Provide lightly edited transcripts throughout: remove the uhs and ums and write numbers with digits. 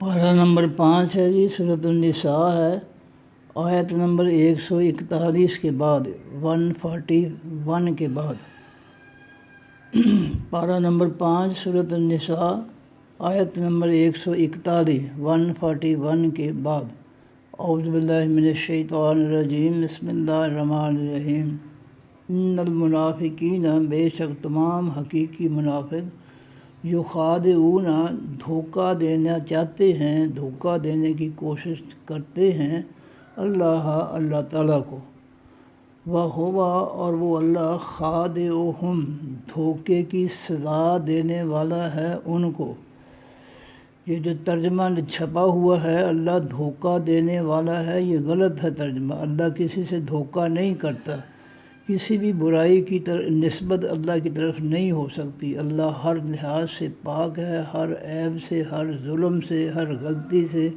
پارہ نمبر 5 ہے جی، سورۃ النساء ہے، آیت نمبر 141 کے بعد 141 کے بعد۔ پارہ نمبر 5 سورۃ النساء آیت نمبر 141 141 کے بعد۔ اعوذ باللہ من الشیطان الرجیم، بسم اللہ الرحمن الرحیم۔ ان المنافقین، بے شک تمام حقیقی منافق، یخادعون، دھوکہ دینا چاہتے ہیں، دھوکہ دینے کی کوشش کرتے ہیں اللہ تعالیٰ کو، وَهُوَ، اور وہ اللہ، خادعُہم، دھوکے کی سزا دینے والا ہے ان کو۔ یہ جو ترجمہ چھپا ہوا ہے اللہ دھوکہ دینے والا ہے، یہ غلط ہے ترجمہ۔ اللہ کسی سے دھوکہ نہیں کرتا، کسی بھی برائی کی نسبت اللہ کی طرف نہیں ہو سکتی۔ اللہ ہر لحاظ سے پاک ہے، ہر عیب سے، ہر ظلم سے، ہر غلطی سے،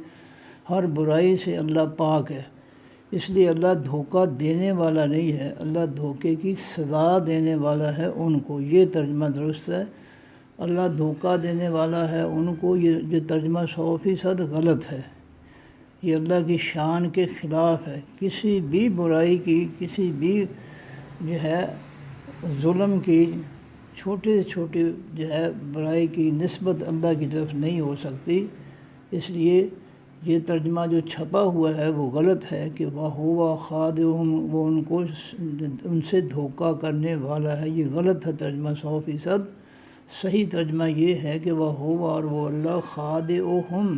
ہر برائی سے اللہ پاک ہے۔ اس لیے اللہ دھوکہ دینے والا نہیں ہے، اللہ دھوکے کی سزا دینے والا ہے ان کو۔ یہ ترجمہ درست ہے، اللہ دھوکہ دینے والا ہے ان کو۔ یہ ترجمہ 100% غلط ہے، یہ اللہ کی شان کے خلاف ہے۔ کسی بھی برائی کی، کسی بھی جو ہے ظلم کی، چھوٹے سے چھوٹے جو ہے برائی کی نسبت اللہ کی طرف نہیں ہو سکتی۔ اس لیے یہ ترجمہ جو چھپا ہوا ہے وہ غلط ہے کہ وَهُوَ خادعُہم، وہ ان کو ان سے دھوکہ کرنے والا ہے۔ یہ غلط ہے ترجمہ 100%۔ صحیح ترجمہ یہ ہے کہ وَهُوَ، اور وہ اللہ، خادعُہم،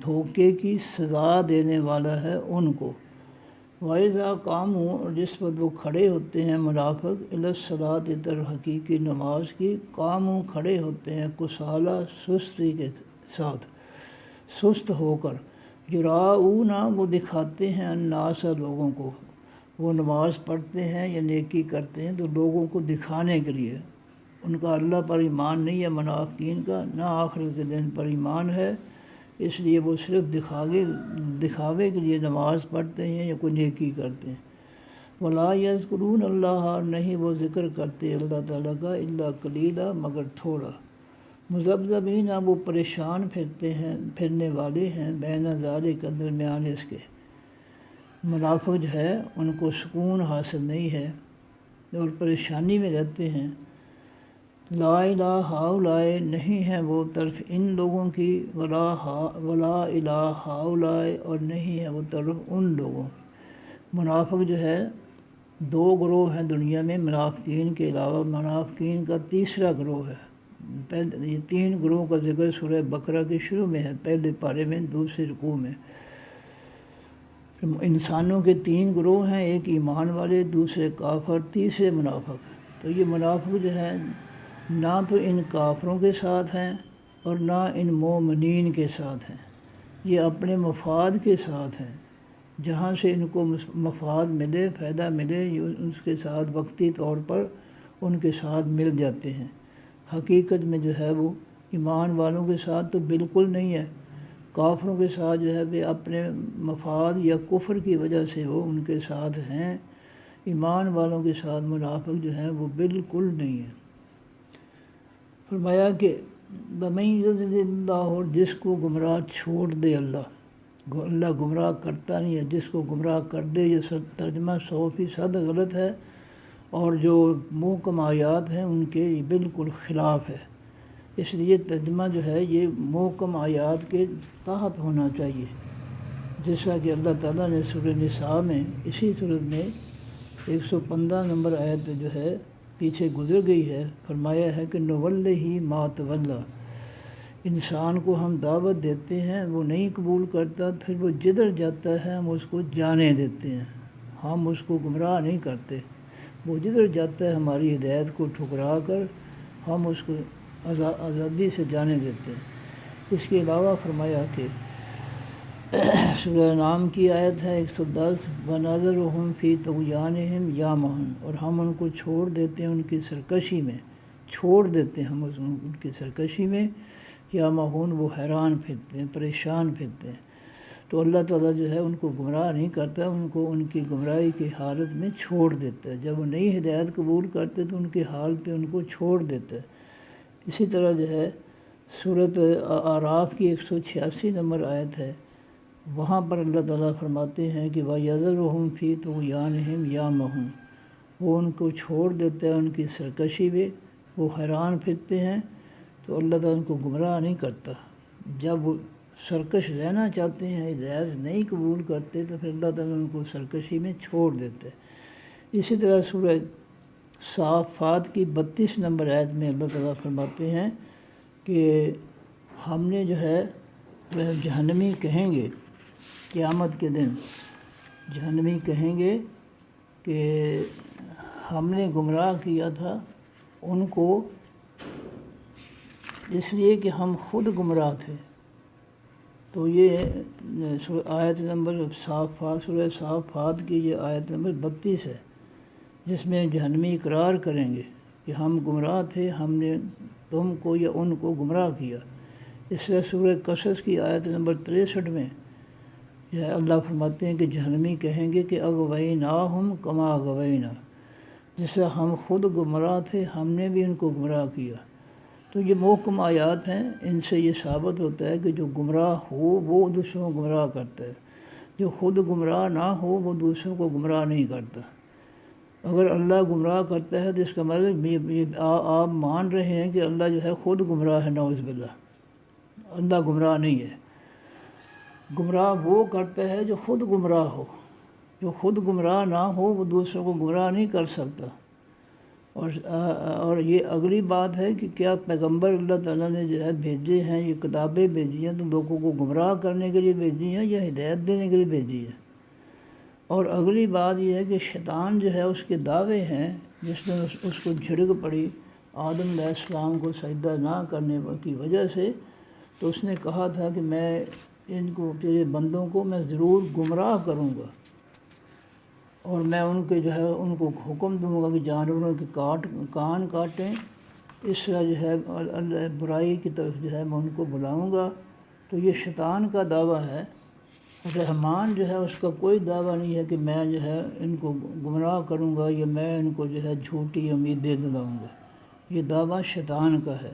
دھوکے کی سزا دینے والا ہے ان کو۔ وَإِذَا قَامُوا، اور جس وقت وہ کھڑے ہوتے ہیں منافق، إِلَى الصَّلَاةِ، در حقیقی نماز کی، قاموا، کھڑے ہوتے ہیں، کسالى، سستی کے ساتھ، سست ہو کر، یراؤون، وہ دکھاتے ہیں، الناس، لوگوں کو۔ وہ نماز پڑھتے ہیں یا نیکی کرتے ہیں تو لوگوں کو دکھانے کے لیے۔ ان کا اللہ پر ایمان نہیں ہے منافقین کا، نہ آخرت کے دن پر ایمان ہے، اس لیے وہ صرف دکھاوے کے لیے نماز پڑھتے ہیں یا کوئی نیکی کرتے ہیں۔ وَلَا يَذْكُرُونَ اللَّهَ، نہیں وہ ذکر کرتے اللہ تعالیٰ کا، إِلَّا قَلِيلًا، مگر تھوڑا۔ مذبذبین، وہ پریشان پھرنے والے ہیں، بین ذالک، درمیان اس کے۔ منافق جو ہے ان کو سکون حاصل نہیں ہے اور پریشانی میں رہتے ہیں۔ لا الہ ہؤلاء، نہیں ہے وہ طرف ان لوگوں کی، ولا الہ ہؤلاء، اور نہیں ہے وہ طرف ان لوگوں کی۔ منافق جو ہے دو گروہ ہیں دنیا میں منافقین کے علاوہ، منافقین کا تیسرا گروہ ہے۔ یہ 3 گروہ کا ذکر سورہ بقرہ کے شروع میں ہے، پہلے پارے میں، دوسرے رکوع میں۔ انسانوں کے 3 گروہ ہیں، ایک ایمان والے، دوسرے کافر، تیسرے منافق۔ تو یہ منافق جو ہے نہ تو ان کافروں کے ساتھ ہیں اور نہ ان مومنین کے ساتھ ہیں، یہ اپنے مفاد کے ساتھ ہیں۔ جہاں سے ان کو مفاد ملے، فائدہ ملے، اس کے ساتھ وقتی طور پر ان کے ساتھ مل جاتے ہیں۔ حقیقت میں جو ہے وہ ایمان والوں کے ساتھ تو بالکل نہیں ہے، کافروں کے ساتھ جو ہے وہ اپنے مفاد یا کفر کی وجہ سے وہ ان کے ساتھ ہیں۔ ایمان والوں کے ساتھ منافق جو ہیں وہ بالکل نہیں ہے۔ فرمایا کہ وَمَن يُضْلِلِ اللَّهُ، جس کو گمراہ چھوڑ دے اللہ گمراہ کرتا نہیں ہے، جس کو گمراہ کر دے۔ یہ ترجمہ 100% غلط ہے، اور جو محکم آیات ہیں ان کے یہ بالکل خلاف ہے۔ اس لیے ترجمہ جو ہے یہ محکم آیات کے تحت ہونا چاہیے، جیسا کہ اللہ تعالیٰ نے سورہ نساء میں، اسی صورت میں 115 نمبر آیت جو ہے پیچھے گزر گئی ہے، فرمایا ہے کہ نُوَلِّهِ مَا تَوَلَّىٰ، انسان کو ہم دعوت دیتے ہیں، وہ نہیں قبول کرتا، پھر وہ جدھر جاتا ہے ہم اس کو جانے دیتے ہیں، ہم اس کو گمراہ نہیں کرتے، وہ جدھر جاتا ہے ہماری ہدایت کو ٹھکرا کر ہم اس کو آزادی سے جانے دیتے ہیں۔ اس کے علاوہ فرمایا کہ سورہ انعام کی آیت ہے 110، وَنَذَرُهُمْ فِي طُغْيَانِهِمْ يَعْمَهُونَ، اور ہم ان کو چھوڑ دیتے ہیں ان کی سرکشی میں، چھوڑ دیتے ہیں ہم ان کی سرکشی میں، یعمہون، وہ حیران پھرتے ہیں، پریشان پھرتے ہیں۔ تو اللہ تعالیٰ جو ہے ان کو گمراہ نہیں کرتا، ان کو ان کی گمراہی کی حالت میں چھوڑ دیتا ہے۔ جب وہ نئی ہدایت قبول کرتے تو ان کے حال پہ ان کو چھوڑ دیتا ہے۔ اسی طرح جو ہے صورت اعراف کی 186 نمبر آیت ہے، وہاں پر اللہ تعالیٰ فرماتے ہیں کہ وَيَذَرُهُمْ فِي طُغْيَانِهِمْ يَعْمَهُونَ، وہ ان کو چھوڑ دیتا ہے ان کی سرکشی میں، وہ حیران پھرتے ہیں، تو اللہ تعالیٰ ان کو گمراہ نہیں کرتا۔ جب وہ سرکش رہنا چاہتے ہیں، ہدایت نہیں قبول کرتے، تو پھر اللہ تعالیٰ ان کو سرکشی میں چھوڑ دیتے ہیں۔ اسی طرح سورہ صافات کی 32 نمبر آیت میں اللہ تعالیٰ فرماتے ہیں کہ ہم نے جو ہے جہنمی کہیں گے قیامت کے دن، جہنمی کہیں گے کہ ہم نے گمراہ کیا تھا ان کو اس لیے کہ ہم خود گمراہ تھے۔ تو یہ آیت نمبر سورہ صافات کی یہ آیت نمبر 32 ہے، جس میں جہنمی اقرار کریں گے کہ ہم گمراہ تھے، ہم نے تم کو یا ان کو گمراہ کیا۔ اس طرح سورہ قصص کی آیت نمبر 63 میں جو ہے اللہ فرماتے ہیں کہ جہنمی کہیں گے کہ اغویناہم کما اغوینا، جس طرح ہم خود گمراہ تھے ہم نے بھی ان کو گمراہ کیا۔ تو یہ محکم آیات ہیں، ان سے یہ ثابت ہوتا ہے کہ جو گمراہ ہو وہ دوسروں کو گمراہ کرتا ہے، جو خود گمراہ نہ ہو وہ دوسروں کو گمراہ نہیں کرتا۔ اگر اللہ گمراہ کرتا ہے تو اس کا مطلب آپ مان رہے ہیں کہ اللہ جو ہے خود گمراہ ہے، نعوذ باللہ۔ اللہ گمراہ نہیں ہے، گمراہ وہ کرتا ہے جو خود گمراہ ہو، جو خود گمراہ نہ ہو وہ دوسروں کو گمراہ نہیں کر سکتا۔ اور یہ اگلی بات ہے کہ کیا پیغمبر اللہ تعالیٰ نے جو ہے بھیجے ہیں، یہ کتابیں بھیجی ہیں تو لوگوں کو گمراہ کرنے کے لیے بھیجی ہیں یا ہدایت دینے کے لیے بھیجی ہے؟ اور اگلی بات یہ ہے کہ شیطان جو ہے اس کے دعوے ہیں، جس میں اس کو جھڑک پڑی آدم علیہ السلام کو سجدہ نہ کرنے کی وجہ سے، تو اس نے کہا تھا کہ میں ان کو تیرے بندوں کو میں ضرور گمراہ کروں گا، اور میں ان کے جو ہے ان کو حکم دوں گا کہ جانوروں کے کان کاٹیں، اس طرح جو ہے اللہ برائی کی طرف جو ہے میں ان کو بلاؤں گا۔ تو یہ شیطان کا دعویٰ ہے، رحمان جو ہے اس کا کوئی دعویٰ نہیں ہے کہ میں جو ہے ان کو گمراہ کروں گا یا میں ان کو جو ہے جھوٹی امیدیں دلاؤں گا، یہ دعویٰ شیطان کا ہے۔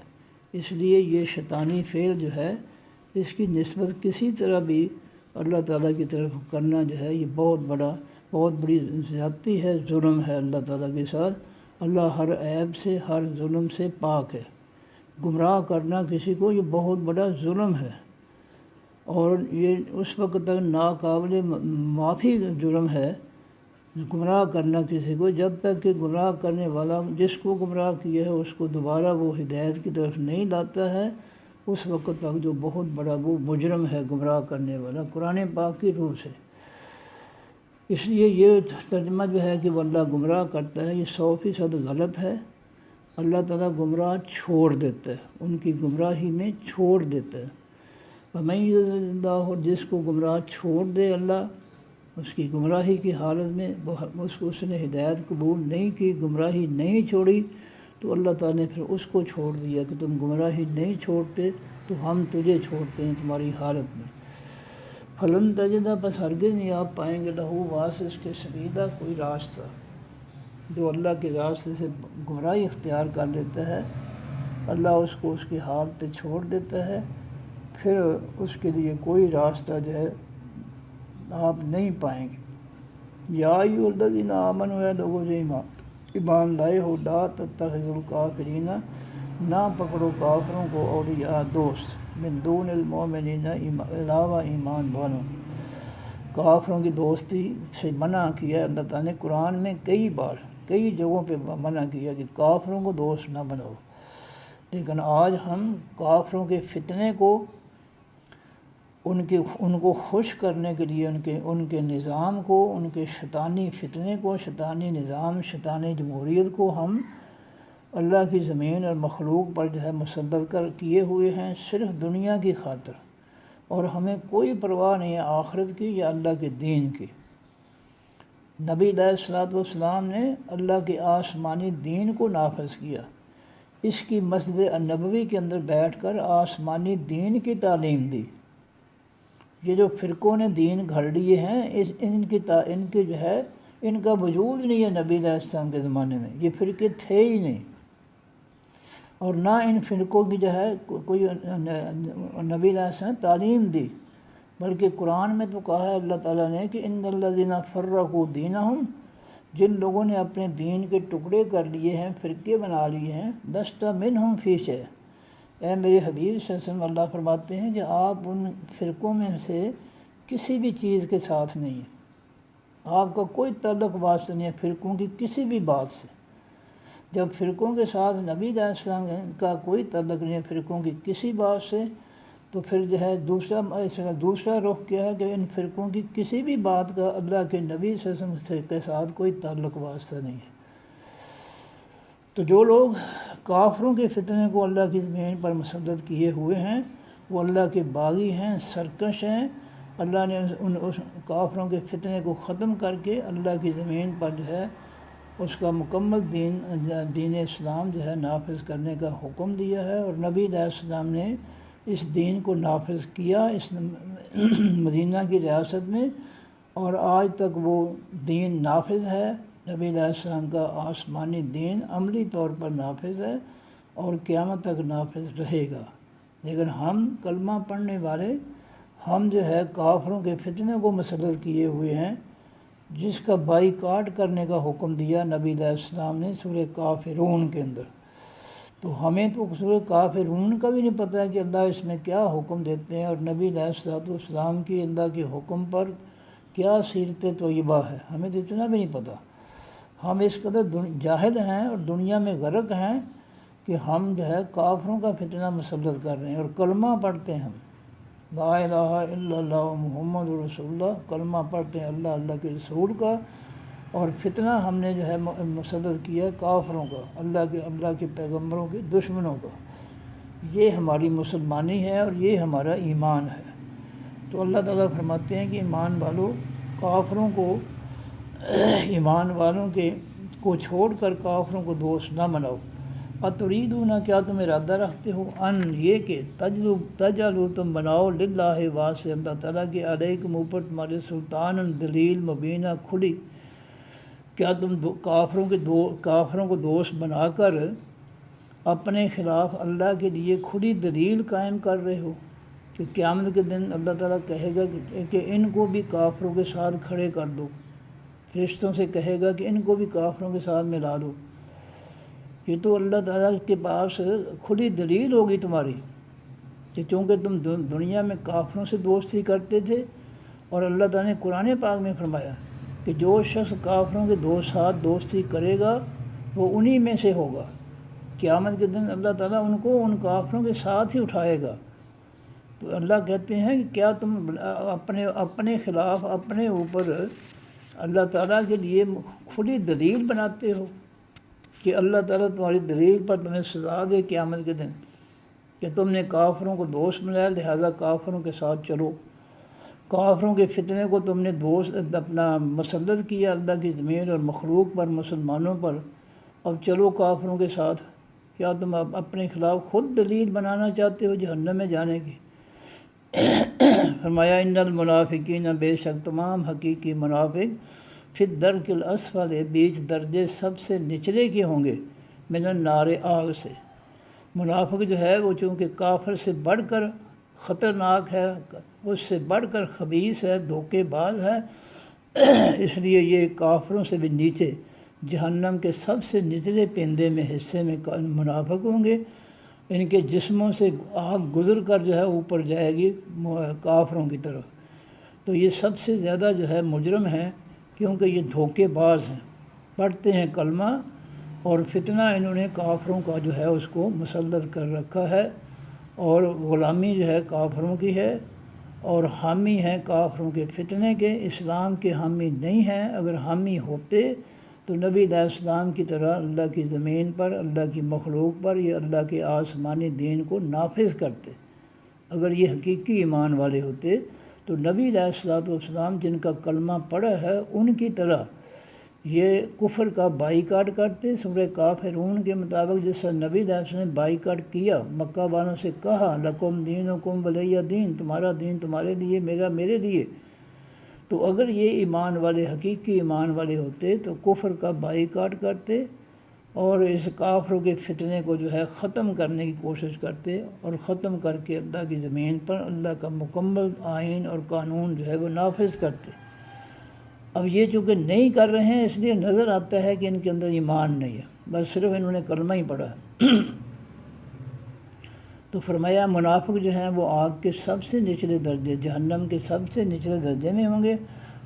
اس لیے یہ شیطانی فعل جو ہے اس کی نسبت کسی طرح بھی اللہ تعالیٰ کی طرف کرنا جو ہے یہ بہت بڑی زیادتی ہے، ظلم ہے اللہ تعالیٰ کے ساتھ۔ اللہ ہر عیب سے ہر ظلم سے پاک ہے، گمراہ کرنا کسی کو یہ بہت بڑا ظلم ہے، اور یہ اس وقت تک ناقابل معافی جرم ہے گمراہ کرنا کسی کو، جب تک کہ گمراہ کرنے والا جس کو گمراہ کیا ہے اس کو دوبارہ وہ ہدایت کی طرف نہیں لاتا ہے، اس وقت تک جو بہت بڑا وہ مجرم ہے گمراہ کرنے والا قرآن پاک کی روح سے۔ اس لیے یہ ترجمہ جو ہے کہ وہ اللہ گمراہ کرتا ہے، یہ 100% غلط ہے۔ اللہ تعالیٰ گمراہ چھوڑ دیتا ہے، ان کی گمراہی میں چھوڑ دیتا ہے۔ وَمَن يُضْلِلِ اللَّهُ، جس کو گمراہ چھوڑ دے اللہ اس کی گمراہی کی حالت میں، اس نے ہدایت قبول نہیں کی، گمراہی نہیں چھوڑی، تو اللہ تعالیٰ نے پھر اس کو چھوڑ دیا کہ تم گمراہی نہیں چھوڑتے تو ہم تجھے چھوڑتے ہیں تمہاری حالت میں۔ فلن تجدہ، بس ہرگز نہیں آپ پائیں گے لہو واسس کے سبیلا، کوئی راستہ۔ جو اللہ کے راستے سے گمراہی اختیار کر لیتا ہے اللہ اس کو اس کی حال پہ چھوڑ دیتا ہے، پھر اس کے لیے کوئی راستہ جو ہے آپ نہیں پائیں گے۔ یا ایھا الذین آمنوا، اے لوگوں جو ایمان لائے ہو، لا تتخذوا الکافرین، نہ پکڑو کافروں کو اولیاء دوست، من دون المؤمنین، علاوہ ایمان والوں۔ کافروں کی دوستی سے منع کیا اللہ تعالیٰ نے قرآن میں کئی بار کئی جگہوں پہ منع کیا کہ کافروں کو دوست نہ بناؤ، لیکن آج ہم کافروں کے فتنے کو ان کو خوش کرنے کے لیے ان کے نظام کو، ان کے شیطانی فتنے کو، شیطانی نظام، شیطانی جمہوریت کو ہم اللہ کی زمین اور مخلوق پر جو ہے مسلط کیے ہوئے ہیں، صرف دنیا کی خاطر، اور ہمیں کوئی پرواہ نہیں ہے آخرت کی یا اللہ کے دین کی۔ نبی علیہ الصلوۃ والسلام نے اللہ کے آسمانی دین کو نافذ کیا، اس کی مسجد النبوی کے اندر بیٹھ کر آسمانی دین کی تعلیم دی۔ یہ جو فرقوں نے دین گھڑ لیے ہیں ان کے جو ہے ان کا وجود نہیں ہے نبی علیہ السلام کے زمانے میں، یہ فرقے تھے ہی نہیں۔ اور نہ ان فرقوں کی جو ہے کوئی نبی علیہ السلام تعلیم دی، بلکہ قرآن میں تو کہا ہے اللہ تعالیٰ نے کہ ان الذین فرقوا دینہم، جن لوگوں نے اپنے دین کے ٹکڑے کر لیے ہیں، فرقے بنا لیے ہیں، لست منہم فی شیء، اے میرے حبیب صلی اللہ علیہ وسلم، اللہ فرماتے ہیں کہ آپ ان فرقوں میں سے کسی بھی چیز کے ساتھ نہیں ہیں، آپ کا کوئی تعلق واسطہ نہیں ہے فرقوں کی کسی بھی بات سے۔ جب فرقوں کے ساتھ نبی علیہ السلام کا کوئی تعلق نہیں ہے فرقوں کی کسی بات سے، تو پھر جو ہے دوسرا رخ کیا ہے کہ ان فرقوں کی کسی بھی بات کا اللہ کے نبی صلی اللہ علیہ وسلم کے ساتھ کوئی تعلق واسطہ نہیں ہے۔ تو جو لوگ کافروں کے فتنے کو اللہ کی زمین پر مسلط کیے ہوئے ہیں وہ اللہ کے باغی ہیں، سرکش ہیں۔ اللہ نے اس کافروں کے فتنے کو ختم کر کے اللہ کی زمین پر جو ہے اس کا مکمل دین اسلام جو ہے نافذ کرنے کا حکم دیا ہے، اور نبی علیہ السلام نے اس دین کو نافذ کیا اس مدینہ کی ریاست میں، اور آج تک وہ دین نافذ ہے۔ نبی علیہ السلام کا آسمانی دین عملی طور پر نافذ ہے اور قیامت تک نافذ رہے گا۔ لیکن ہم کلمہ پڑھنے والے، ہم جو ہے کافروں کے فتنے کو مسلط کیے ہوئے ہیں، جس کا بائیکاٹ کرنے کا حکم دیا نبی علیہ السلام نے سورہ کافرون کے اندر۔ تو ہمیں تو سورہ کافرون کا بھی نہیں پتہ ہے کہ اللہ اس میں کیا حکم دیتے ہیں، اور نبی علیہ السلام کی اللہ کے حکم پر کیا سیرت طیبہ ہے، ہمیں تو اتنا بھی نہیں پتہ۔ ہم اس قدر جاہل ہیں اور دنیا میں غرق ہیں کہ ہم جو ہے کافروں کا فتنہ مسلط کر رہے ہیں، اور کلمہ پڑھتے ہیں ہم، لا الہ الا اللہ محمد رسول اللہ، کلمہ پڑھتے ہیں اللہ کے رسول کا، اور فتنہ ہم نے جو ہے مسلط کیا کافروں کا، اللہ کے پیغمبروں کے دشمنوں کا۔ یہ ہماری مسلمانی ہے اور یہ ہمارا ایمان ہے۔ تو اللہ تعالیٰ فرماتے ہیں کہ ایمان والوں، کافروں کو، ایمان والوں کو چھوڑ کر کافروں کو دوست نہ بناؤ۔ اتریدون، کیا تم ارادہ رکھتے ہو، ان یہ کہ تجعلوا تم بناؤ، للہ واسطے اللہ تعالیٰ کے، علیکم اوپر تمہارے، سلطان دلیل مبینہ کھلی، کیا تم کافروں کو دوست بنا کر اپنے خلاف اللہ کے لیے کھلی دلیل قائم کر رہے ہو کہ قیامت کے دن اللہ تعالیٰ کہے گا کہ ان کو بھی کافروں کے ساتھ کھڑے کر دو، فرشتوں سے کہے گا کہ ان کو بھی کافروں کے ساتھ ملا دو۔ یہ تو اللہ تعالیٰ کے پاس کھلی دلیل ہوگی تمہاری کہ چونکہ تم دنیا میں کافروں سے دوستی کرتے تھے، اور اللہ تعالیٰ نے قرآن پاک میں فرمایا کہ جو شخص کافروں کے ساتھ دوستی کرے گا وہ انہی میں سے ہوگا، قیامت کے دن اللہ تعالیٰ ان کو ان کافروں کے ساتھ ہی اٹھائے گا۔ تو اللہ کہتے ہیں کہ کیا تم اپنے خلاف اپنے اوپر اللہ تعالیٰ کے لیے کھلی دلیل بناتے ہو کہ اللہ تعالیٰ تمہاری دلیل پر تمہیں سزا دے قیامت کے دن کہ تم نے کافروں کو دوست بنایا، لہذا کافروں کے ساتھ چلو۔ کافروں کے فتنے کو تم نے دوست اپنا مسلط کیا اللہ کی زمین اور مخلوق پر، مسلمانوں پر، اب چلو کافروں کے ساتھ۔ کیا تم اپنے خلاف خود دلیل بنانا چاہتے ہو جہنم میں جانے کی؟ فرمایا ان المنافقین، بے شک تمام حقیقی منافق، فی الدرک الاسفل، بیچ درجے سب سے نچلے کے ہوں گے، من النار، آگ سے۔ منافق جو ہے وہ چونکہ کافر سے بڑھ کر خطرناک ہے، اس سے بڑھ کر خبیث ہے، دھوکے باز ہے، اس لیے یہ کافروں سے بھی نیچے جہنم کے سب سے نچلے پیندے میں حصے میں منافق ہوں گے۔ ان کے جسموں سے آگ گزر کر جو ہے اوپر جائے گی کافروں کی طرف۔ تو یہ سب سے زیادہ جو ہے مجرم ہیں، کیونکہ یہ دھوکے باز ہیں، پڑھتے ہیں کلمہ اور فتنہ انہوں نے کافروں کا جو ہے اس کو مسلط کر رکھا ہے، اور غلامی جو ہے کافروں کی ہے، اور حامی ہیں کافروں کے فتنے کے، اسلام کے حامی نہیں ہیں۔ اگر حامی ہوتے تو نبی علیہ السلام کی طرح اللہ کی زمین پر، اللہ کی مخلوق پر، یا اللہ کے آسمانی دین کو نافذ کرتے۔ اگر یہ حقیقی ایمان والے ہوتے تو نبی علیہ السلام جن کا کلمہ پڑھا ہے ان کی طرح یہ کفر کا بائیکاٹ کرتے۔ سورہ کافرون کے مطابق جس سے نبی علیہ السلام نے بائیکاٹ کیا، مکہ والوں سے کہا لکم دینکم ولی دین، تمہارا دین تمہارے لیے، میرا میرے لیے، تو اگر یہ ایمان والے حقیقی ایمان والے ہوتے تو کفر کا بائیکاٹ کرتے اور اس کافروں کے فتنے کو جو ہے ختم کرنے کی کوشش کرتے اور ختم کر کے اللہ کی زمین پر اللہ کا مکمل آئین اور قانون جو ہے وہ نافذ کرتے۔ اب یہ چونکہ نہیں کر رہے ہیں، اس لیے نظر آتا ہے کہ ان کے اندر ایمان نہیں ہے، بس صرف انہوں نے کلمہ ہی پڑھا ہے۔ تو فرمایا منافق جو ہیں وہ آگ کے سب سے نچلے درجے، جہنم کے سب سے نچلے درجے میں ہوں گے۔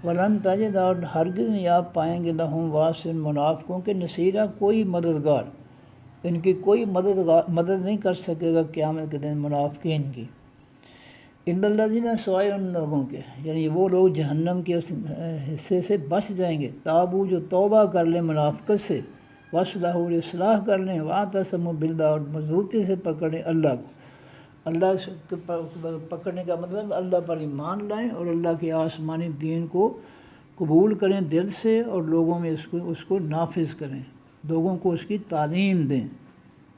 وَلَن تَجِدَ، اور ہرگز نہیں آپ پائیں گے لَهُم واسطے منافقوں کے نصیرہ، کوئی مددگار، ان کی کوئی مدد نہیں کر سکے گا قیامت کے دن منافقین کی۔ اِنَّ الَّذِينَ، سوائے ان لوگوں کے، یعنی وہ لوگ جہنم کے اس حصے سے بچ جائیں گے، تابو، جو توبہ کر لیں منافقت سے، وَأَصْلَحُوا، اصلاح کر لیں، وَاعْتَصَمُوا بِاللَّهِ، اور مضبوطی سے پکڑیں اللہ کو۔ اللہ کے پکڑنے کا مطلب اللہ پر ایمان لائیں اور اللہ کے آسمانی دین کو قبول کریں دل سے، اور لوگوں میں اس کو نافذ کریں، لوگوں کو اس کی تعلیم دیں،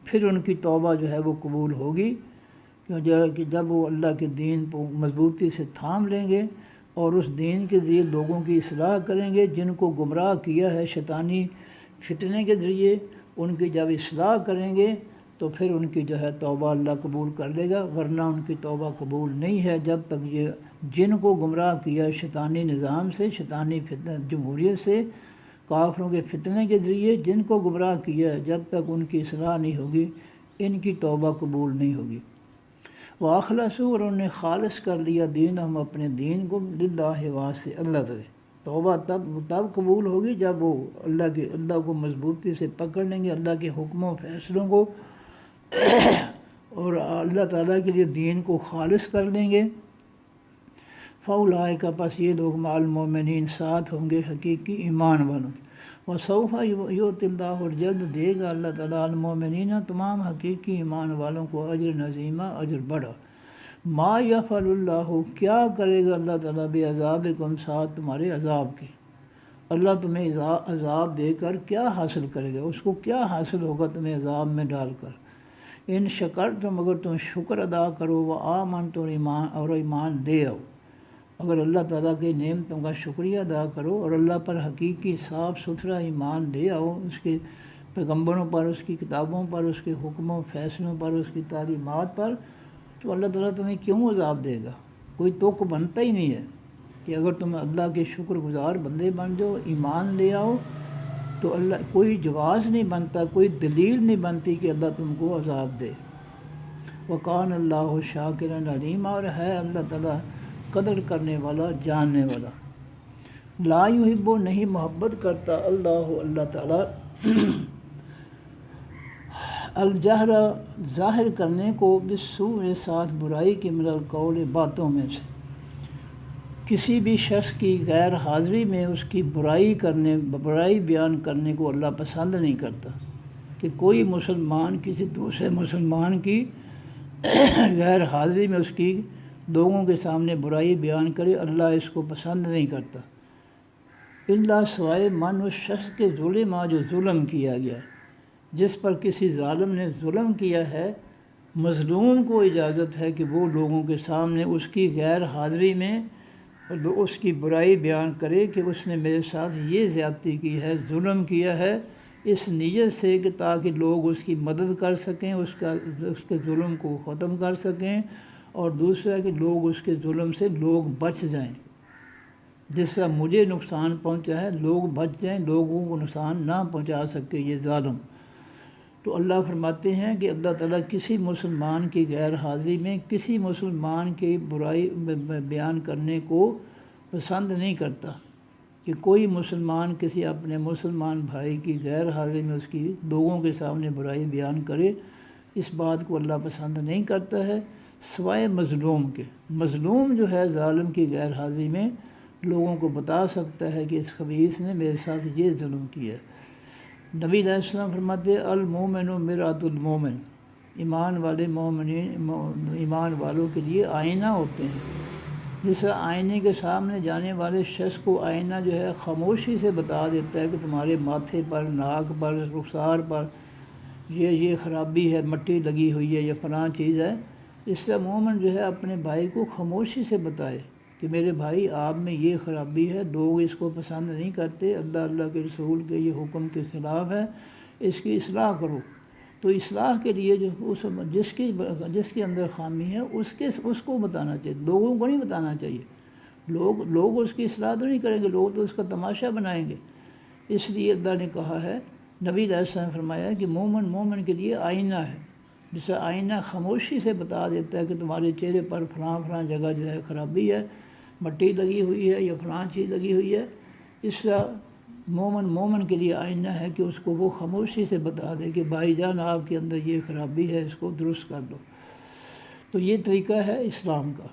پھر ان کی توبہ جو ہے وہ قبول ہوگی، کہ جب وہ اللہ کے دین کو مضبوطی سے تھام لیں گے اور اس دین کے ذریعے لوگوں کی اصلاح کریں گے جن کو گمراہ کیا ہے شیطانی فتنے کے ذریعے، ان کی جب اصلاح کریں گے تو پھر ان کی جو ہے توبہ اللہ قبول کر لے گا، ورنہ ان کی توبہ قبول نہیں ہے جب تک یہ جن کو گمراہ کیا شیطانی نظام سے، شیطانی جمہوریت سے، کافروں کے فتنے کے ذریعے جن کو گمراہ کیا ہے، جب تک ان کی اصلاح نہیں ہوگی ان کی توبہ قبول نہیں ہوگی۔ وَأَخْلَصُوا، اور انہوں نے خالص کر لیا دین، ہم اپنے دین کو، للہ، واسطے اللہ تعالی۔ توبہ تب قبول ہوگی جب وہ اللہ کو مضبوطی سے پکڑ لیں گے، اللہ کے حکموں فیصلوں کو اور اللہ تعالیٰ کے لیے دین کو خالص کر لیں گے۔ فَأُولَٰئِکَ، پس یہ لوگ مع المؤمنین، ساتھ ہوں گے حقیقی ایمان والوں کے۔ وَسَوْفَ یُؤْتِ اللہِ، اور جلد دے گا اللہ تعالیٰ المؤمنین، تمام حقیقی ایمان والوں کو، اجر عظیمہ، اجر بڑا۔ ما یفعل اللہ، کیا کرے گا اللہ تعالیٰ بعذابکم، ساتھ تمہارے عذاب کے، اللہ تمہیں عذاب دے کر کیا حاصل کرے گا، اس کو کیا حاصل ہوگا تمہیں عذاب میں ڈال کر۔ ان شکرتم، اگر تم شکر ادا کرو، وآمنتم، اور ایمان لے آؤ، اگر اللہ تعالیٰ کی نعمتوں کا شکریہ ادا کرو اور اللہ پر حقیقی صاف ستھرا ایمان لے آؤ، اس کے پیغمبروں پر، اس کی کتابوں پر، اس کے حکموں فیصلوں پر، اس کی تعلیمات پر، تو اللہ تعالیٰ تمہیں کیوں عذاب دے گا؟ کوئی توقع بنتا ہی نہیں ہے کہ اگر تم اللہ کے شکر گزار بندے بن جاؤ، ایمان لے آؤ، تو اللہ کوئی جواز نہیں بنتا، کوئی دلیل نہیں بنتی کہ اللہ تم کو عذاب دے۔ وَقَانَ اللّٰهُ شَاكِرًا عَلِيمًا، اور ہے اللہ تعالیٰ قدر کرنے والا، جاننے والا۔ لا یحب، نہیں محبت کرتا اللہ تعالیٰ الجہر، ظاہر کرنے کو، بالسوء، ساتھ برائی کی، من القول، باتوں میں سے، کسی بھی شخص کی غیر حاضری میں اس کی برائی بیان کرنے کو اللہ پسند نہیں کرتا، کہ کوئی مسلمان کسی دوسرے مسلمان کی غیر حاضری میں اس کی لوگوں کے سامنے برائی بیان کرے، اللہ اس کو پسند نہیں کرتا۔ اللہ، سوائے من، اس شخص کے ظلم، جو ظلم کیا گیا، جس پر کسی ظالم نے ظلم کیا ہے، مظلوم کو اجازت ہے کہ وہ لوگوں کے سامنے اس کی غیر حاضری میں اس کی برائی بیان کرے کہ اس نے میرے ساتھ یہ زیادتی کی ہے، ظلم کیا ہے، اس نیت سے کہ تاکہ لوگ اس کی مدد کر سکیں، اس کے ظلم کو ختم کر سکیں، اور دوسرا کہ لوگ اس کے ظلم سے لوگ بچ جائیں، جس طرح مجھے نقصان پہنچا ہے لوگ بچ جائیں، لوگوں کو نقصان نہ پہنچا سکے یہ ظالم۔ تو اللہ فرماتے ہیں کہ اللہ تعالیٰ کسی مسلمان کی غیر حاضری میں کسی مسلمان کی برائی بیان کرنے کو پسند نہیں کرتا، کہ کوئی مسلمان کسی اپنے مسلمان بھائی کی غیر حاضری میں اس کی لوگوں کے سامنے برائی بیان کرے، اس بات کو اللہ پسند نہیں کرتا ہے، سوائے مظلوم کے۔ مظلوم جو ہے ظالم کی غیر حاضری میں لوگوں کو بتا سکتا ہے کہ اس خبیث نے میرے ساتھ یہ ظلم کیا ہے۔ نبی علیہ السلام فرماتے ہیں المومن مرآۃ المومن، ایمان والے ایمان والوں کے لیے آئینہ ہوتے ہیں، جس طرح آئینے کے سامنے جانے والے شخص کو آئینہ جو ہے خاموشی سے بتا دیتا ہے کہ تمہارے ماتھے پر، ناک پر، رخسار پر یہ خرابی ہے، مٹی لگی ہوئی ہے، یہ فلاں چیز ہے، اس طرح مومن جو ہے اپنے بھائی کو خاموشی سے بتائے کہ میرے بھائی آپ میں یہ خرابی ہے، لوگ اس کو پسند نہیں کرتے، اللہ کے رسول کے یہ حکم کے خلاف ہے، اس کی اصلاح کرو۔ تو اصلاح کے لیے جو جس کے اندر خامی ہے اس کو بتانا چاہیے، لوگوں کو نہیں بتانا چاہیے۔ لوگ اس کی اصلاح تو نہیں کریں گے، لوگ تو اس کا تماشا بنائیں گے۔ اس لیے اللہ نے کہا ہے، نبی علیہ السلام نے فرمایا کہ مومن کے لیے آئینہ ہے، جسے آئینہ خاموشی سے بتا دیتا ہے کہ تمہارے چہرے پر فلاں جگہ جو ہے خرابی ہے، مٹی لگی ہوئی ہے یا فلاں چیز لگی ہوئی ہے۔ اس طرح مومن کے لیے آئینہ ہے کہ اس کو وہ خاموشی سے بتا دے کہ بھائی جان آپ کے اندر یہ خرابی ہے، اس کو درست کر دو۔ تو یہ طریقہ ہے اسلام کا۔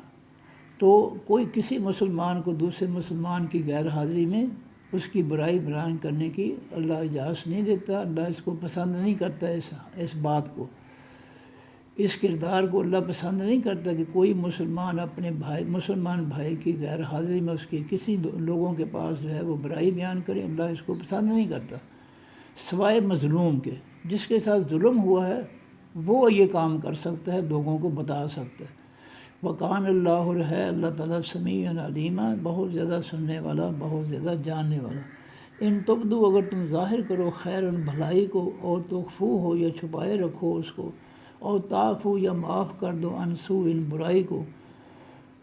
تو کوئی کسی مسلمان کو دوسرے مسلمان کی غیر حاضری میں اس کی برائی بیان کرنے کی اللہ اجازت نہیں دیتا، اللہ اس کو پسند نہیں کرتا، اس بات کو، اس کردار کو اللہ پسند نہیں کرتا کہ کوئی مسلمان بھائی کی غیر حاضری میں اس کی کسی لوگوں کے پاس جو ہے وہ برائی بیان کرے۔ اللہ اس کو پسند نہیں کرتا، سوائے مظلوم کے۔ جس کے ساتھ ظلم ہوا ہے وہ یہ کام کر سکتا ہے، لوگوں کو بتا سکتا ہے۔ وَقَانَ اللّہ ہے اللہ تعالیٰ سمیع علیمہ، بہت زیادہ سننے والا، بہت زیادہ جاننے والا۔ ان تبدو، اگر تم ظاہر کرو خیرن بھلائی کو، اور تخفو ہو یا چھپائے رکھو اس کو، اور تعفو یا معاف کر دو عن سوء ان برائی کو،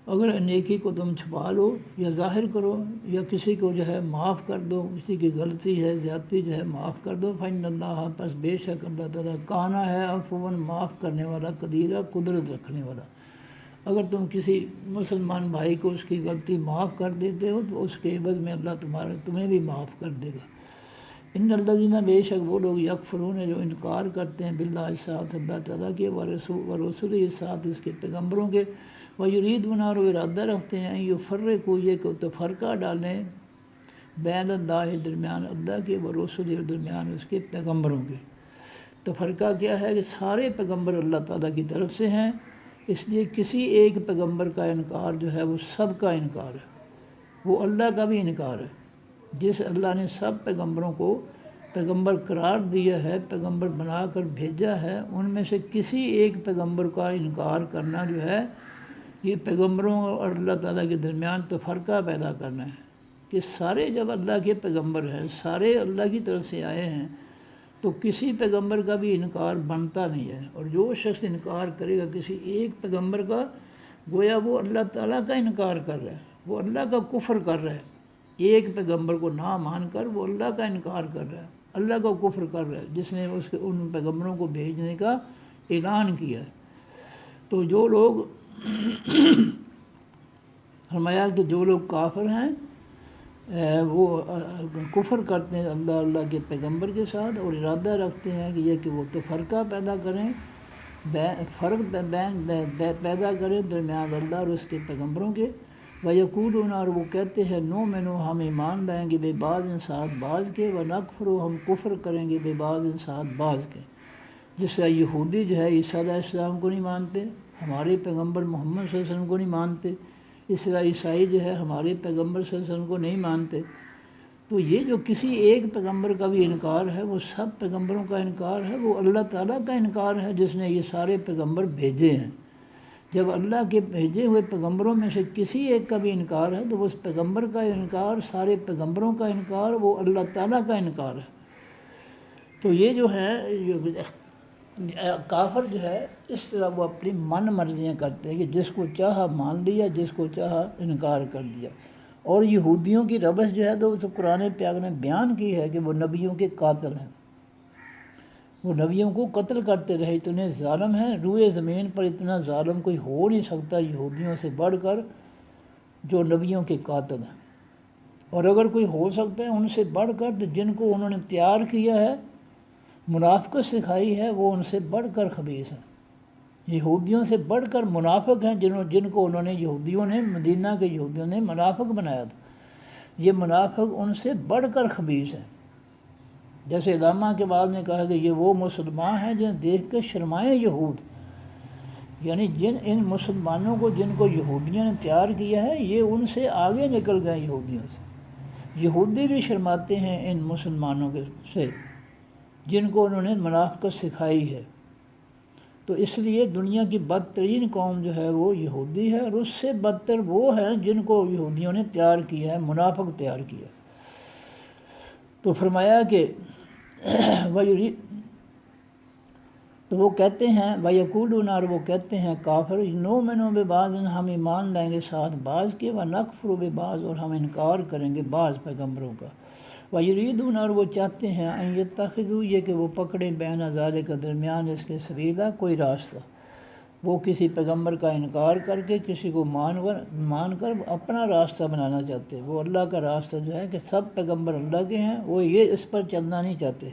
اگر نیکی کو تم چھپا لو یا ظاہر کرو یا کسی کو جو ہے معاف کر دو، کسی کی غلطی ہے زیادتی جو ہے معاف کر دو، فإن اللہ، پس بے شک اللہ تعالیٰ کانا ہے عفواً معاف کرنے والا، قدیرہ قدرت رکھنے والا۔ اگر تم کسی مسلمان بھائی کو اس کی غلطی معاف کر دیتے ہو تو اس کے عوض میں اللہ تمہیں بھی معاف کر دے گا۔ ان الذین، بے شک وہ لوگ، یکفرون جو انکار کرتے ہیں، باللہ ساتھ اللہ تعالیٰ کے، ورسولہ ساتھ اس کے پیغمبروں کے، ویریدون اور ارادہ رکھتے ہیں، یفرقوا یہ کہ تفرقہ ڈالیں، بین اللہ درمیان اللہ کے، ورسولہ درمیان اس کے پیغمبروں کے۔ تفرقہ کیا ہے کہ سارے پیغمبر اللہ تعالیٰ کی طرف سے ہیں، اس لیے کسی ایک پیغمبر کا انکار جو ہے وہ سب کا انکار ہے، وہ اللہ کا بھی انکار ہے۔ جس اللہ نے سب پیغمبروں کو پیغمبر قرار دیا ہے، پیغمبر بنا کر بھیجا ہے، ان میں سے کسی ایک پیغمبر کا انکار کرنا جو ہے یہ پیغمبروں اور اللہ تعالیٰ کے درمیان تفرقہ پیدا کرنا ہے، کہ سارے جب اللہ کے پیغمبر ہیں، سارے اللہ کی طرف سے آئے ہیں، تو کسی پیغمبر کا بھی انکار بنتا نہیں ہے۔ اور جو شخص انکار کرے گا کسی ایک پیغمبر کا، گویا وہ اللہ تعالیٰ کا انکار کر رہا ہے، وہ اللہ کا کفر کر رہا ہے۔ ایک پیغمبر کو نہ مان کر وہ اللہ کا انکار کر رہا ہے، اللہ کا کفر کر رہا ہے، جس نے ان پیغمبروں کو بھیجنے کا اعلان کیا ہے۔ تو جو لوگ فرمایا کہ جو لوگ کافر ہیں وہ کفر کرتے ہیں اللہ کے پیغمبر کے ساتھ، اور ارادہ رکھتے ہیں کہ وہ تفرقہ پیدا کریں، فرق پیدا کریں درمیان اللہ اور اس کے پیغمبروں کے۔ وَيَقُولُونَ، اور وہ کہتے ہیں، نُؤْمِنُ، ہم ایمان لائیں گے، بے بعض ساتھ بعض کے، وَنَكْفُرُ، ہم کفر کریں گے، بے بعض ساتھ بعض کے۔ جس طرح یہودی جو ہے عیسیٰ علیہ السلام کو نہیں مانتے، ہمارے پیغمبر محمد صلی اللہ علیہ وسلم کو نہیں مانتے، اس طرح عیسائی جو ہے ہمارے پیغمبر صلی اللہ علیہ وسلم کو نہیں مانتے۔ تو یہ جو کسی ایک پیغمبر کا بھی انکار ہے، وہ سب پیغمبروں کا انکار ہے، وہ اللہ تعالیٰ کا انکار ہے جس نے یہ سارے پیغمبر بھیجے ہیں۔ جب اللہ کے بھیجے ہوئے پیغمبروں میں سے کسی ایک کا بھی انکار ہے تو اس پیغمبر کا انکار، سارے پیغمبروں کا انکار، وہ اللہ تعالیٰ کا انکار ہے۔ تو یہ جو ہے کافر جو ہے اس طرح وہ اپنی من مرضیاں کرتے ہیں کہ جس کو چاہا مان لیا، جس کو چاہا انکار کر دیا۔ اور یہودیوں کی ربش جو ہے تو اس قرآن پاک نے بیان کی ہے کہ وہ نبیوں کے قاتل ہیں، وہ نبیوں کو قتل کرتے رہے، اتنے ظالم ہیں، روئے زمین پر اتنا ظالم کوئی ہو نہیں سکتا یہودیوں سے بڑھ کر، جو نبیوں کے قاتل ہیں۔ اور اگر کوئی ہو سکتا ہے ان سے بڑھ کر، تو جن کو انہوں نے تیار کیا ہے، منافقت سکھائی ہے، وہ ان سے بڑھ کر خبیث ہیں۔ یہودیوں سے بڑھ کر منافق ہیں، جن کو انہوں نے یہودیوں نے، مدینہ کے یہودیوں نے منافق بنایا تھا، یہ منافق ان سے بڑھ کر خبیث ہیں۔ جیسے علامہ کے بعد نے کہا کہ یہ وہ مسلمان ہیں جنہیں دیکھ کے شرمائیں یہود، یعنی ان مسلمانوں کو جن کو یہودیوں نے تیار کیا ہے، یہ ان سے آگے نکل گئے یہودیوں سے۔ یہودی بھی شرماتے ہیں ان مسلمانوں سے جن کو انہوں نے منافقت سکھائی ہے۔ تو اس لیے دنیا کی بدترین قوم جو ہے وہ یہودی ہے، اور اس سے بدتر وہ ہیں جن کو یہودیوں نے تیار کیا ہے، منافق تیار کیا۔ تو فرمایا کہ تو وہ کہتے ہیں وَيَقُولُونَ، اور وہ کہتے ہیں کافر، نُؤْمِنُ بِبَعْضٍ، ہم ایمان لائیں گے ساتھ بعض کے، وَنَكْفُرُ بِبَعْضٍ، اور ہم انکار کریں گے بعض پیغمبروں کا، وَيُرِيدُونَ، اور وہ چاہتے ہیں أَن يَتَّخِذُوا، یہ کہ وہ پکڑیں بین ذَلِكَ، درمیان اس کے، سبیلا، کوئی راستہ۔ وہ کسی پیغمبر کا انکار کر کے کسی کو مان کر اپنا راستہ بنانا چاہتے ہیں۔ وہ اللہ کا راستہ جو ہے کہ سب پیغمبر اللہ کے ہیں، وہ یہ اس پر چلنا نہیں چاہتے،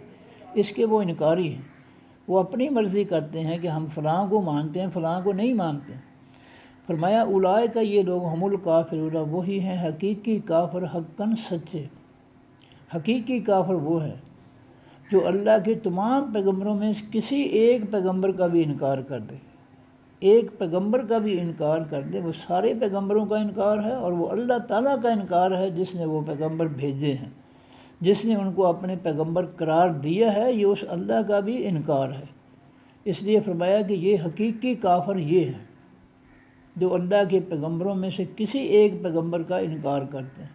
اس کے وہ انکاری ہیں۔ وہ اپنی مرضی کرتے ہیں کہ ہم فلاں کو مانتے ہیں، فلاں کو نہیں مانتے۔ فرمایا اولئک، یہ لوگ، ہم الکافرون، وہی ہیں حقیقی کافر، حقاً سچے۔ حقیقی کافر وہ ہے جو اللہ کے تمام پیغمبروں میں کسی ایک پیغمبر کا بھی انکار کر دے، ایک پیغمبر کا بھی انکار کر دے۔ وہ سارے پیغمبروں کا انکار ہے، اور وہ اللہ تعالیٰ کا انکار ہے جس نے وہ پیغمبر بھیجے ہیں، جس نے ان کو اپنے پیغمبر قرار دیا ہے، یہ اس اللہ کا بھی انکار ہے۔ اس لیے فرمایا کہ یہ حقیقی کافر یہ ہے جو اللہ کے پیغمبروں میں سے کسی ایک پیغمبر کا انکار کرتے ہیں۔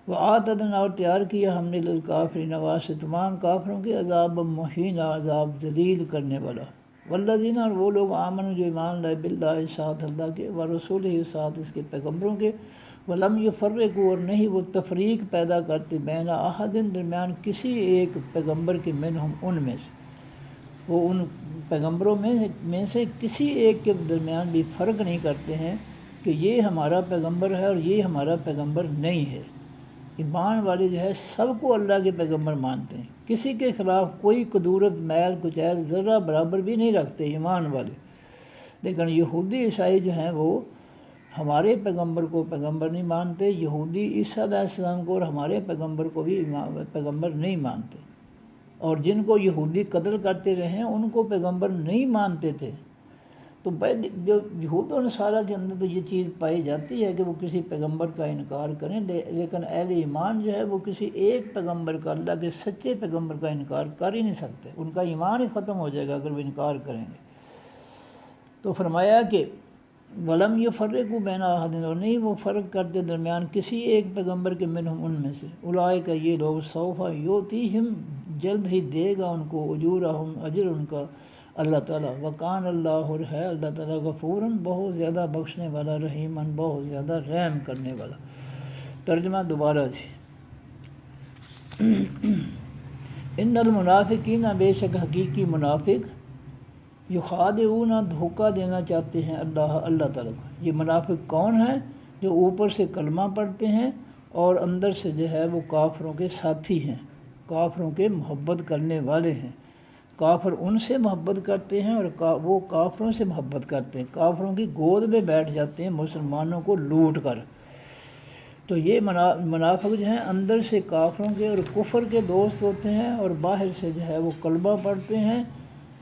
وَآتَدْنَا، اور تیار کیا ہم نے، للکافرین، واسطے تمام کافروں کے، عذاب مہین، عذاب ذلیل کرنے والا۔ والذین، اور وہ لوگ، آمنوا، جو ایمان لائے، باللہ، ساتھ اللہ کے، ورسولہ، ساتھ اس کے پیغمبروں کے، ولم یفرقوا، اور نہیں وہ تفریق پیدا کرتے، بین احد، درمیان کسی ایک پیغمبر کے، منہم، ان میں سے۔ وہ ان پیغمبروں میں سے کسی ایک کے درمیان بھی فرق نہیں کرتے ہیں کہ یہ ہمارا پیغمبر ہے اور یہ ہمارا پیغمبر نہیں ہے۔ ایمان والے جو ہے سب کو اللہ کے پیغمبر مانتے ہیں، کسی کے خلاف کوئی قدورت، میل کچیل ذرہ برابر بھی نہیں رکھتے ایمان والے۔ لیکن یہودی عیسائی جو ہیں وہ ہمارے پیغمبر کو پیغمبر نہیں مانتے، یہودی عیسیٰ علیہ السلام کو اور ہمارے پیغمبر کو بھی پیغمبر نہیں مانتے، اور جن کو یہودی قتل کرتے رہے ہیں ان کو پیغمبر نہیں مانتے تھے۔ تو جو یہود و نصارہ کے اندر تو یہ چیز پائی جاتی ہے کہ وہ کسی پیغمبر کا انکار کریں، لیکن اہل ایمان جو ہے وہ کسی ایک پیغمبر کا، اللہ کے سچے پیغمبر کا انکار کر ہی نہیں سکتے، ان کا ایمان ہی ختم ہو جائے گا اگر وہ انکار کریں گے۔ تو فرمایا کہ وَلَمْ يُفَرِّقُوا بَيْنَ أَحَدٍ، اور نہیں وہ فرق کرتے درمیان کسی ایک پیغمبر کے، منہم، ان میں سے۔ اولئک، یہ لوگ، سوف یؤتیہم، جلد ہی دے گا ان کو، اجورہم، اجر ان کا، اللہ تعالیٰ، وکان، اللہ، اور ہے اللہ تعالیٰ، غفوراً، بہت زیادہ بخشنے والا، رحیماً، بہت زیادہ رحم کرنے والا۔ ترجمہ دوبارہ جی۔ ان المنافقین، بے شک حقیقی منافق، یخادعون، دھوکہ دینا چاہتے ہیں اللہ تعالیٰ کو۔ یہ منافق کون ہیں؟ جو اوپر سے کلمہ پڑھتے ہیں اور اندر سے جو ہے وہ کافروں کے ساتھی ہیں، کافروں کے محبت کرنے والے ہیں۔ کافر ان سے محبت کرتے ہیں اور وہ کافروں سے محبت کرتے ہیں، کافروں کی گود میں بیٹھ جاتے ہیں مسلمانوں کو لوٹ کر۔ تو یہ منافق جو ہیں اندر سے کافروں کے اور کفر کے دوست ہوتے ہیں، اور باہر سے جو ہے وہ کلمہ پڑھتے ہیں،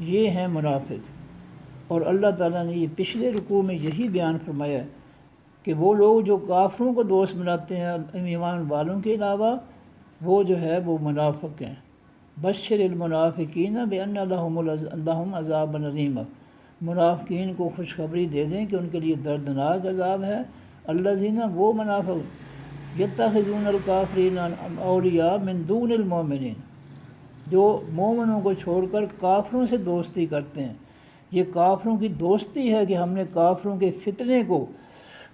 یہ ہیں منافق۔ اور اللہ تعالیٰ نے یہ پچھلے رکوع میں یہی بیان فرمایا ہے کہ وہ لوگ جو کافروں کو دوست بناتے ہیں ایمان والوں کے علاوہ، وہ جو ہے وہ منافق ہیں۔ بشر المنافقین بان لہم عذاب علیم، منافقین کو خوشخبری دے دیں کہ ان کے لیے دردناک عذاب ہے۔ الذین، وہ منافق، یتخذون الکافرین اولیاء من دون المؤمنین، جو مومنوں کو چھوڑ کر کافروں سے دوستی کرتے ہیں۔ یہ کافروں کی دوستی ہے کہ ہم نے کافروں کے فتنے کو،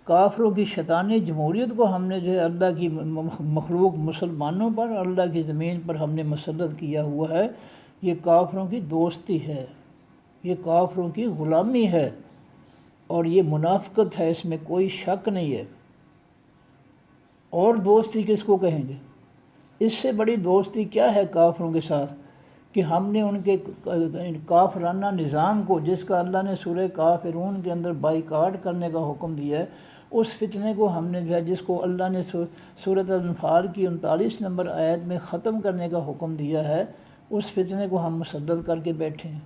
کافروں کی شیطانی جمہوریت کو ہم نے جو ہے اللہ کی مخلوق مسلمانوں پر، اللہ کی زمین پر ہم نے مسلط کیا ہوا ہے۔ یہ کافروں کی دوستی ہے، یہ کافروں کی غلامی ہے، اور یہ منافقت ہے، اس میں کوئی شک نہیں ہے۔ اور دوستی کس کو کہیں گے؟ اس سے بڑی دوستی کیا ہے کافروں کے ساتھ کہ ہم نے ان کے کافرانہ نظام کو، جس کا اللہ نے سورہ کافرون کے اندر بائیکاٹ کرنے کا حکم دیا ہے، اس فتنے کو ہم نے جو ہے، جس کو اللہ نے سورۃ الانفال کی 39 نمبر آیت میں ختم کرنے کا حکم دیا ہے، اس فتنے کو ہم مسلط کر کے بیٹھے ہیں۔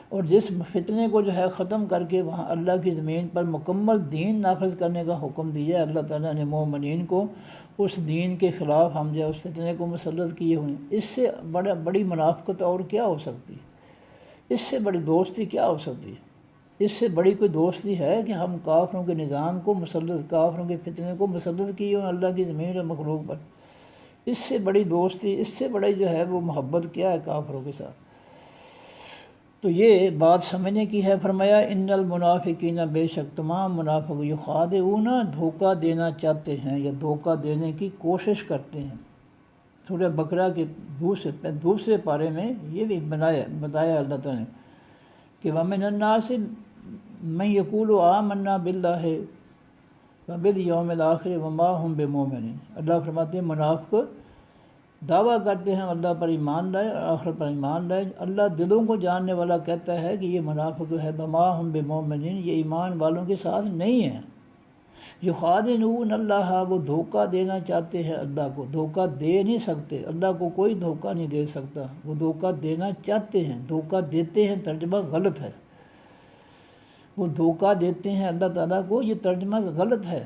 اور جس فتنے کو جو ہے ختم کر کے وہاں اللہ کی زمین پر مکمل دین نافذ کرنے کا حکم دیا ہے اللہ تعالیٰ نے مومنین کو، اس دین کے خلاف ہم جو ہے اس فتنے کو مسلط کیے ہوئے ہیں۔ اس سے بڑی منافقت اور کیا ہو سکتی ہے؟ اس سے بڑی دوستی کیا ہو سکتی ہے؟ اس سے بڑی کوئی دوستی ہے کہ ہم کافروں کے نظام کو مسلط، کافروں کے فتنے کو مسلط کیے ہوئے اللہ کی زمین اور مخلوق پر؟ اس سے بڑی دوستی، اس سے بڑی جو ہے وہ محبت کیا ہے کافروں کے ساتھ؟ تو یہ بات سمجھنے کی ہے۔ فرمایا ان المنافقین، بے شک تمام منافق، یخادعون، دھوکہ دینا چاہتے ہیں یا دھوکہ دینے کی کوشش کرتے ہیں۔ سورہ بقرہ کے دوسرے پارے میں یہ بھی بتایا اللہ تعالیٰ نے کہ وَمِنَ النَّاسِ مَن یقول آمنا باللہ وبالیوم الآخر وما ہم بمؤمنین۔ اللہ فرماتے ہیں منافق دعویٰ کرتے ہیں اللہ پر ایمان لائے اور آخرت پر ایمان لائے۔ اللہ دلوں کو جاننے والا کہتا ہے کہ یہ منافق جو ہے وما ہم بمؤمنین، یہ ایمان والوں کے ساتھ نہیں ہیں۔ یخادعون اللہ، وہ دھوکہ دینا چاہتے ہیں اللہ کو، دھوکہ دے نہیں سکتے، اللہ کو کوئی دھوکہ نہیں دے سکتا، وہ دھوکہ دینا چاہتے ہیں، دھوکہ دیتے ہیں ترجمہ غلط ہے، وہ دھوکہ دیتے ہیں اللہ تعالیٰ کو، یہ ترجمہ غلط ہے۔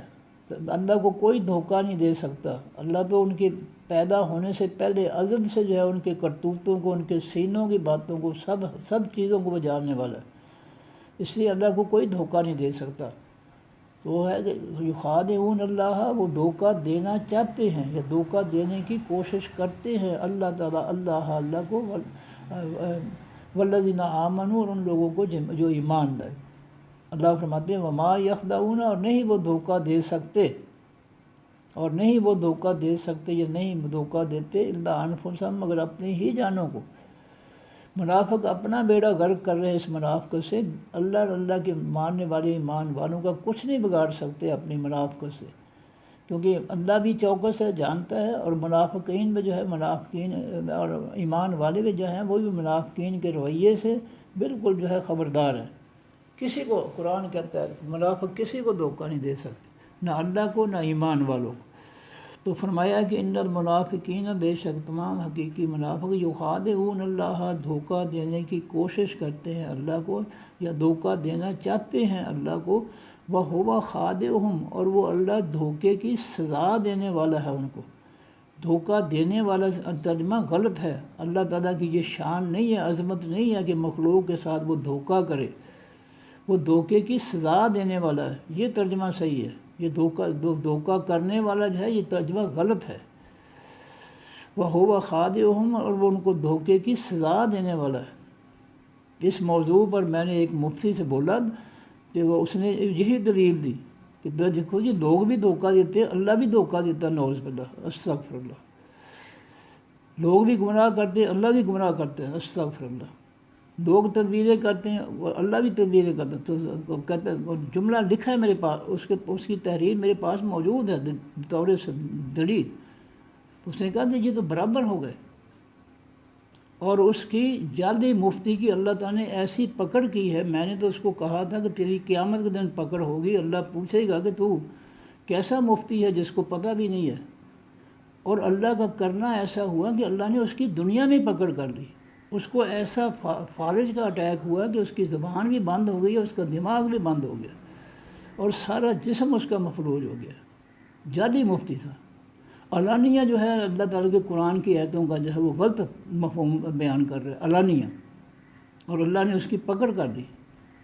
اللہ کو کوئی دھوکہ نہیں دے سکتا، اللہ تو ان کے پیدا ہونے سے پہلے ازل سے جو ہے ان کے کرتوتوں کو، ان کے سینوں کی باتوں کو، سب چیزوں کو وہ جاننے والا ہے، اس لیے اللہ کو کوئی دھوکہ نہیں دے سکتا۔ تو وہ ہے کہ یخادعون اللہ، وہ دھوکہ دینا چاہتے ہیں یا دھوکہ دینے کی کوشش کرتے ہیں اللہ تعالیٰ، اللہ کو، والذین آمنوا، اور ان لوگوں کو جو ایمان لائے۔ اللہ فرماتے ہیں وما یخدعون، اور نہیں وہ دھوکہ دے سکتے، اور نہیں وہ دھوکہ دے سکتے یا نہیں دھوکہ دیتے الا انفسہم، مگر اپنی ہی جانوں کو۔ منافق اپنا بیڑا غرق کر رہے ہیں اس منافقت سے، اللہ کے ماننے والے ایمان والوں کا کچھ نہیں بگاڑ سکتے اپنی منافقت سے، کیونکہ اللہ بھی چوکس ہے، جانتا ہے، اور منافقین میں جو ہے، منافقین اور ایمان والے بھی جو ہیں وہ بھی منافقین کے رویے سے بالکل جو ہے خبردار ہے۔ کسی کو قرآن کہتا ہے منافق کسی کو دھوکہ نہیں دے سکتے، نہ اللہ کو نہ ایمان والوں کو۔ تو فرمایا کہ ان المنافقین، بے شک تمام حقیقی منافق، یخادعون اللہ، دھوکہ دینے کی کوشش کرتے ہیں اللہ کو یا دھوکہ دینا چاہتے ہیں اللہ کو، وَهُوَ خَادِعُهُمْ، اور وہ اللہ دھوکے کی سزا دینے والا ہے ان کو۔ دھوکہ دینے والا ترجمہ غلط ہے، اللہ تعالیٰ کی یہ شان نہیں ہے، عظمت نہیں ہے کہ مخلوق کے ساتھ وہ دھوکہ کرے، وہ دھوکے کی سزا دینے والا ہے، یہ ترجمہ صحیح ہے۔ یہ دھوکہ کرنے والا جو ہے یہ ترجمہ غلط ہے۔ وَهُوَ خَادِعُهُمْ، اور وہ ان کو دھوکے کی سزا دینے والا ہے۔ اس موضوع پر میں نے ایک مفتی سے بولا کہ اس نے یہی دلیل دی کہ دیکھو جی لوگ بھی دھوکہ دیتے ہیں، اللہ بھی دھوکہ دیتا ہے، نعوذ باللہ، استغفر اللہ۔ لوگ بھی گمراہ کرتے ہیں، اللہ بھی گمراہ کرتے ہیں، استغفر اللہ۔ لوگ تدبیریں کرتے ہیں اور اللہ بھی تدبیریں کرتے ہیں، تو کہتے ہیں، جملہ لکھا ہے میرے پاس، اس کی تحریر میرے پاس موجود ہے بطور دلیل۔ اس نے کہا کہ یہ تو برابر ہو گئے، اور اس کی جعلی مفتی کی اللہ تعالیٰ نے ایسی پکڑ کی ہے۔ میں نے تو اس کو کہا تھا کہ تیری قیامت کے دن پکڑ ہوگی، اللہ پوچھے گا کہ تو کیسا مفتی ہے جس کو پتہ بھی نہیں ہے، اور اللہ کا کرنا ایسا ہوا کہ اللہ نے اس کی دنیا میں پکڑ کر لی، اس کو ایسا فالج کا اٹیک ہوا کہ اس کی زبان بھی بند ہو گئی، اس کا دماغ بھی بند ہو گیا، اور سارا جسم اس کا مفلوج ہو گیا۔ جعلی مفتی تھا، علانیہ جو ہے اللہ تعالیٰ کے قرآن کی آیتوں کا جو ہے وہ غلط مفہوم بیان کر رہے علانیہ، اور اللہ نے اس کی پکڑ کر لی۔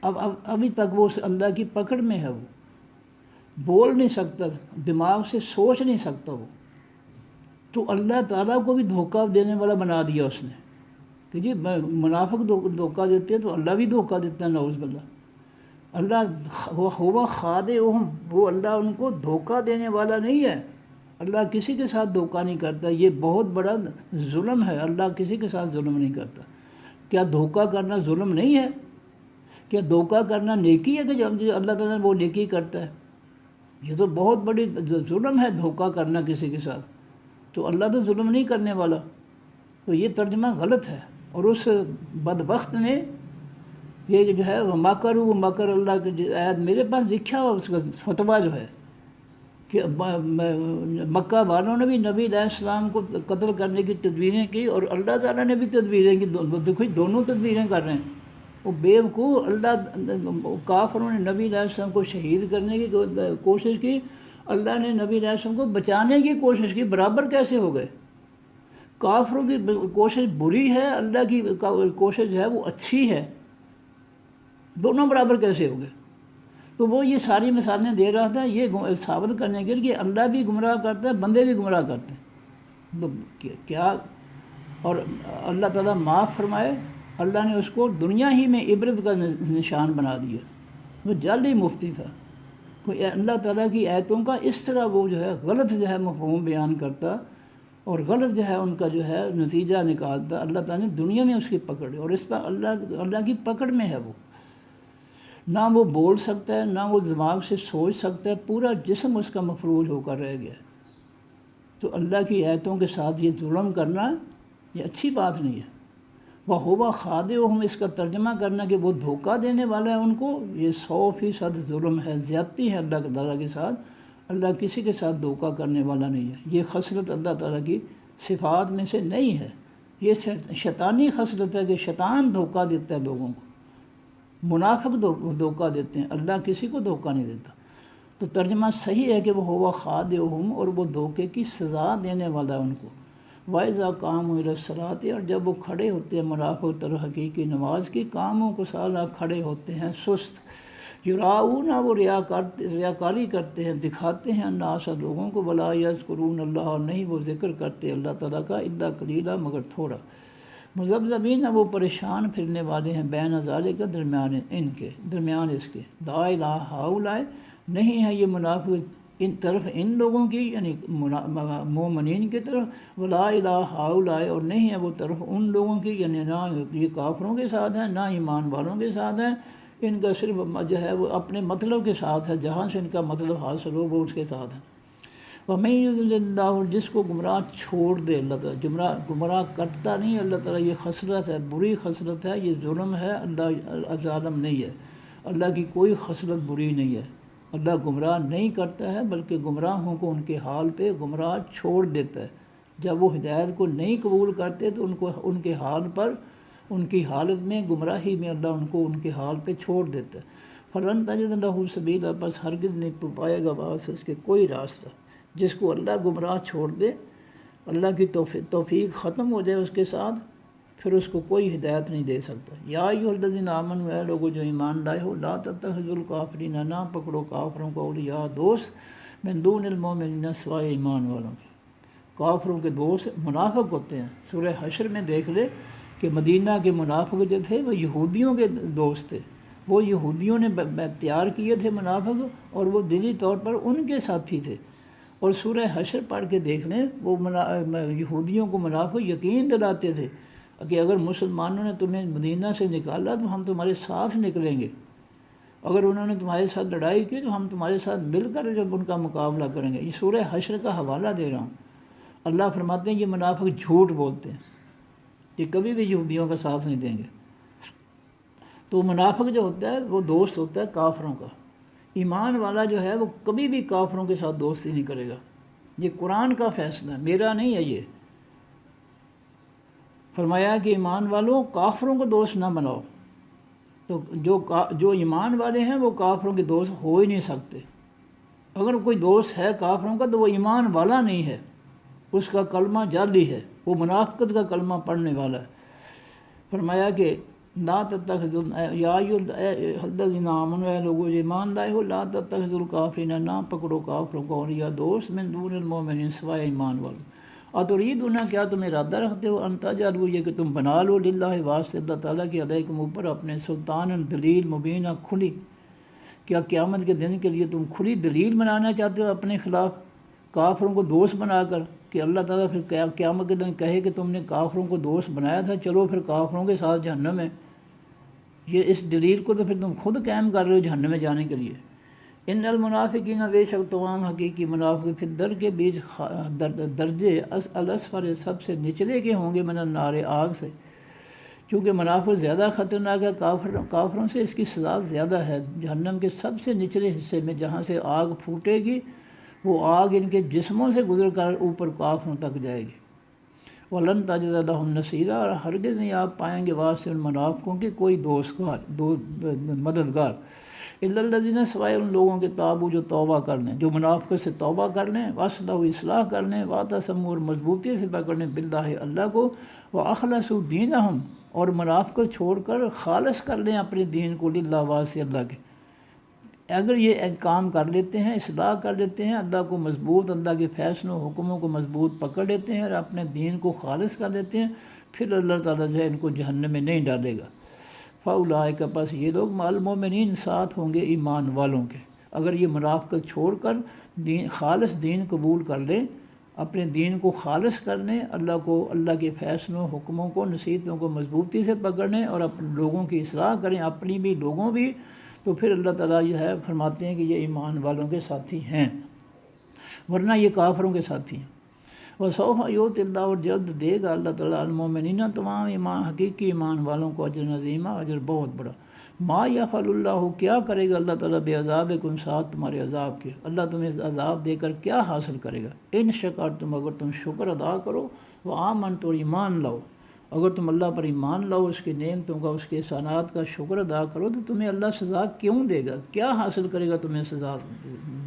ابھی تک وہ اللہ کی پکڑ میں ہے، وہ بول نہیں سکتا، دماغ سے سوچ نہیں سکتا وہ، تو اللہ تعالیٰ کو بھی دھوکہ دینے والا بنا دیا اس نے کہ جی منافق دھوکہ دیتے ہیں تو اللہ بھی دھوکہ دیتا ہے، نعوذ باللہ۔ اللہ ہوا خادعہم، وہ اللہ ان کو دھوکہ دینے والا نہیں ہے، اللہ کسی کے ساتھ دھوکہ نہیں کرتا، یہ بہت بڑا ظلم ہے، اللہ کسی کے ساتھ ظلم نہیں کرتا۔ کیا دھوکہ کرنا ظلم نہیں ہے؟ کیا دھوکہ کرنا نیکی ہے کہ جو اللہ تعالیٰ وہ نیکی کرتا ہے؟ یہ تو بہت بڑی ظلم ہے دھوکہ کرنا کسی کے ساتھ، تو اللہ تو ظلم نہیں کرنے والا۔ تو یہ ترجمہ غلط ہے، اور اس بدبخت نے یہ جو ہے وہ مکر اللہ کی آیت میرے پاس لکھا ہوا، اس کا فتویٰ جو ہے کہ مکہ والوں نے بھی نبی علیہ السلام کو قتل کرنے کی تدبیریں کی، اور اللہ تعالیٰ نے بھی تدبیریں کی، دیکھو دونوں تدبیریں کر رہے ہیں۔ وہ بیوقوف اللہ کافروں نے نبی علیہ السلام کو شہید کرنے کی کوشش کی، اللہ نے نبی علیہ السلام کو بچانے کی کوشش کی، برابر کیسے ہو گئے؟ کافروں کی کوشش بری ہے، اللہ کی کوشش جو ہے وہ اچھی ہے، دونوں برابر کیسے ہو گئے؟ تو وہ یہ ساری مثالیں دے رہا تھا یہ ثابت کرنے کے لیے کہ اللہ بھی گمراہ کرتا ہے، بندے بھی گمراہ کرتے ہیں۔ تو کیا، اور اللہ تعالیٰ معاف فرمائے، اللہ نے اس کو دنیا ہی میں عبرت کا نشان بنا دیا۔ وہ جعلی مفتی تھا، کوئی اللہ تعالیٰ کی آیتوں کا اس طرح وہ جو ہے غلط جو ہے مفہوم بیان کرتا اور غلط جو ہے ان کا جو ہے نتیجہ نکالتا، اللہ تعالیٰ نے دنیا میں اس کی پکڑ ہے، اور اس پر اللہ کی پکڑ میں ہے وہ، نہ وہ بول سکتا ہے، نہ وہ دماغ سے سوچ سکتا ہے، پورا جسم اس کا مفروض ہو کر رہ گیا۔ تو اللہ کی آیتوں کے ساتھ یہ ظلم کرنا یہ اچھی بات نہیں ہے۔ وَهُوَ خَادِعُهُمْ، اس کا ترجمہ کرنا کہ وہ دھوکہ دینے والا ہے ان کو، یہ 100% ظلم ہے، زیادتی ہے اللہ تعالیٰ کے ساتھ۔ اللہ کسی کے ساتھ دھوکہ کرنے والا نہیں ہے، یہ خصلت اللہ تعالیٰ کی صفات میں سے نہیں ہے، یہ شیطانی خصلت ہے کہ شیطان دھوکہ دیتا ہے لوگوں کو، منافق دھوکہ دیتے ہیں، اللہ کسی کو دھوکہ نہیں دیتا۔ تو ترجمہ صحیح ہے کہ وہ ہوا خادعہم، اور وہ دھوکے کی سزا دینے والا ہے ان کو۔ وَإِذَا قَامُوا إِلَى الصَّلَاةِ، اور جب وہ کھڑے ہوتے ہیں منافق طرح حقیقی نماز کی، قاموا کسالىٰ، کھڑے ہوتے ہیں سست، یراؤون، وہ ریاکاری کرتے ہیں، دکھاتے ہیں الناس، لوگوں کو، ولا یذکرون اللہ، اور نہیں وہ ذکر کرتے اللہ تعالیٰ کا، الا قلیلا، مگر تھوڑا، مذبذبین، وہ پریشان پھرنے والے ہیں، بین ذالک، درمیان اس کے، لا الہ ہؤلاء، نہیں ہے یہ منافق ان طرف ان لوگوں کی، یعنی مومنین کی طرف، ولا الہ ہؤلاء، اور نہیں ہے وہ طرف ان لوگوں کی، یعنی نہ یہ کافروں کے ساتھ ہیں نہ ایمان والوں کے ساتھ ہیں، ان کا صرف جو ہے وہ اپنے مطلب کے ساتھ ہے، جہاں سے ان کا مطلب حاصل ہو وہ اس کے ساتھ ہے۔ وَمَن يُضْلِلِ اللَّهُ، جس کو گمراہ چھوڑ دے اللہ تعالیٰ، گمراہ کرتا نہیں اللہ تعالیٰ، یہ خصلت ہے، بری خصلت ہے، یہ ظلم ہے، اللہ ظالم نہیں ہے، اللہ کی کوئی خصلت بری نہیں ہے، اللہ گمراہ نہیں کرتا ہے، بلکہ گمراہوں کو ان کے حال پہ گمراہ چھوڑ دیتا ہے۔ جب وہ ہدایت کو نہیں قبول کرتے تو ان کے حال پر، ان کی حالت میں، گمراہی میں، اللہ ان کو ان کے حال پہ چھوڑ دیتا ہے۔ فَلَن تَجِدَ لَهُ سَبِيلًا، بس ہرگز نہیں پائے گا وہاں اس کے کوئی راستہ۔ جس کو اللہ گمراہ چھوڑ دے، اللہ کی توفیق ختم ہو جائے اس کے ساتھ، پھر اس کو کوئی ہدایت نہیں دے سکتا۔ یا ایھا الذین آمنوا، اے لوگوں جو ایمان لائے ہو، لا تتخذوا الکافرین، نہ پکڑو کافروں کو اولیاء، دوست، من دون المؤمنین، سوائے ایمان والوں کے۔ کافروں کے دوست منافق ہوتے ہیں۔ سورہ حشر میں دیکھ لے کہ مدینہ کے منافق جو تھے وہ یہودیوں کے دوست تھے، وہ یہودیوں نے تیار کیے تھے منافق، اور وہ دلی طور پر ان کے ساتھی تھے۔ اور سورہ حشر پڑھ کے دیکھ لیں، وہ یہودیوں کو منافق یقین دلاتے تھے کہ اگر مسلمانوں نے تمہیں مدینہ سے نکالا تو ہم تمہارے ساتھ نکلیں گے، اگر انہوں نے تمہارے ساتھ لڑائی کی تو ہم تمہارے ساتھ مل کر جب ان کا مقابلہ کریں گے۔ یہ سورہ حشر کا حوالہ دے رہا ہوں۔ اللہ فرماتے ہیں یہ منافق جھوٹ بولتے ہیں، یہ کبھی بھی یہودیوں کا ساتھ نہیں دیں گے۔ تو منافق جو ہوتا ہے وہ دوست ہوتا ہے کافروں کا، ایمان والا جو ہے وہ کبھی بھی کافروں کے ساتھ دوستی نہیں کرے گا۔ یہ قرآن کا فیصلہ ہے، میرا نہیں ہے۔ یہ فرمایا کہ ایمان والوں کافروں کو دوست نہ بناؤ، تو جو ایمان والے ہیں وہ کافروں کے دوست ہو ہی نہیں سکتے۔ اگر کوئی دوست ہے کافروں کا تو وہ ایمان والا نہیں ہے، اس کا کلمہ جعلی ہے، وہ منافقت کا کلمہ پڑھنے والا ہے۔ فرمایا کہ لا تتخذوا یا ایھا الذین آمنوا، اے لوگو جو ایمان لائے ہو، لا تتخذوا الکافرین، نہ پکڑو کافروں کو اولیاء، دوست، من دون المؤمنین، سوائے ایمان والوں۔ اتریدون، کیا تم ارادہ رکھتے ہو، ان تجعلوا، یہ کہ تم بنا لو، للہ، واسطے اللہ تعالیٰ کی، علیکم، اوپر اپنے، سلطان، دلیل، مبینہ، کھلی، کیا قیامت کے دن کے لیے تم کھلی دلیل بنانا چاہتے ہو اپنے خلاف، کافروں کو دوست بنا کر، کہ اللہ تعالیٰ پھر قیامت کے دن کہے کہ تم نے کافروں کو دوست بنایا تھا، چلو پھر کافروں کے ساتھ جہنم ہے۔ یہ اس دلیل کو تو پھر تم خود قائم کر رہے ہو جہنم میں جانے کے لیے۔ ان المنافقین، بے شک تمام حقیقی منافق، پھر در کے بیچ درجے الاسفل، سب سے نچلے کے ہوں گے، من النار، آگ سے، چونکہ منافق زیادہ خطرناک ہے کافروں سے، اس کی سزا زیادہ ہے۔ جہنم کے سب سے نچلے حصے میں جہاں سے آگ پھوٹے گی، وہ آگ ان کے جسموں سے گزر کر اوپر کافروں تک جائے گی۔ وَلَن تَجِدَ لَهُمْ نَصِيرًا، اور ہرگز نہیں آپ پائیں گے واسطے ان منافقوں کی کوئی مددگار، اِلَّا الَّذِينَ، سوائے ان لوگوں کے تابوا جو توبہ کر لیں، جو منافقت سے توبہ کر لیں، وَأَصْلَحُوا، اصلاح کر لیں، وَاعْتَصَمُوا، اور مضبوطی سے پکڑ لیں، بِاللَّهِ، اللہ کو، وَأَخْلَصُوا دِينَهُمْ، اور منافقت چھوڑ کر خالص کر لیں اپنے دین کو، للہ، واسطے اللہ کے، اگر یہ کام کر لیتے ہیں، اصلاح کر لیتے ہیں، اللہ کو مضبوط، اللہ کے فیصلوں حکموں کو مضبوط پکڑ لیتے ہیں اور اپنے دین کو خالص کر لیتے ہیں، پھر اللہ تعالیٰ جو ہے ان کو جہنم میں نہیں ڈالے گا۔ فاولئک پس یہ لوگ مع المؤمنین ساتھ ہوں گے ایمان والوں کے۔ اگر یہ منافقت چھوڑ کر خالص دین قبول کر لیں، اپنے دین کو خالص کر لیں، اللہ کے فیصلوں حکموں کو نصیحتوں کو مضبوطی سے پکڑ لیں اور اپنے لوگوں کی اصلاح کریں، اپنی بھی لوگوں بھی، تو پھر اللہ تعالیٰ جو ہے فرماتے ہیں کہ یہ ایمان والوں کے ساتھی ہیں، ورنہ یہ کافروں کے ساتھی ہیں۔ وَسَوْفَ يُؤْتِ اللَّهُ، اور جلد دے گا اللہ تعالیٰ المؤمنین تمام حقیقی ایمان والوں کو اجر عظیمہ، اجر بہت بڑا۔ ما یفعل اللہ، کیا کرے گا اللہ تعالیٰ بعذابکم، ساتھ تمہارے عذاب کے، اللہ تمہیں عذاب دے کر کیا حاصل کرے گا؟ ان شکرتم، اگر تم شکر ادا کرو، وآمنتم، اور ایمان لاؤ، اگر تم اللہ پر ایمان لاؤ، اس کی نعمتوں کا، اس کے احسانات کا شکر ادا کرو، تو تمہیں اللہ سزا کیوں دے گا؟ کیا حاصل کرے گا تمہیں سزا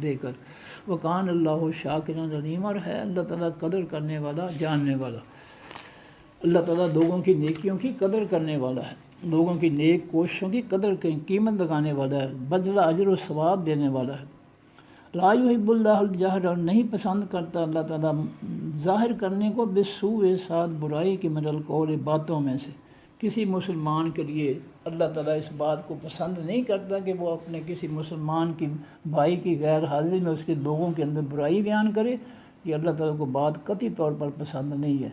دے کر؟ وکان اللہ شاکرا علیما، اور ہے اللہ تعالیٰ قدر کرنے والا، جاننے والا۔ اللہ تعالیٰ لوگوں کی نیکیوں کی قدر کرنے والا ہے، لوگوں کی نیک کوششوں کی قدر قیمت لگانے والا ہے، بدلہ اجر و ثواب دینے والا ہے۔ لا یحب اللہ الجہر، اور نہیں پسند کرتا اللہ تعالیٰ ظاہر کرنے کو، بالسوء، ساتھ برائی کی، من القول، باتوں میں سے۔ کسی مسلمان کے لیے اللہ تعالیٰ اس بات کو پسند نہیں کرتا کہ وہ اپنے کسی مسلمان کی بھائی کی غیر حاضری میں اس کے لوگوں کے اندر برائی بیان کرے، یہ اللہ تعالیٰ کو بات قطعی طور پر پسند نہیں ہے۔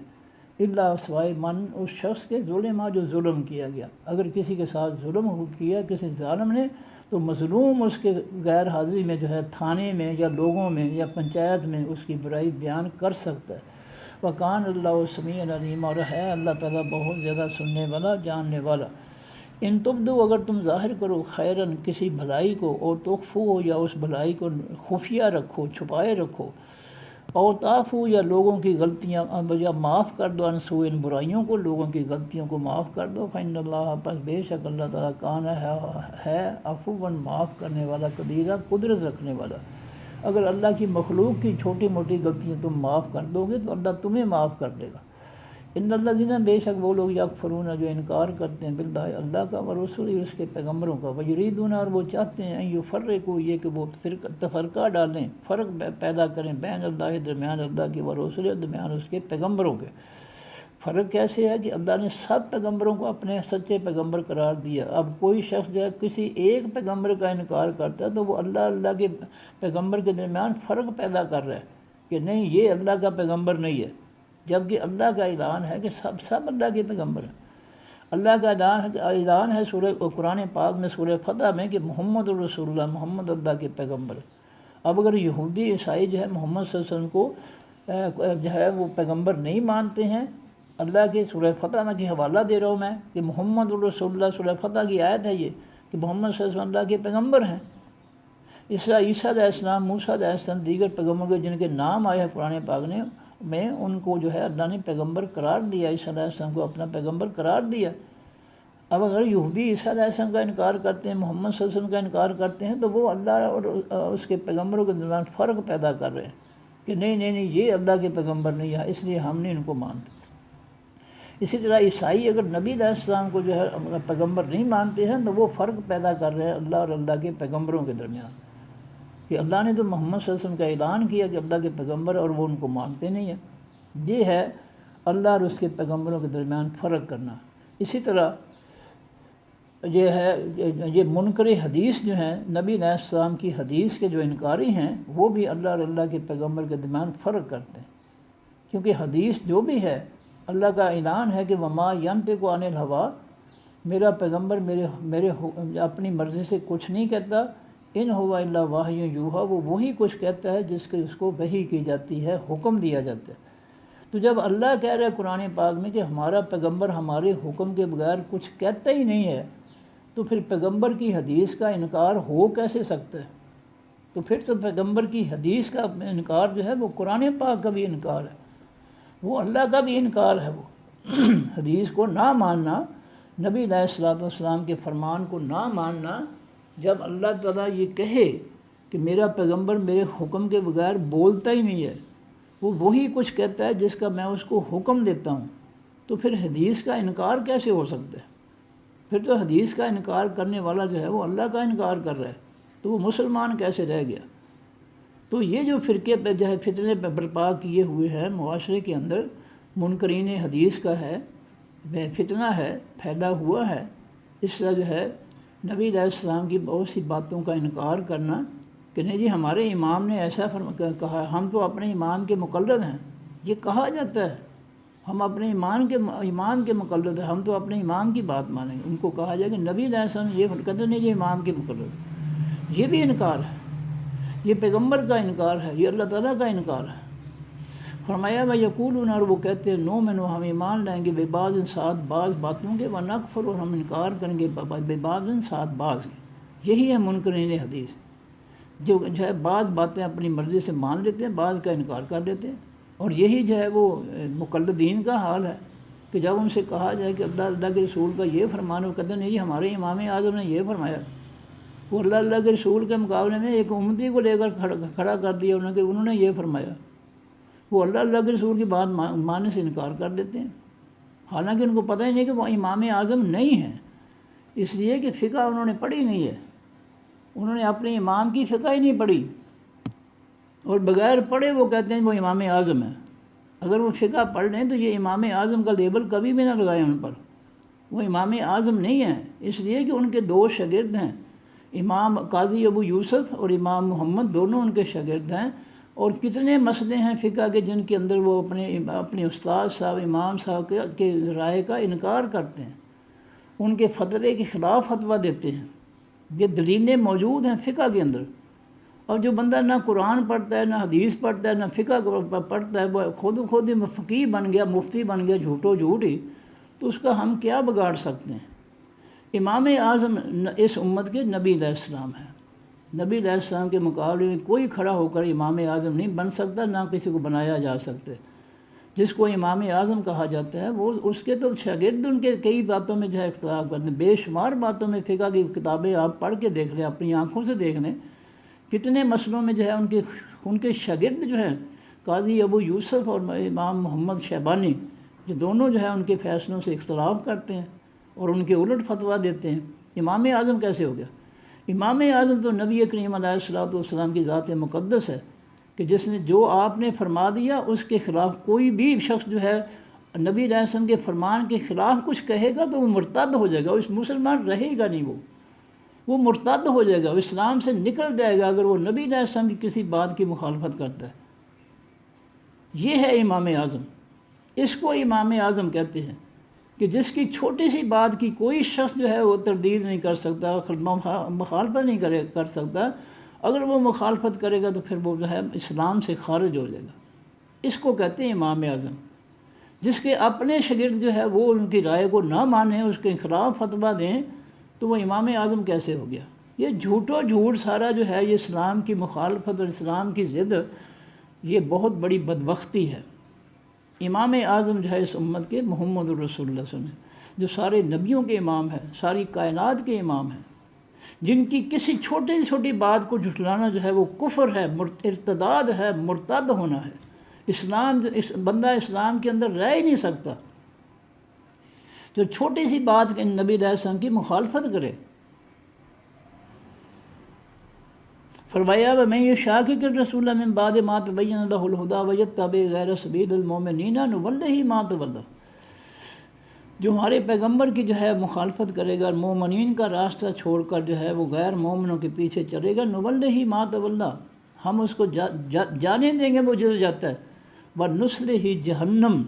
اللہ، سوائے من اس شخص کے، ظلم، جو ظلم کیا گیا۔ اگر کسی کے ساتھ ظلم کیا کسی ظالم نے، تو مظلوم اس کے غیر حاضری میں جو ہے تھانے میں یا لوگوں میں یا پنچایت میں اس کی برائی بیان کر سکتا ہے۔ وکان اللہ سمیع علیم، اور ہے اللہ تعالیٰ بہت زیادہ سننے والا، جاننے والا۔ ان تبدو، اگر تم ظاہر کرو، خیرن، کسی بھلائی کو، اور تخفو، یا اس بھلائی کو خفیہ رکھو، چھپائے رکھو، اور تعفو، یا لوگوں کی غلطیاں، یا معاف کر دو، انسو، ان برائیوں کو، لوگوں کی غلطیوں کو معاف کر دو، فإن اللہ، پس بے شک اللہ تعالیٰ کان ہے عفواً، معاف کرنے والا، قدیرہ، قدرت رکھنے والا۔ اگر اللہ کی مخلوق کی چھوٹی موٹی غلطیاں تم معاف کر دو گے تو اللہ تمہیں معاف کر دے گا۔ ان الذین، بے شک وہ لوگ، یکفرون، جو انکار کرتے ہیں، باللہ، اللہ کا، ورسولہ، اس کے پیغمبروں کا، ویریدون، اور وہ چاہتے ہیں، ان یفرقوا، یہ کہ وہ تفرقہ ڈالیں، فرق پیدا کریں، بین اللہ، درمیان اللہ کے، ورسولہ، درمیان اس کے پیغمبروں کے۔ فرق کیسے ہے کہ اللہ نے سب پیغمبروں کو اپنے سچے پیغمبر قرار دیا۔ اب کوئی شخص جو ہے کسی ایک پیغمبر کا انکار کرتا ہے تو وہ اللہ کے پیغمبر کے درمیان فرق پیدا کر رہا ہے کہ نہیں، یہ اللہ کا پیغمبر نہیں ہے، جبکہ اللہ کا اعلان ہے کہ سب اللہ کے پیغمبر ہیں۔ اللہ کا اعلان ہے سورہ قرآن پاک میں، سورہ فتح میں، کہ محمد الرسول اللہ، محمد اللہ کے پیغمبر ہے۔ اب اگر یہودی عیسائی جو ہے محمد صلی اللہ علیہ وسلم کو جو ہے وہ پیغمبر نہیں مانتے ہیں، اللہ کے سورہ فتح میں کی حوالہ دے رہا ہوں میں کہ محمد الرسول اللہ، سورہ فتح کی آیت ہے یہ، کہ محمد صلی اللہ علیہ وسلم اللہ کے پیغمبر ہیں۔ اس طرح عیسیٰ علیہ السلام، موسیٰ علیہ السلام، دیگر پیغمبر کے جن کے نام آئے ہیں قرآن پاک میں ان کو جو ہے اللہ نے پیغمبر قرار دیا، عیسیٰ علیہ السلام کو اپنا پیغمبر قرار دیا۔ اب اگر یہودی عیسیٰ علیہ السلام کا انکار کرتے ہیں، محمد صلی اللہ علیہ وسلم کا انکار کرتے ہیں، تو وہ اللہ اور اس کے پیغمبروں کے درمیان فرق پیدا کر رہے ہیں کہ نہیں، یہ اللہ کے پیغمبر نہیں ہے، اس لیے ہم نہیں ان کو مانتے۔ اسی طرح عیسائی اگر نبی علیہ السلام کو جو ہے پیغمبر نہیں مانتے ہیں تو وہ فرق پیدا کر رہے ہیں اللہ اور اللہ کے پیغمبروں کے درمیان، کہ اللہ نے تو محمد صلی اللہ علیہ وسلم کا اعلان کیا کہ اللہ کے پیغمبر، اور وہ ان کو مانتے نہیں ہیں۔ یہ ہے اللہ اور اس کے پیغمبروں کے درمیان فرق کرنا۔ اسی طرح یہ منکر حدیث جو ہیں، نبی علیہ السلام کی حدیث کے جو انکاری ہیں، وہ بھی اللہ اور اللہ کے پیغمبر کے درمیان فرق کرتے ہیں، کیونکہ حدیث جو بھی ہے، اللہ کا اعلان ہے کہ وما ینطق عن الہویٰ، میرا پیغمبر میرے اپنی مرضی سے کچھ نہیں کہتا، ان ہوا الا وحی یوحیٰ، وہ وہی کچھ کہتا ہے جس کے اس کو وحی کی جاتی ہے، حکم دیا جاتا ہے۔ تو جب اللہ کہہ رہا ہے قرآن پاک میں کہ ہمارا پیغمبر ہمارے حکم کے بغیر کچھ کہتا ہی نہیں ہے، تو پھر پیغمبر کی حدیث کا انکار ہو کیسے سکتا ہے؟ تو پھر تو پیغمبر کی حدیث کا انکار جو ہے وہ قرآن پاک کا بھی انکار ہے، وہ اللہ کا بھی انکار ہے۔ وہ حدیث کو نہ ماننا، نبی علیہ الصلوۃ والسلام کے فرمان کو نہ ماننا، جب اللہ تعالیٰ یہ کہے کہ میرا پیغمبر میرے حکم کے بغیر بولتا ہی نہیں ہے، وہ وہی کچھ کہتا ہے جس کا میں اس کو حکم دیتا ہوں، تو پھر حدیث کا انکار کیسے ہو سکتا ہے؟ پھر تو حدیث کا انکار کرنے والا جو ہے وہ اللہ کا انکار کر رہا ہے، تو وہ مسلمان کیسے رہ گیا؟ تو یہ جو فرقے پہ جو ہے فتنے پہ برپا کیے ہوئے ہیں معاشرے کے اندر، منکرین حدیث کا ہے، فتنہ ہے، پھیلا ہوا ہے۔ اس طرح جو ہے نبی علیہ السلام کی بہت سی باتوں کا انکار کرنا کہ نہیں جی ہمارے امام نے ایسا کہا، ہم تو اپنے امام کے مقلد ہیں، یہ کہا جاتا ہے ہم اپنے امام کے مقلد ہیں، ہم تو اپنے امام کی بات مانیں گے۔ ان کو کہا جائے کہ نبی علیہ السلام یہ کہتے نہیں جی امام کے مقلد، یہ بھی انکار ہے، یہ پیغمبر کا انکار ہے، یہ اللہ تعالیٰ کا انکار ہے۔ فرمایا میں یقولون، اور وہ کہتے ہیں نؤمن، ہم ایمان لائیں گے، بے بعض ساتھ بعض باتوں کے، ونکفر، اور ہم انکار کریں گے بے بعض ساتھ بعض کے۔ یہی ہے منکرین حدیث، جو ہے بعض باتیں اپنی مرضی سے مان لیتے ہیں، بعض کا انکار کر لیتے ہیں۔ اور یہی جو ہے وہ مقلدین کا حال ہے کہ جب ان سے کہا جائے کہ اللہ کے رسول کا یہ فرمان، وہ کہتے ہیں نہیں جی ہمارے امام اعظم نے یہ فرمایا۔ وہ اللہ کے رسول کے مقابلے میں ایک امتی کو لے کر کھڑا کر دیا انہوں نے یہ فرمایا، وہ اللہ کے رسول کی بات ماننے سے انکار کر دیتے ہیں، حالانکہ ان کو پتہ ہی نہیں کہ وہ امام اعظم نہیں ہیں، اس لیے کہ فقہ انہوں نے پڑھی نہیں ہے، انہوں نے اپنے امام کی فقہ ہی نہیں پڑھی، اور بغیر پڑھے وہ کہتے ہیں وہ امام اعظم ہے۔ اگر وہ فقہ پڑھ لیں تو یہ امام اعظم کا لیبل کبھی بھی نہ لگائیں ان پر، وہ امام اعظم نہیں ہیں، اس لیے کہ ان کے دو شاگرد ہیں، امام قاضی ابو یوسف اور امام محمد، دونوں ان کے شاگرد ہیں، اور کتنے مسئلے ہیں فقہ کے جن کے اندر وہ اپنے استاد صاحب امام صاحب کے رائے کا انکار کرتے ہیں، ان کے فتوے کے خلاف فتویٰ دیتے ہیں۔ یہ دلیلیں موجود ہیں فقہ کے اندر۔ اور جو بندہ نہ قرآن پڑھتا ہے، نہ حدیث پڑھتا ہے، نہ فقہ پڑھتا ہے، وہ خود ہی فقیہ بن گیا، مفتی بن گیا، جھوٹو جھوٹ ہی، تو اس کا ہم کیا بگاڑ سکتے ہیں؟ امام اعظم اس امت کے نبی علیہ السلام ہیں، نبی علیہ السلام کے مقابلے میں کوئی کھڑا ہو کر امام اعظم نہیں بن سکتا، نہ کسی کو بنایا جا سکتا۔ جس کو امام اعظم کہا جاتا ہے وہ اس کے تو شاگرد ان کے کئی باتوں میں جو ہے اختلاف کرتے ہیں، بے شمار باتوں میں فقہ کی کتابیں آپ پڑھ کے دیکھ لیں، اپنی آنکھوں سے دیکھ لیں، کتنے مسئلوں میں جو ہے ان کے شاگرد جو ہیں قاضی ابو یوسف اور امام محمد شیبانی، جو دونوں جو ہے ان کے فیصلوں سے اختلاف کرتے ہیں اور ان کے الٹ فتویٰ دیتے ہیں۔ امام اعظم کیسے ہو گیا؟ امام اعظم تو نبی کریم علیہ الصلوۃ والسلام کی ذات مقدس ہے کہ جس نے جو آپ نے فرما دیا اس کے خلاف کوئی بھی شخص جو ہے نبی علیہ السلام کے فرمان کے خلاف کچھ کہے گا تو وہ مرتد ہو جائے گا، اس مسلمان رہے گا نہیں، وہ مرتد ہو جائے گا، وہ اسلام سے نکل جائے گا اگر وہ نبی علیہ السلام کی کسی بات کی مخالفت کرتا ہے۔ یہ ہے امام اعظم، اس کو امام اعظم کہتے ہیں کہ جس کی چھوٹی سی بات کی کوئی شخص جو ہے وہ تردید نہیں کر سکتا، مخالفت نہیں کر سکتا، اگر وہ مخالفت کرے گا تو پھر وہ جو ہے اسلام سے خارج ہو جائے گا۔ اس کو کہتے ہیں امام اعظم۔ جس کے اپنے شاگرد جو ہے وہ ان کی رائے کو نہ مانیں، اس کے خلاف فتویٰ دیں، تو وہ امام اعظم کیسے ہو گیا؟ یہ جھوٹو جھوٹ سارا جو ہے، یہ اسلام کی مخالفت اور اسلام کی ضد، یہ بہت بڑی بدبختی ہے۔ امام اعظم جو ہے اس امت کے محمد الرسول اللہ صلی اللہ علیہ وسلم، جو سارے نبیوں کے امام ہیں، ساری کائنات کے امام ہیں، جن کی کسی چھوٹی سے چھوٹی بات کو جھٹلانا جو ہے وہ کفر ہے، ارتداد ہے، مرتد ہونا ہے۔ بندہ اسلام کے اندر رہ ہی نہیں سکتا جو چھوٹی سی بات کہ نبی علیہ السلام کی مخالفت کرے۔ فرمایا وَمَن يُشَاقِقِ الرَّسُولَ مِن بَعْدِ مَا تَبَيَّنَ لَهُ الْهُدَىٰ وَيَتَّبِعْ غَيْرَ سَبِيلِ الْمُؤْمِنِينَ نُوَلِّهِ مَا تَوَلَّىٰ، جو ہمارے پیغمبر کی جو ہے مخالفت کرے گا، مومنین کا راستہ چھوڑ کر جو ہے وہ غیر مومنوں کے پیچھے چلے گا، نُوَلِّهِ مَا تَوَلَّىٰ، ہم اس کو جانے دیں گے وہ جدھر جاتا ہے، وَنُصْلِهِ جہنم،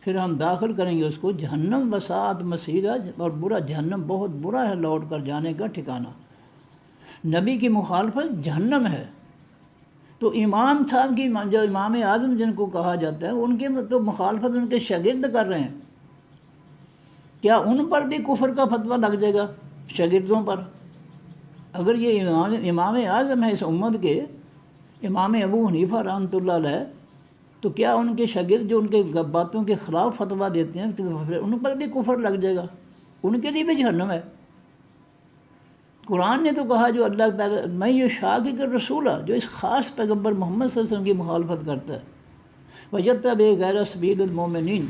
پھر ہم داخل کریں گے اس کو جہنم، وساعت مصیرا، اور برا، جہنم بہت برا ہے لوٹ کر جانے کا ٹھکانہ۔ نبی کی مخالفت جہنم ہے۔ تو امام صاحب کی جو امام اعظم جن کو کہا جاتا ہے، ان کے تو مخالفت ان کے شاگرد کر رہے ہیں، کیا ان پر بھی کفر کا فتویٰ لگ جائے گا شاگردوں پر؟ اگر یہ امام اعظم ہے اس امت کے، امام ابو حنیفہ رحمۃ اللہ علیہ، تو کیا ان کے شاگرد جو ان کے باتوں کے خلاف فتویٰ دیتے ہیں تو پھر ان پر بھی کفر لگ جائے گا؟ ان کے لیے بھی جہنم ہے۔ قرآن نے تو کہا جو اللہ تعالیٰ میں یشاقق الرسول، جو اس خاص پیغمبر محمد صلی اللہ علیہ وسلم کی مخالفت کرتا ہے، وَيَتَّبِعْ غَيْرَ سَبِيلِ الْمُؤْمِنِينَ،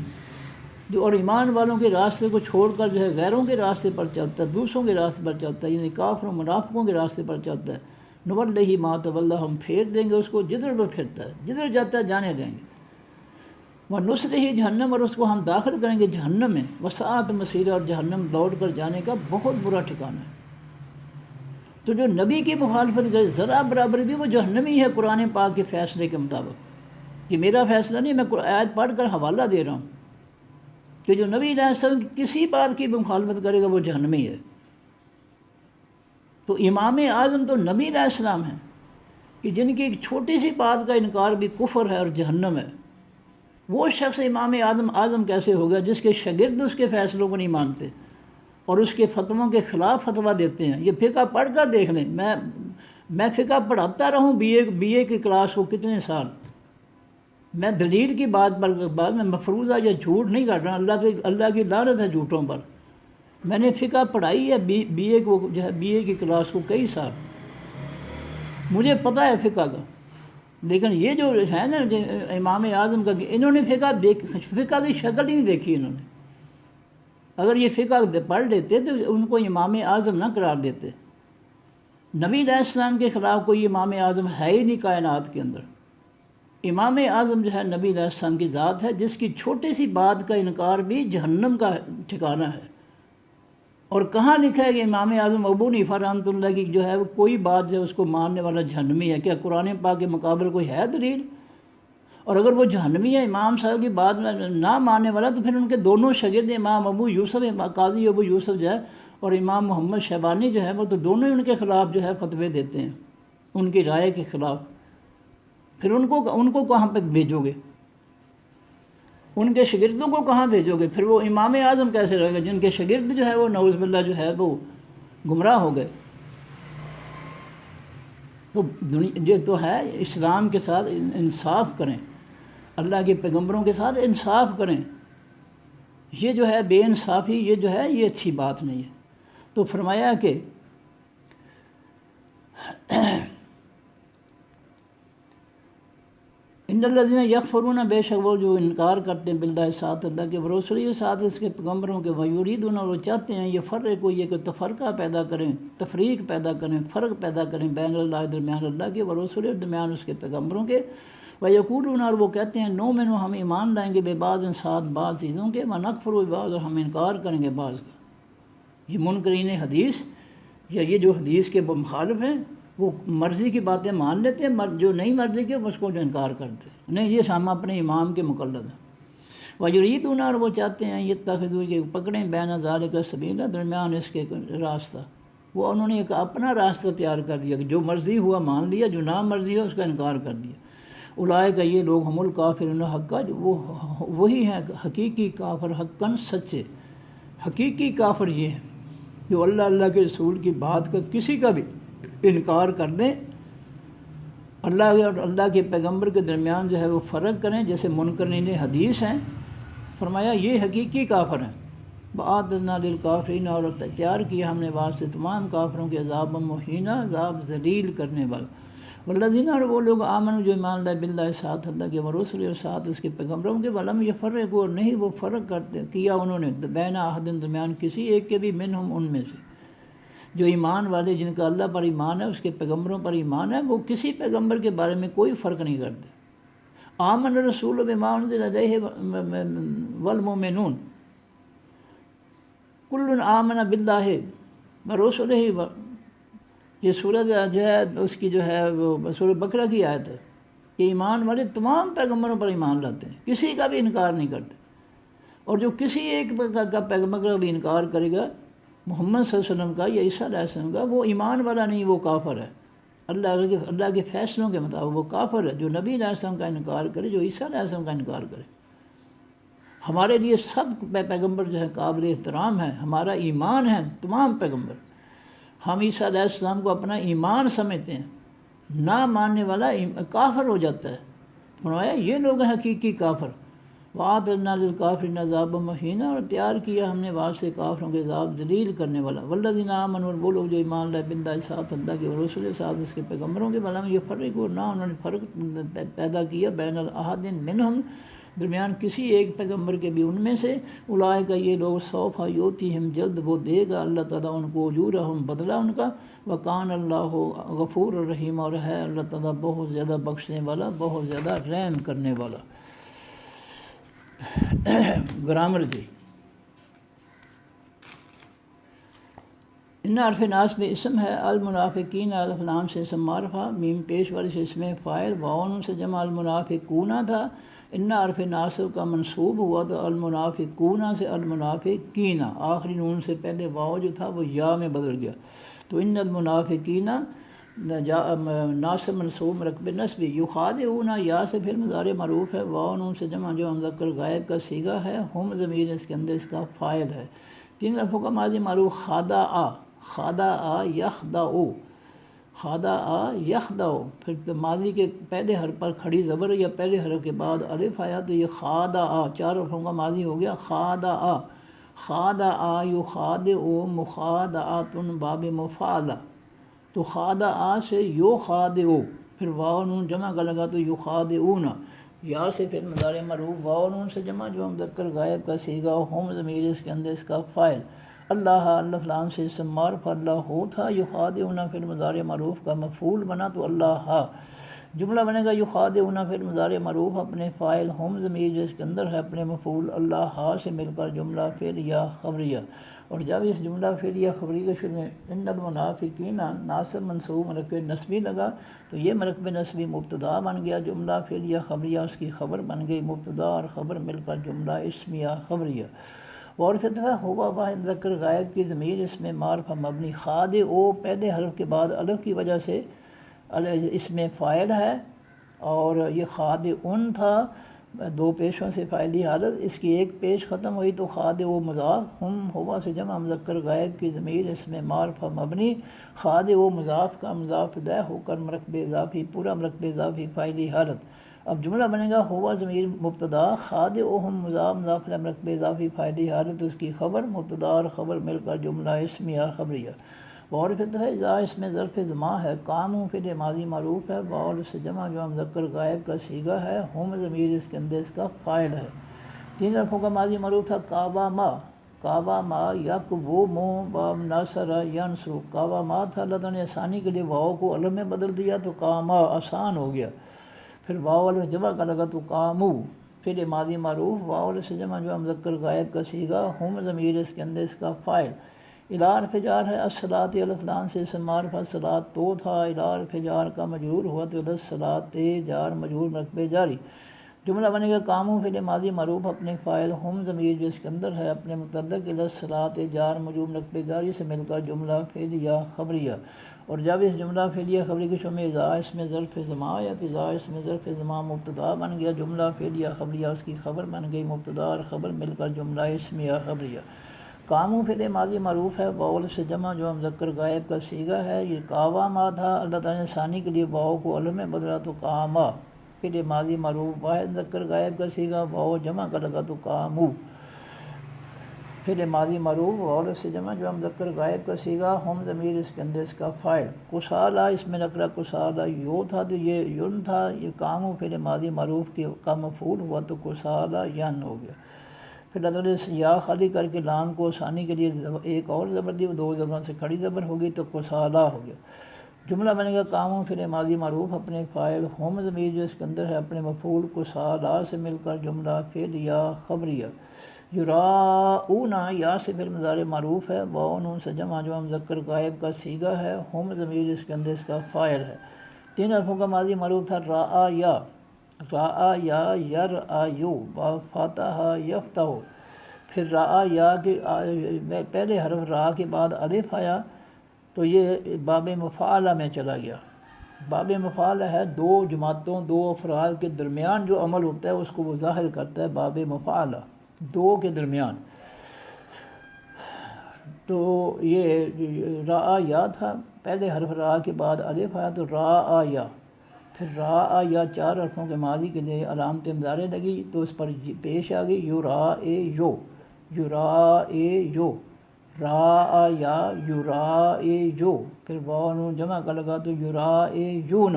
جو اور ایمان والوں کے راستے کو چھوڑ کر جو ہے غیروں کے راستے پر چلتا ہے، دوسروں کے راستے پر چلتا ہے، یعنی کافروں منافقوں کے راستے پر چلتا ہے، نولہ ما تولی، ہم پھیر دیں گے اس کو جدھر وہ پھرتا ہے، جدھر جاتا ہے جانے دیں گے، وَنُصْلِهِ جہنم، اور اس کو ہم داخل کریں گے جہنم میں، وَسَاءَتْ مَصِیرًا، اور جہنم لوٹ کر جانے کا بہت برا ٹھکانہ ہے۔ تو جو نبی کی مخالفت کرے ذرا برابر بھی وہ جہنمی ہے قرآن پاک کے فیصلے کے مطابق۔ یہ میرا فیصلہ نہیں، میں آیت پڑھ کر حوالہ دے رہا ہوں کہ جو نبی علیہ السلام کی کسی بات کی مخالفت کرے گا وہ جہنمی ہے۔ تو امام اعظم تو نبی علیہ السلام ہیں کہ جن کی ایک چھوٹی سی بات کا انکار بھی کفر ہے اور جہنم ہے۔ وہ شخص امام اعظم کیسے ہوگا جس کے شاگرد اس کے فیصلوں کو نہیں مانتے اور اس کے فتووں کے خلاف فتویٰ دیتے ہیں؟ یہ فقہ پڑھ کر دیکھ لیں، میں فقہ پڑھاتا رہوں بی اے کی کلاس کو کتنے سال، میں دلیل کی بات میں مفروضہ یا جھوٹ نہیں کر رہا، اللہ کی لعنت ہے جھوٹوں پر۔ میں نے فقہ پڑھائی ہے بی اے کو جو ہے بی اے کی کلاس کو کئی سال، مجھے پتہ ہے فقہ کا۔ لیکن یہ جو ہے نا امام اعظم کا، انہوں نے فقہ کی شکل ہی نہیں دیکھی انہوں نے۔ اگر یہ فقہ پڑھ لیتے تو ان کو امام اعظم نہ قرار دیتے۔ نبی علیہ السلام کے خلاف کوئی امام اعظم ہے ہی نہیں کائنات کے اندر۔ امام اعظم جو ہے نبی علیہ السلام کی ذات ہے جس کی چھوٹی سی بات کا انکار بھی جہنم کا ٹھکانہ ہے۔ اور کہاں لکھا ہے کہ امام اعظم ابو حنیفہ رحمۃ اللہ کی جو ہے وہ کوئی بات جو ہے اس کو ماننے والا جہنمی ہے؟ کیا قرآن پاک کے مقابل کوئی ہے دلیل؟ اور اگر وہ جہنمی ہے امام صاحب کی بات نہ ماننے والا، تو پھر ان کے دونوں شاگرد امام ابو یوسف، قاضی ابو یوسف جو ہے اور امام محمد شیبانی جو ہے وہ تو دونوں ان کے خلاف جو ہے فتوے دیتے ہیں، ان کی رائے کے خلاف۔ پھر ان کو کہاں پہ بھیجو گے؟ ان کے شاگردوں کو کہاں بھیجو گے؟ پھر وہ امام اعظم کیسے رہے گا جن کے شاگرد جو ہے وہ نعوذ باللہ جو ہے وہ گمراہ ہو گئے؟ تو یہ تو ہے، اسلام کے ساتھ انصاف کریں، اللہ کے پیغمبروں کے ساتھ انصاف کریں۔ یہ جو ہے بے انصافی، یہ جو ہے یہ اچھی بات نہیں ہے۔ تو فرمایا کہ ان الذین یکفرون، بے شک وہ جو انکار کرتے ہیں باللہ، ساتھ اللہ کے، ورسولہ، ساتھ اس کے پیغمبروں کے، ویریدون، اور وہ چاہتے ہیں یہ فرق کو، یہ کہ تفرقہ پیدا کریں، تفریق پیدا کریں، فرق پیدا کریں بین اللہ، درمیان اللہ کے، ورسولہ، درمیان اس کے پیغمبروں کے، ویقولون، اور وہ کہتے ہیں نؤمن، ہم ایمان لائیں گے، ببعض، ساتھ بعض چیزوں کے، ونکفر ببعض، اور ہم انکار کریں گے بعض کا۔ یہ منکرین حدیث یا یہ جو حدیث کے مخالف ہیں وہ مرضی کی باتیں مان لیتے ہیں، جو نہیں مرضی کے اس کو جو انکار کرتے ہیں، نہیں یہ ہم اپنے امام کے مقلد ہیں۔ ویریدون، اور وہ چاہتے ہیں یتخذوا، کہ پکڑیں بین ذالک سبیلا، درمیان اس کے راستہ۔ وہ انہوں نے ایک اپنا راستہ تیار کر دیا کہ جو مرضی ہوا مان لیا، جو نہ مرضی ہوا اس کا انکار کر دیا۔ اولئک، یہ لوگ، ہم الکافرون حقا، وہ وہی ہیں حقیقی کافر، حقاً سچے، حقیقی کافر یہ ہیں جو اللہ کے رسول کی بات کا کسی کا بھی انکار کر دیں، اللہ اور اللہ کے پیغمبر کے درمیان جو ہے وہ فرق کریں، جیسے منکرین حدیث ہیں۔ فرمایا یہ حقیقی کافر ہیں۔ وَأَعْتَدْنَا لِلْكَافِرِينَ، اور تیار کیا ہم نے واسطے تمام کافروں کے عذاب مہینہ، عذاب ذلیل کرنے والا۔ والذین، اور وہ لوگ آمنوا جو ایمان لائے، باللہ، ساتھ اللہ کے، ورسولہ، اور ساتھ اس کے پیغمبروں کے، ولم یفرقوا، اور نہیں وہ فرق کرتے کیا انہوں نے، بین احد، درمیان کسی ایک کے بھی، منہم، ان میں سے۔ جو ایمان والے جن کا اللہ پر ایمان ہے، اس کے پیغمبروں پر ایمان ہے، وہ کسی پیغمبر کے بارے میں کوئی فرق نہیں کرتے۔ آمن الرسول بما انزل الیہ والمؤمنون کل آمن باللہ ورسولہ۔ یہ سورۃ جو ہے اس کی جو ہے وہ سورۃ بقرہ کی آیت ہے کہ ایمان والے تمام پیغمبروں پر ایمان لاتے ہیں، کسی کا بھی انکار نہیں کرتے، اور جو کسی ایک کا پیغمبر کا بھی انکار کرے گا، محمد صلی اللہ علیہ وسلم کا یا عیسیٰ علیہ السلام کا، وہ ایمان والا نہیں، وہ کافر ہے۔ اللہ کے فیصلوں کے مطابق وہ کافر ہے جو نبی علیہ السلام کا انکار کرے، جو عیسیٰ علیہ السلام کا انکار کرے۔ ہمارے لیے سب پیغمبر جو ہے قابل احترام ہیں، ہمارا ایمان ہے تمام پیغمبر۔ ہم عیسیٰ علیہ السلام کو اپنا ایمان سمجھتے ہیں، نہ ماننے والا کافر ہو جاتا ہے۔ فرمایا یہ لوگ ہیں حقیقی کافر۔ وَأَعْتَدْنَا لِلْكَافِرِينَ عَذَابًا مُهِينًا، اور تیار کیا ہم نے واسطے کافروں کے عذاب ذلیل کرنے والا۔ وَالَّذِينَ آمَنُوا، اور وہ لوگ جو ایمان لائے، باللہ، ساتھ اللہ کے، ورسولہ، ساتھ اس کے پیغمبروں کے، وَلَمْ يُفَرِّقُوا، نہ انہوں نے فرق پیدا کیا، بین احد منہم، درمیان کسی ایک پیغمبر کے بھی ان میں سے، اولئک یہ لوگ سوف یؤتیہم جلد وہ دے گا اللہ تعالیٰ ان کو اجورہم بدلہ ان کا، وکان اللہ غفور الرحیم اور ہے اللہ تعالیٰ بہت زیادہ بخشنے والا بہت زیادہ رحم کرنے والا۔ گرامر جی، ان حرف ناس میں اسم ہے، المنافقین الف لام سے اسم معرفہ، میم پیش والی سے اسم فاعل، واو سے جمع المنافقون تھا، ان حرف ناصب کا منصوب ہوا تو المنافقون سے المنافقین، آخری نون سے پہلے واو جو تھا وہ یا میں بدل گیا، تو ان المنافقین ناصب منصوب مرکب نصبی، یخادعون یا سے پھر مضارع معروف ہے، واو نون سے جمع جو مذکر غائب کا صیغہ ہے، ہم ضمیر اس کے اندر اس کا فاعل ہے۔ تین لفظوں کا ماضی معروف خادع، خادع یخدع، خادع یخدع، پھر ماضی کے پہلے حرف پر کھڑی زبر یا پہلے حرف کے بعد الف آیا تو یہ خادع، چار حرفوں کا ماضی ہو گیا خادع، خادع یخادع مخادعۃ باب مفعلہ، تو خادع سے یخادع، پھر واو نون جمع کا لگا تو یخادعون، یا سے پھر مضارع مرفوع واو نون سے جمع جو مذکر غائب کا صیغہ، ہم ضمیر اس کے اندر اس کا فاعل، اللہ الف لام سے اسم معرفہ اللہ ہو تھا، یخادعون پھر مضارع معروف کا مفعول بنا تو اللہ، جملہ بنے گا یخادعون پھر مضارع معروف اپنے فاعل، ہم ضمیر جو اس کے اندر ہے اپنے مفعول اللہ سے مل کر جملہ فعلیہ خبریہ، اور جب اس جملہ فعلیہ خبری کے شروع میں ان المنافقین ناصب منصوب مرکب نصبی لگا تو یہ مرکب نصبی مبتدا بن گیا، جملہ فعلیہ خبریہ اس کی خبر بن گئی، مبتدا اور خبر مل کر جملہ اسمیہ خبریہ۔ اور فتوہ ہوا واحد ذکر غائب کی ضمیر اس میں معرفہ مبنی، خادع پہلے حرف کے بعد الف کی وجہ سے اس میں فاعل ہے، اور یہ خادعن تھا دو پیشوں سے فاعلی حالت، اس کی ایک پیش ختم ہوئی تو خادع مضاف، ہم ہوا سے جمع مذکر غائب کی ضمیر اس میں معرفہ مبنی، خادع مضاف کا مضاف الیہ ہو کر مرکب اضافی پورا مرکب اضافی فاعلی حالت۔ اب جملہ بنے گا ہوا ضمیر مبتدا، خادعہم مضاف الیہ مرکب اضافی فاعلی حالت، اس کی خبر مبتدا اور خبر مل کر جملہ اسمیہ خبریہ۔ اور فتح اذا اس میں ظرف زماں ہے، قاموا فعل ماضی معروف ہے، واو سے جمع جو مذکر غائب کا صیغہ ہے، ہم ضمیر اس کے اندر اس کا فاعل ہے۔ تین حرفوں کا ماضی معروف ہے قاوما، قاوما یقوم باب ناصر ینصر، قاوما تھا اللہ تعالیٰ نے آسانی کے لیے واو کو الف میں بدل دیا تو قاما آسان ہو گیا، پھر واو الف جمع کا لگا تو قامو، فعل ماضی معروف واو سے جمع جو مذکر غائب کا صیغہ، ہم ضمیر اس کے اندر اس کا فاعل۔ الار فجار ہے، الصلاۃ الف لام سے اسم معرفہ صلاۃ تو تھا، الار فجار کا مجرور ہوا تو الصلاۃ جار مجرور مرکب جاری، جملہ بنے گا قاموا فعل ماضی معروف اپنے فاعل، ہم ضمیر جو اس کے اندر ہے اپنے متعلق الصلاۃ جار مجرور مرکب جاری سے مل کر جملہ فعلیہ خبریہ۔ اور جب اس جملہ فعلیہ خبری کے شروع میں اذا اس میں ظرف زماں یا اذا اس میں ظرف زماں مبتدا بن گیا، جملہ فعلیہ خبریہ اس کی خبر بن گئی، مبتدا اور خبر مل کر جملہ اسمیہ خبریہ۔ قاموا فعل ماضی معروف ہے، واو سے جمع جو مذکر غائب کا صیغہ ہے، یہ قاواما تھا اللہ تعالیٰ نے ثانی کے لیے واو کو الف میں بدلا تو قاما، فعل ماضی معروف واحد ذکر غائب کا صیغہ، واو جمع کا لگا تو قامو، فعل ماضی معروف واو سے جمع جو مذکر غائب کا صیغہ، ہم ضمیر اس کے اندر اس کا فاعل۔ کسالہ اس میں نکرہ کسالہ یو تھا تو یہ ین تھا، یہ قاموا فعل ماضی معروف کا مفعول ہوا تو کسالہ ین ہو گیا، پھر اللہ نے یا خالی کر کے لام کو آسانی کے لیے ایک اور زبر دی، دو زبروں سے کھڑی زبر ہوگی تو کسالہ ہو گیا، جملہ بنے گا قاموا فعل ماضی معروف اپنے فاعل، ہم ضمیر جو اس کے اندر ہے اپنے مفعول کسالہ سے مل کر جملہ فعلیہ خبریہ۔ یراؤون یا سے پھر مضارع معروف ہے، واو نون سے جمع جو مذکر غائب کا صیغہ ہے، ہم ضمیر اس کے اندر اس کا فاعل ہے۔ تین حرفوں کا ماضی معروف تھا راء یا، راء یا یرأیو فاتح یفتح، پھر راء یا کے پہلے حرف را کے بعد الف آیا تو یہ باب مفعلہ میں چلا گیا، باب مفعلہ ہے دو جماعتوں دو افراد کے درمیان جو عمل ہوتا ہے اس کو وہ ظاہر کرتا ہے، باب مفعلہ دو کے درمیان، تو یہ راء یا تھا، پہلے حرف را کے بعد الف آیا تو راء یا، پھر راء یا چار حرفوں کے ماضی کے لیے علامت مضارع لگی تو اس پر پیش آ گئی یرائیو، یرائیو، راء یا یرائیو، پھر واو نون جمع کا لگا تو یرائیون،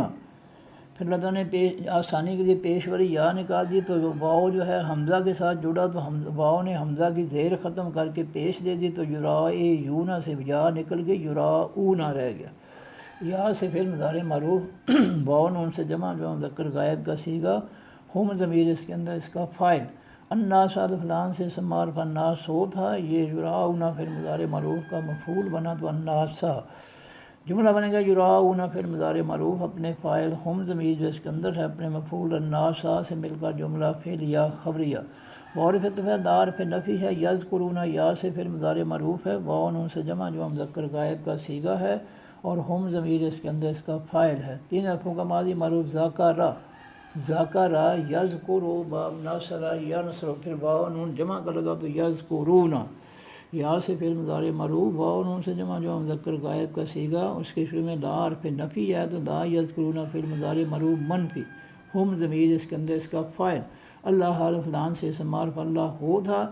پھر اللہ تعالیٰ نے آسانی کے لیے پیشوری یا نکال دی، تو واؤ جو ہے حمزہ کے ساتھ جڑا، تو واؤ نے حمزہ کی زیر ختم کر کے پیش دے دی، تو یرائیون سے یا نکل کے یراؤون رہ گیا۔ یا سے پھر مضارع معروف واؤ نون سے جمع جو مذکر غائب کا صیغہ، ہم ضمیر اس کے اندر اس کا فاعل، الناس فلان سے اسم معروف الناس ہو تھا، یہ یراؤون پھر مضارع معروف کا مفعول بنا تو الناس، جملہ بنے گا یراؤون پھر مضارع معروف اپنے فاعل، ہم ضمیر جو اس کے اندر ہے اپنے مفعول، الناس سے مل کر جملہ فعلیہ خبریہ، معرفت ہے دار پھر نفی ہے، یذکرون یا سے پھر مضارع معروف ہے، واؤ نون سے جمع جو مذکر غائب کا صیغہ ہے، اور ہم ضمیر اس کے اندر اس کا فاعل ہے۔ تین حرفوں کا ماضی معروف ذاکرہ، ذاکرہ یذکروا باب ناصر ینصر، پھر واؤ نون جمع کا لگا تو یذکرون، یا سے پھر مضارع معروف واؤ نون سے جمع جو مذکر غائب کا صیغہ، اس کے شروع میں لا حرف نفی ہے تو لا یذکرون پھر مضارع معروف منفی، ہم ضمیر اس کے اندر اس کا فاعل، اللہ حرف لان سے اسم معروف اللہ ہو تھا،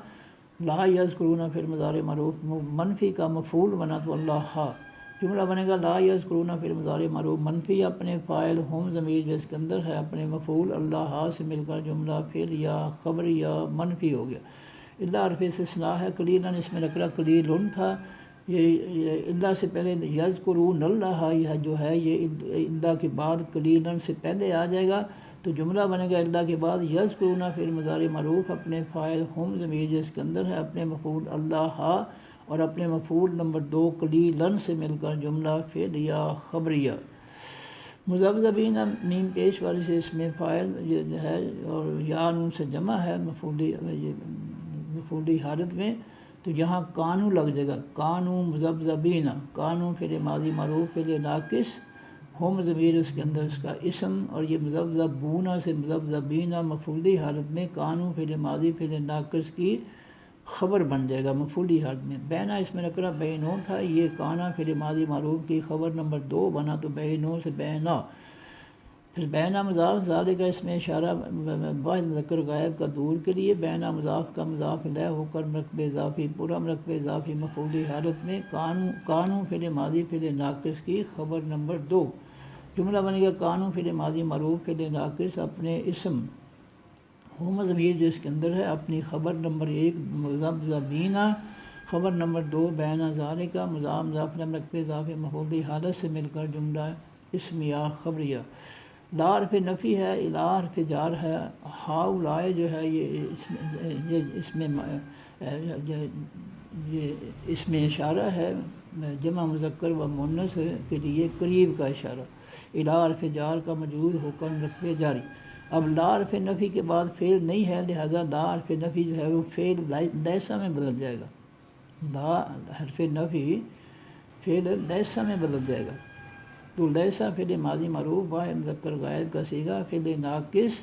لا یذکرون پھر مضارع معروف منفی کا مفعول بنا تو اللہ ہا، جملہ بنے گا لا یذکرون پھر مضارع معروف منفی اپنے فاعل، ہم ضمیر جو اس کے اندر ہے اپنے مفعول، اللہ ہا سے مل کر جملہ فعلیہ خبریہ منفی ہو گیا۔ اللہ حرف استثناء ہے، قلیلاً اس میں نکرہ قلیلن تھا، یہ اللہ سے پہلے یذکرون اللہ یہ جو ہے یہ اللہ کے بعد قلیلاً سے پہلے آ جائے گا، تو جملہ بنے گا اللہ کے بعد یذکرون پھر مضارع معروف اپنے فاعل، ہم ضمیر جو اس کے اندر ہے اپنے مفعول اللہ، اور اپنے مفعول نمبر 2 قلیلاً سے مل کر جملہ فعلیہ خبریہ۔ مذبذبین میم پیش والی سے اس میں فاعل یہ ہے، اور یا نون سے جمع ہے مفعولی حالت میں، تو یہاں کانو لگ جائے گا، کانو مذبذبین، کانو فعل ماضی معروف فعل ناقص، ہم ضمیر اس کے اندر اس کا اسم، اور یہ مذبذبون سے مذبذبین مفعولی حالت میں کانو فعل ماضی فعل ناقص کی خبر بن جائے گا مفعولی حالت میں۔ بینا اس میں نکرہ بینو تھا، یہ کانا فعل ماضی معروف کی خبر نمبر 2 بنا تو بینو سے بینا، پھر بینا مضاف ذالک اس میں اشارہ واحد مذکر غائب کا دور کے لیے، بینا مضاف کا مضاف الیہ ہو کر مرکب اضافی پورا مرکب اضافی مفعولی حالت میں، کانو فعل ماضی فعل ناقص کی خبر نمبر 2، جملہ بنے گا کانو فعل ماضی معروف فعل ناقص اپنے اسم، ہم ضمیر جو اس کے اندر ہے اپنی خبر نمبر 1 مذبذبین، خبر نمبر 2 بینا ذالک مضاف مرکب اضافی مفعولی حالت سے مل کر جملہ اسمیہ خبریہ۔ لا حرف نفی ہے، الا حرف جار ہے، ہاؤلائے جو ہے یہ اس میں اشارہ ہے جمع مذکر و مؤنث کے لیے قریب کا اشارہ، الا حرف جار کا مجرور ہو کر مرکب جاری۔ اب لا حرف نفی کے بعد فعل نہیں ہے، لہذا لا حرف نفی جو ہے وہ فعل لیسا میں بدل جائے گا، لا حرف نفی فعل لیسا میں بدل جائے گا، تو لیسا فعل ماضی معروف واحد مذکر غائب کا صیغہ فعل ناقص،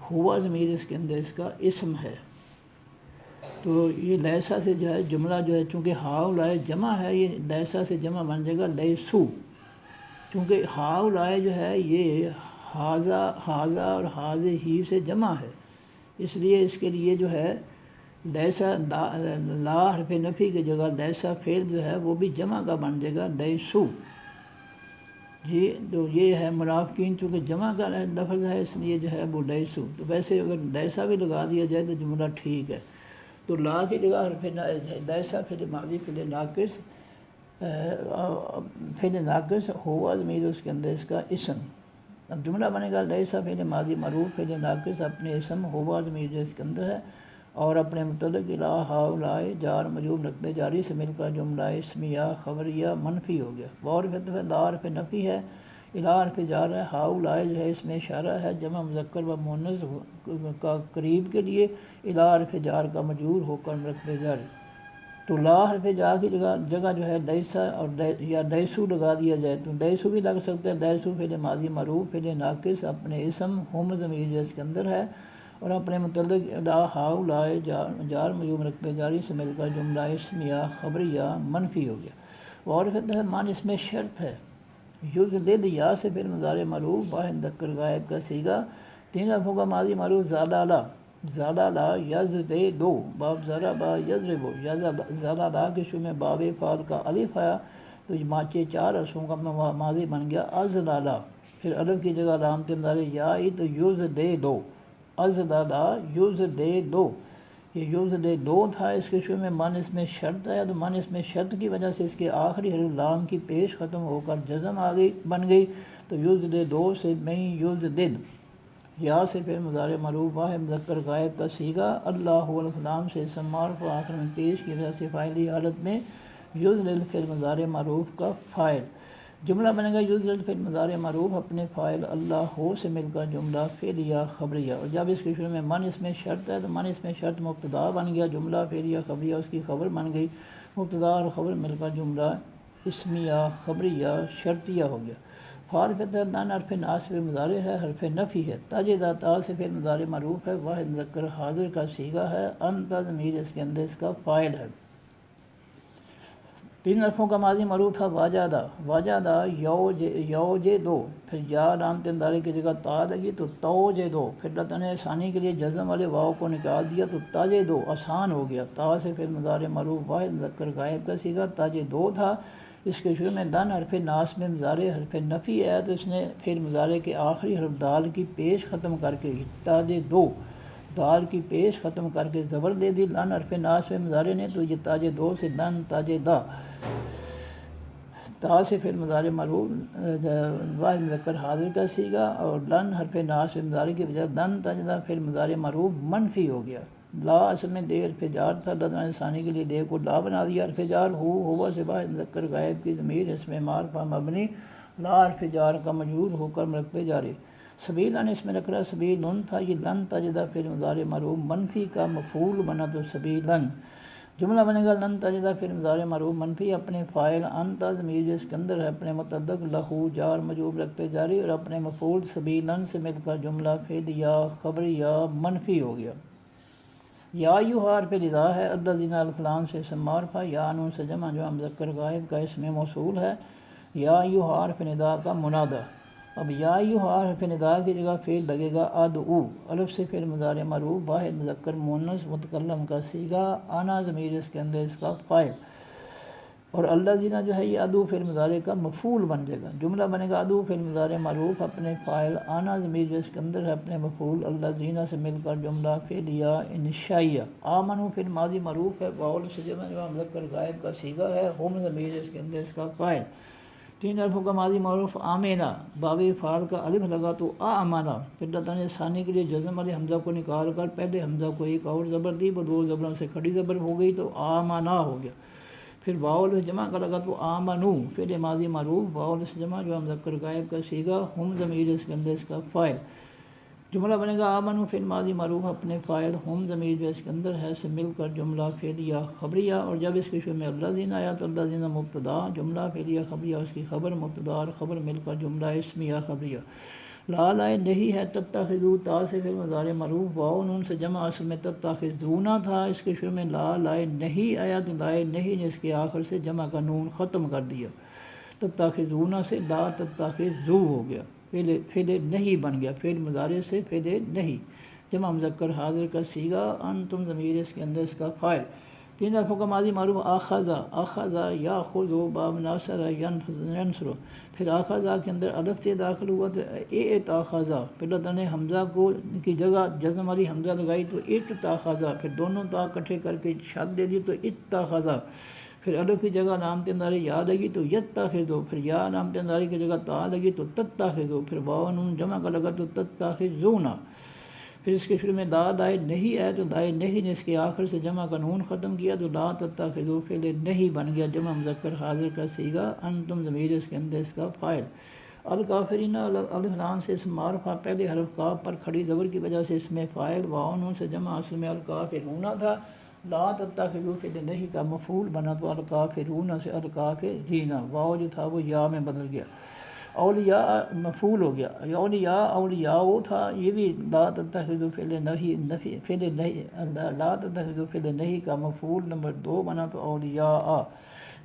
ہوا ضمیر اس کے اندر اس کا اسم ہے، تو یہ لیسا سے جو ہے جملہ جو ہے چونکہ ہاؤلائے جمع ہے، یہ لیسا سے جمع بن جائے گا لیسو، چونکہ ہاؤلائے جو ہے یہ حاضہ اور حاض ہی سے جمع ہے، اس لیے اس کے لیے جو ہے لیسا لا حرف نفی کی جگہ لیسا فعل جو ہے وہ بھی جمع کا بن جائے گا لیسو، جی تو یہ ہے منافقین، چونکہ جمع کا لفظ ہے اس لیے جو ہے وہ لیسو، تو ویسے اگر لیسا بھی لگا دیا جائے تو جملہ ٹھیک ہے، تو لا کی جگہ حرف لیسا فعل ماضی فعل ناقص ہوا ضمیر اس کے اندر اس کا اسم، اب جملہ بنے گا لیسا فعل ماضی معروف فعل ناقص اپنے اسم، ہوا ضمیر جو اس کے اندر ہے، اور اپنے متعلق الا ہاؤلائے جار مجرور مرکب جاری سے مل کر جملہ اسمیہ خبریہ منفی ہو گیا۔ وعرفت لا حرف نفی ہے، الا حرف جار ہے، ہاؤلائے جو ہے اس میں اشارہ ہے جمع مذکر و مؤنث کا قریب کے لیے، الا حرف جار کا مجرور ہو کر مرکب جاری، تو لا حرف جار کی جگہ جو ہے لیسا اور یا لیسو لگا دیا جائے تو لیسو بھی لگ سکتا ہے، لیسو فعل ماضی معروف فعل ناقص اپنے اسم، ہم ضمیر جو اس کے اندر ہے، اور اپنے متعلق الا ہاؤلائے جار مجرور مرکب جاری سے مل کر جملہ اسمیہ خبریہ منفی ہو گیا۔ وعرفت ہے مان اس میں شرط ہے، یذلل یا سے پھر مضارع معروف واحد مذکر غائب کا صیغہ، 3 حرفوں کا ماضی معروف زالالہ، زالالہ یزدو باب ضربا یضربو، زالالہ کے شروع میں باب فعل کا الف آیا تو ماچے 4 حرفوں کا ماضی بن گیا ازلالہ، پھر الف کی جگہ علامت مضارع یا ای تو یوز دے دو، ازدادا یوز دے دو، یہ یوز دے دو تھا، اس کے شروع میں من اس میں شرط آیا، تو من اس میں شرط کی وجہ سے اس کے آخری حرف لام کی پیش ختم ہو کر جزم آ گئی بن گئی، تو یوز دے دو سے میں یوز دد، یا سے پھر مضارع معروف واحد مذکر غائب کا صیغہ، اللہ الف لام سے اسم معروف کو آخر میں پیش کی وجہ سے فاعلی حالت میں یضلل فعل مضارع معروف کا فاعل، جملہ بنے گا یضلل فعل مضارع معروف اپنے فاعل اللہ ہو سے مل کر جملہ فعلیہ خبریہ، اور جب اس کے شروع میں من اس میں شرط ہے تو من اس میں شرط مبتدا بن گیا، جملہ فعلیہ خبریہ اس کی خبر بن گئی، مبتدا اور خبر مل کر جملہ اسمیہ خبریہ شرطیہ ہو گیا۔ فعل فتح دان حرف ناصب مضارع ہے، حرف نفی ہے، تاجدہ تا سے فعل مضارع معروف ہے، واحد مذکر حاضر کا صیغہ ہے، انت ضمیر اس کے اندر اس کا فاعل ہے۔ تین حرفوں کا ماضی معروف تھا واجدہ، واجدہ یوجے دو، پھر یا علامت مضارع کی جگہ تا لگی تو توجے دو، پھر لطن آسانی کے لیے جزم والے واو کو نکال دیا تو تاجے دو آسان ہو گیا، تا سے پھر مضارع معروف واحد مذکر غائب کا صیغہ تاجے دو تھا، اس کے شروع میں دن حرف ناصب میں مضارع حرف نفی ہے تو اس نے پھر مضارع کے آخری حرف دال کی پیش ختم کر کے تاجے دو، دال کی پیش ختم کر کے زبر دے دی، لن حرف ناصب میں مضارع نے تو یہ تاجے دو سے لن تاجے دا، تا سے پھر مضارع معروف واحد مذکر حاضر کا صیغہ، اور لن حرف ناصب مضارع کی بجائے لن تجدہ پھر مضارع معروف منفی ہو گیا، لا اصل میں دے حرف جار تھا، لطن ثانی کے لیے دے کو لا بنا دیا، حرف جار ہوا سے واحد مذکر غائب کی ضمیر اس میں معرفہ مبنی، لا حرف جار کا مجرور ہو کر مرکب جاری، سبیلن اس میں رکھ سبیلن تھا، یہ لن تجدہ پھر مضارع معروف منفی کا مفعول بنا تو سبیلن، جملہ بنے گا لن تجدہ پھر مضارع معروف منفی اپنے فاعل انت ضمیر جو اس کے اندر ہے اپنے متعلق لہو جار مجرور رکھتے جاری، اور اپنے مفعول سبیلن سے مل کر جملہ فعلیہ خبریہ منفی ہو گیا۔ یا حرف ندا ہے، الذین الف لام سے اسم معرفہ، یا نون سے جمع جو مذکر غائب کا اسم موصول ہے، یا حرف ندا کا منادہ، اب یا حرف ندا کی جگہ فعل لگے گا ادعو، الف سے فعل مضارع معروف واحد مذکر مؤنث متکلم کا صیغہ، انا ضمیر اس کے اندر اس کا فاعل، اور الذین جو ہے یہ ادعو فعل مضارع کا مفعول بن جائے گا، جملہ بنے گا ادعو فعل مضارع معروف اپنے فاعل انا ضمیر جو اس کے اندر ہے اپنے مفعول الذین سے مل کر جملہ فعلیہ انشائیہ، آمنو فعل ماضی معروف ہے، واو سے جمع جو مذکر غائب کا صیغہ ہے، ہم ضمیر اس کے اندر اس کا فاعل، تین حرفوں کا ماضی معروف آمینا، باوی فعل کا الف لگا تو آمانا، پھر لطن ثانی کے لیے جزم والے حمزہ کو نکال کر پہلے حمزہ کو ایک اور زبر دی، وہ دو زبروں سے کھڑی زبر ہو گئی تو آمانا ہو گیا، پھر واو سے جمع کا لگا تو آمنو، فعل ماضی معروف واو سے جمع جو مذکر غائب کا صیغہ، ہم ضمیر اس کے اندر اس کا فاعل، جملہ بنے گا آمنو فعل ماضی معروف اپنے فاعل ہم ضمیر جو اس کے اندر ہے سے مل کر جملہ فعلیہ خبریہ، اور جب اس کے شروع میں الذین آیا تو الذین مبتدا، جملہ فعلیہ خبریہ اس کی خبر مبتدا اور خبر مل کر جملہ اسمیہ خبریہ، لا لائے نہیں ہے تتخذو، تا سے فعل مضارع معروف واو نون سے جمع اصل میں تتخذونا تھا، اس کے شروع میں لا لائے نہیں آیا تو لائے نہیں نے اس کے آخر سے جمع کا نون ختم کر دیا، تتخذونا سے لا تتخذو ہو گیا، فعل نہیں بن گیا، فعل مضارع سے فعل نہیں، جمع مذکر حاضر کا صیغہ، انتم ضمیر اس کے اندر اس کا فاعل، تین حرفوں کا ماضی معروف اخذ یاخذ باب ناصر ینصر، پھر اخذ کے اندر الف تے داخل ہوا تو اتاخذ، پھر لطن حمزہ کو کی جگہ جزم والی حمزہ لگائی تو اتاخذ، پھر دونوں تا اکٹھے کر کے شد دے دی تو اتخذ، پھر الف کی جگہ علامت مضارع یا لگی تو یتخذو، پھر یا علامت مضارع کی جگہ تا لگی تو تتخذو، پھر واو نون جمع کا لگا تو تتخذونا، پھر اس کے شروع میں لا لائے نہیں ہے تو لائے نہیں نے اس کے آخر سے جمع کا نون ختم کیا تو لا تتخذو فعل نہیں بن گیا، جمع مذکر حاضر کا صیغہ، انتم ضمیر اس کے اندر اس کا فاعل، الکافرین الف لام سے اسم معرفہ پہلے حرف کاف پر کھڑی زبر کی وجہ سے اس میں فاعل، واو نون سے جمع اصل میں الکافرون تھا، لا تتخذو فعل نہیں کا مفعول بنا تو الکافرون سے الکافرین، واو جو تھا وہ یا میں بدل گیا، اولیاء مفعول ہو گیا، اولیاء وہ تھا، یہ بھی لا تتخذو فعل نہیں، لا تتخذو فعل نہیں کا مفعول نمبر 2 بنا تو اولیاء،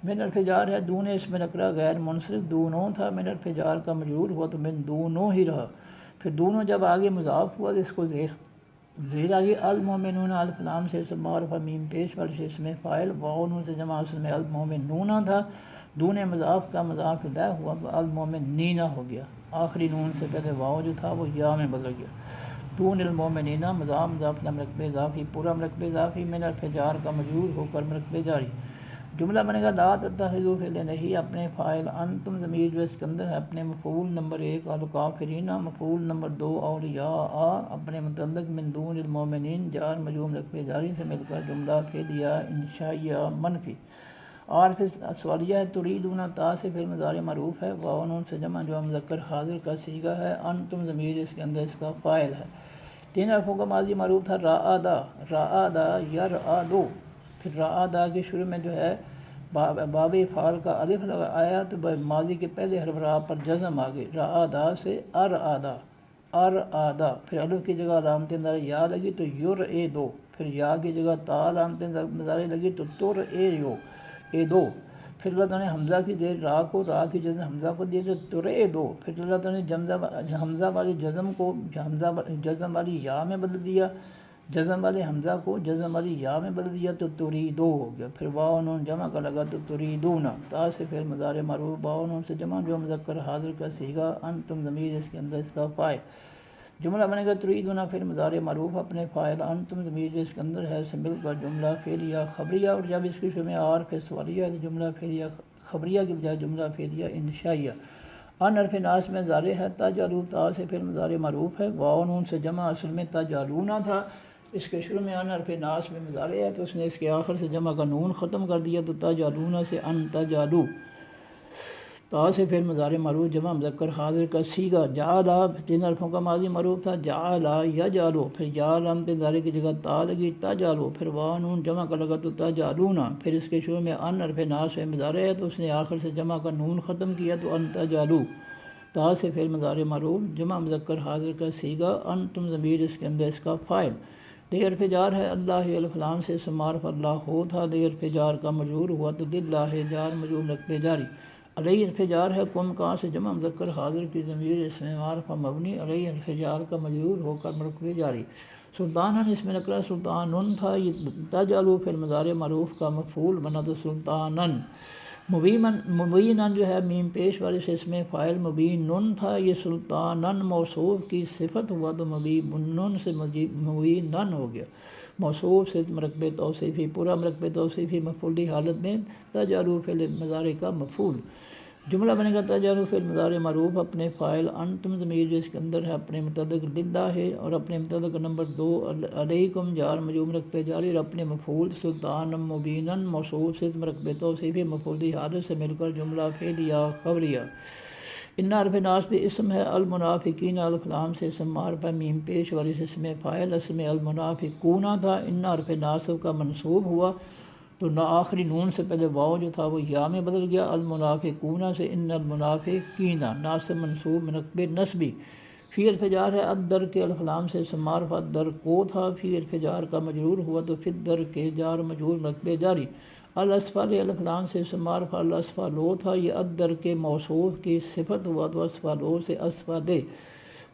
من حرف جار ہے، دون اس میں نکرہ غیر منصرف دونوں تھا، من حرف جار کا مجرور ہوا تو من دونوں ہی رہا، پھر دونوں جب آگے مضاف ہوا تو اس کو زیر آگے، المومنون الف لام سے اسم معرفہ میم پیش والے سے اس میں فاعل، واو نون سے جمع اصل میں المومنون تھا، دون مضاف کا مضاف الیہ ہوا تو المؤمنین ہو گیا، آخری نون سے پہلے واو جو تھا وہ یا میں بدل گیا۔ دون المؤمنین مضاف مضاف مرکب اضافی پورا مرکب اضافی من حرف جار کا مجرور ہو کر مرکب جاری۔ جملہ بنے گا لا تتخذوا فعل نہیں، اپنے فاعل انتم ضمیر جو اس کے اندر ہے اپنے مفعول نمبر 1 الکافرین، مفعول نمبر 2 اولیاء، اپنے متعلق من دون المؤمنین جار مجرور مرکب جاری سے مل کر جملہ فعلیہ انشائیہ منفی۔ اور پھر سوالیہ ہے تریدون تا سے پھر مضارع معروف ہے، واو نون سے جمع جو مذکر حاضر کا صیغہ ہے، انتم ضمیر اس کے اندر اس کا فاعل ہے۔ 3 حرفوں کا ماضی معروف تھا رعادا یرعدو، پھر رعادا کے شروع میں جو ہے باب فعل کا الف آیا تو ماضی کے پہلے حرف را پر جزم آ گئی، رعادا سے ارعادا، پھر الف کی جگہ علامت مضارع یا لگی تو یرعدو، پھر یا کی جگہ تا علامت مضارع لگی تو ترعدو، پھر اللہ تعالیٰ نے حمزہ کی زیر را کو را کی جزم حمزہ کو دیے تو ترعدو، پھر اللہ تعالیٰ نے حمزہ والی جزم کو جزم والی یا میں بدل دیا، جزم والے حمزہ کو جزم والی یا میں بدل دیا تو تریدو ہو گیا، پھر واو نون جمع کا لگا تو تریدون، تا سے پھر مضارع معروف واو نون سے جمع جو مذکر حاضر کا صیغہ، انتم ضمیر اس کے اندر اس کا فاعل۔ جملہ بنے گا تریدون پھر مضارع معروف اپنے فاعل انتم ضمیر جو اس کے اندر ہے سے مل کر جملہ فعلیہ خبریہ، اور جب اس کے شروع میں اور پھر سوالیہ ہے تو جملہ فعلیہ خبریہ کی بجائے جملہ فعلیہ انشائیہ۔ ان حرف ناس میں ضارع ہے تجعلوا، تا سے پھر مضارع معروف ہے، واو نون سے جمع اصل میں تجعلون تھا، اس کے شروع میں ان حرف ناس میں مضارع ہے تو اس نے اس کے آخر سے جمع کا نون ختم کر دیا تو تجعلون سے ان تجعلوا، تا سے پھر مضارع معروف جمع مذکر حاضر کا صیغہ، جعل 3 حرفوں کا ماضی معروف تھا جعل یجعل، پھر جعل علامت مضارع کی جگہ تا لگی تجعل، پھر واو نون جمع کا لگا تو تجعلون، پھر اس کے شروع میں ان حرف ناس میں مضارع ہے تو اس نے آخر سے جمع کا نون ختم کیا تو ان تجعلوا، تا سے پھر مضارع معروف جمع مذکر حاضر کا صیغہ، انتم ضمیر اس کے اندر اس کا فاعل۔ لے حرف جار ہے اللہ الف لام سے اسم معرف اللہ ہو تھا، لے حرف جار کا مجرور ہوا تو للہ جار مجرور مرکب جاری۔ علیہ حرف جار ہے کم کا سے جمع مذکر حاضر کی ضمیر اسم معرف مبنی، علیہ حرف جار کا مجرور ہو کر مرکب جاری۔ سلطان اس میں نکرہ سلطان تھا، یہ تجعلوا پھر مضارع معروف کا مفعول بنا تو سلطانن۔ مبینن جو ہے میم پیش والے سے اس میں فاعل مبینن تھا، یہ سلطانن موصوف کی صفت ہوا تو مبینن سے مبینن ہو گیا، موصوف سے مرکب توصیفی پورا مرکب توصیفی مفعولی حالت میں تجعلوا فعل مضارع کا مفعول۔ جملہ بنے گا تجعلوا فعل مضارع معروف اپنے فاعل انتم ضمیر جو اس کے اندر ہے اپنے متعلق للہ ہے، اور اپنے متعلق نمبر 2 علیکم جار مجرور مرکب جاری، اور اپنے مفعول سلطان مبینن موصوف سے مرکب توصیفی مفعولی حالت سے مل کر جملہ فعلیہ خبریہ۔ ان حرف ناس بھی اسم ہے، المنافقین الف لام سے اسم معرف میم پیش والی سے اسم فاعل اسم المنافقون تھا، ان حرف ناصب کا منصوب ہوا تو آخری نون سے پہلے واو جو تھا وہ یا میں بدل گیا، المنافقون سے ان المنافقین، ناصب منصوب مرکب نسبی۔ فی حرف جار ہے الدر کے الف لام سے اسم معرف الدر کو تھا، فی حرف جار کا مجرور ہوا تو فی الدر کے جار مجرور مرکب جاری۔ الاسفل الف لام سے اسم معرف الاسفلو تھا، یہ الدر کے موصوف کی صفت ہوا تو اسفلو سے اسفل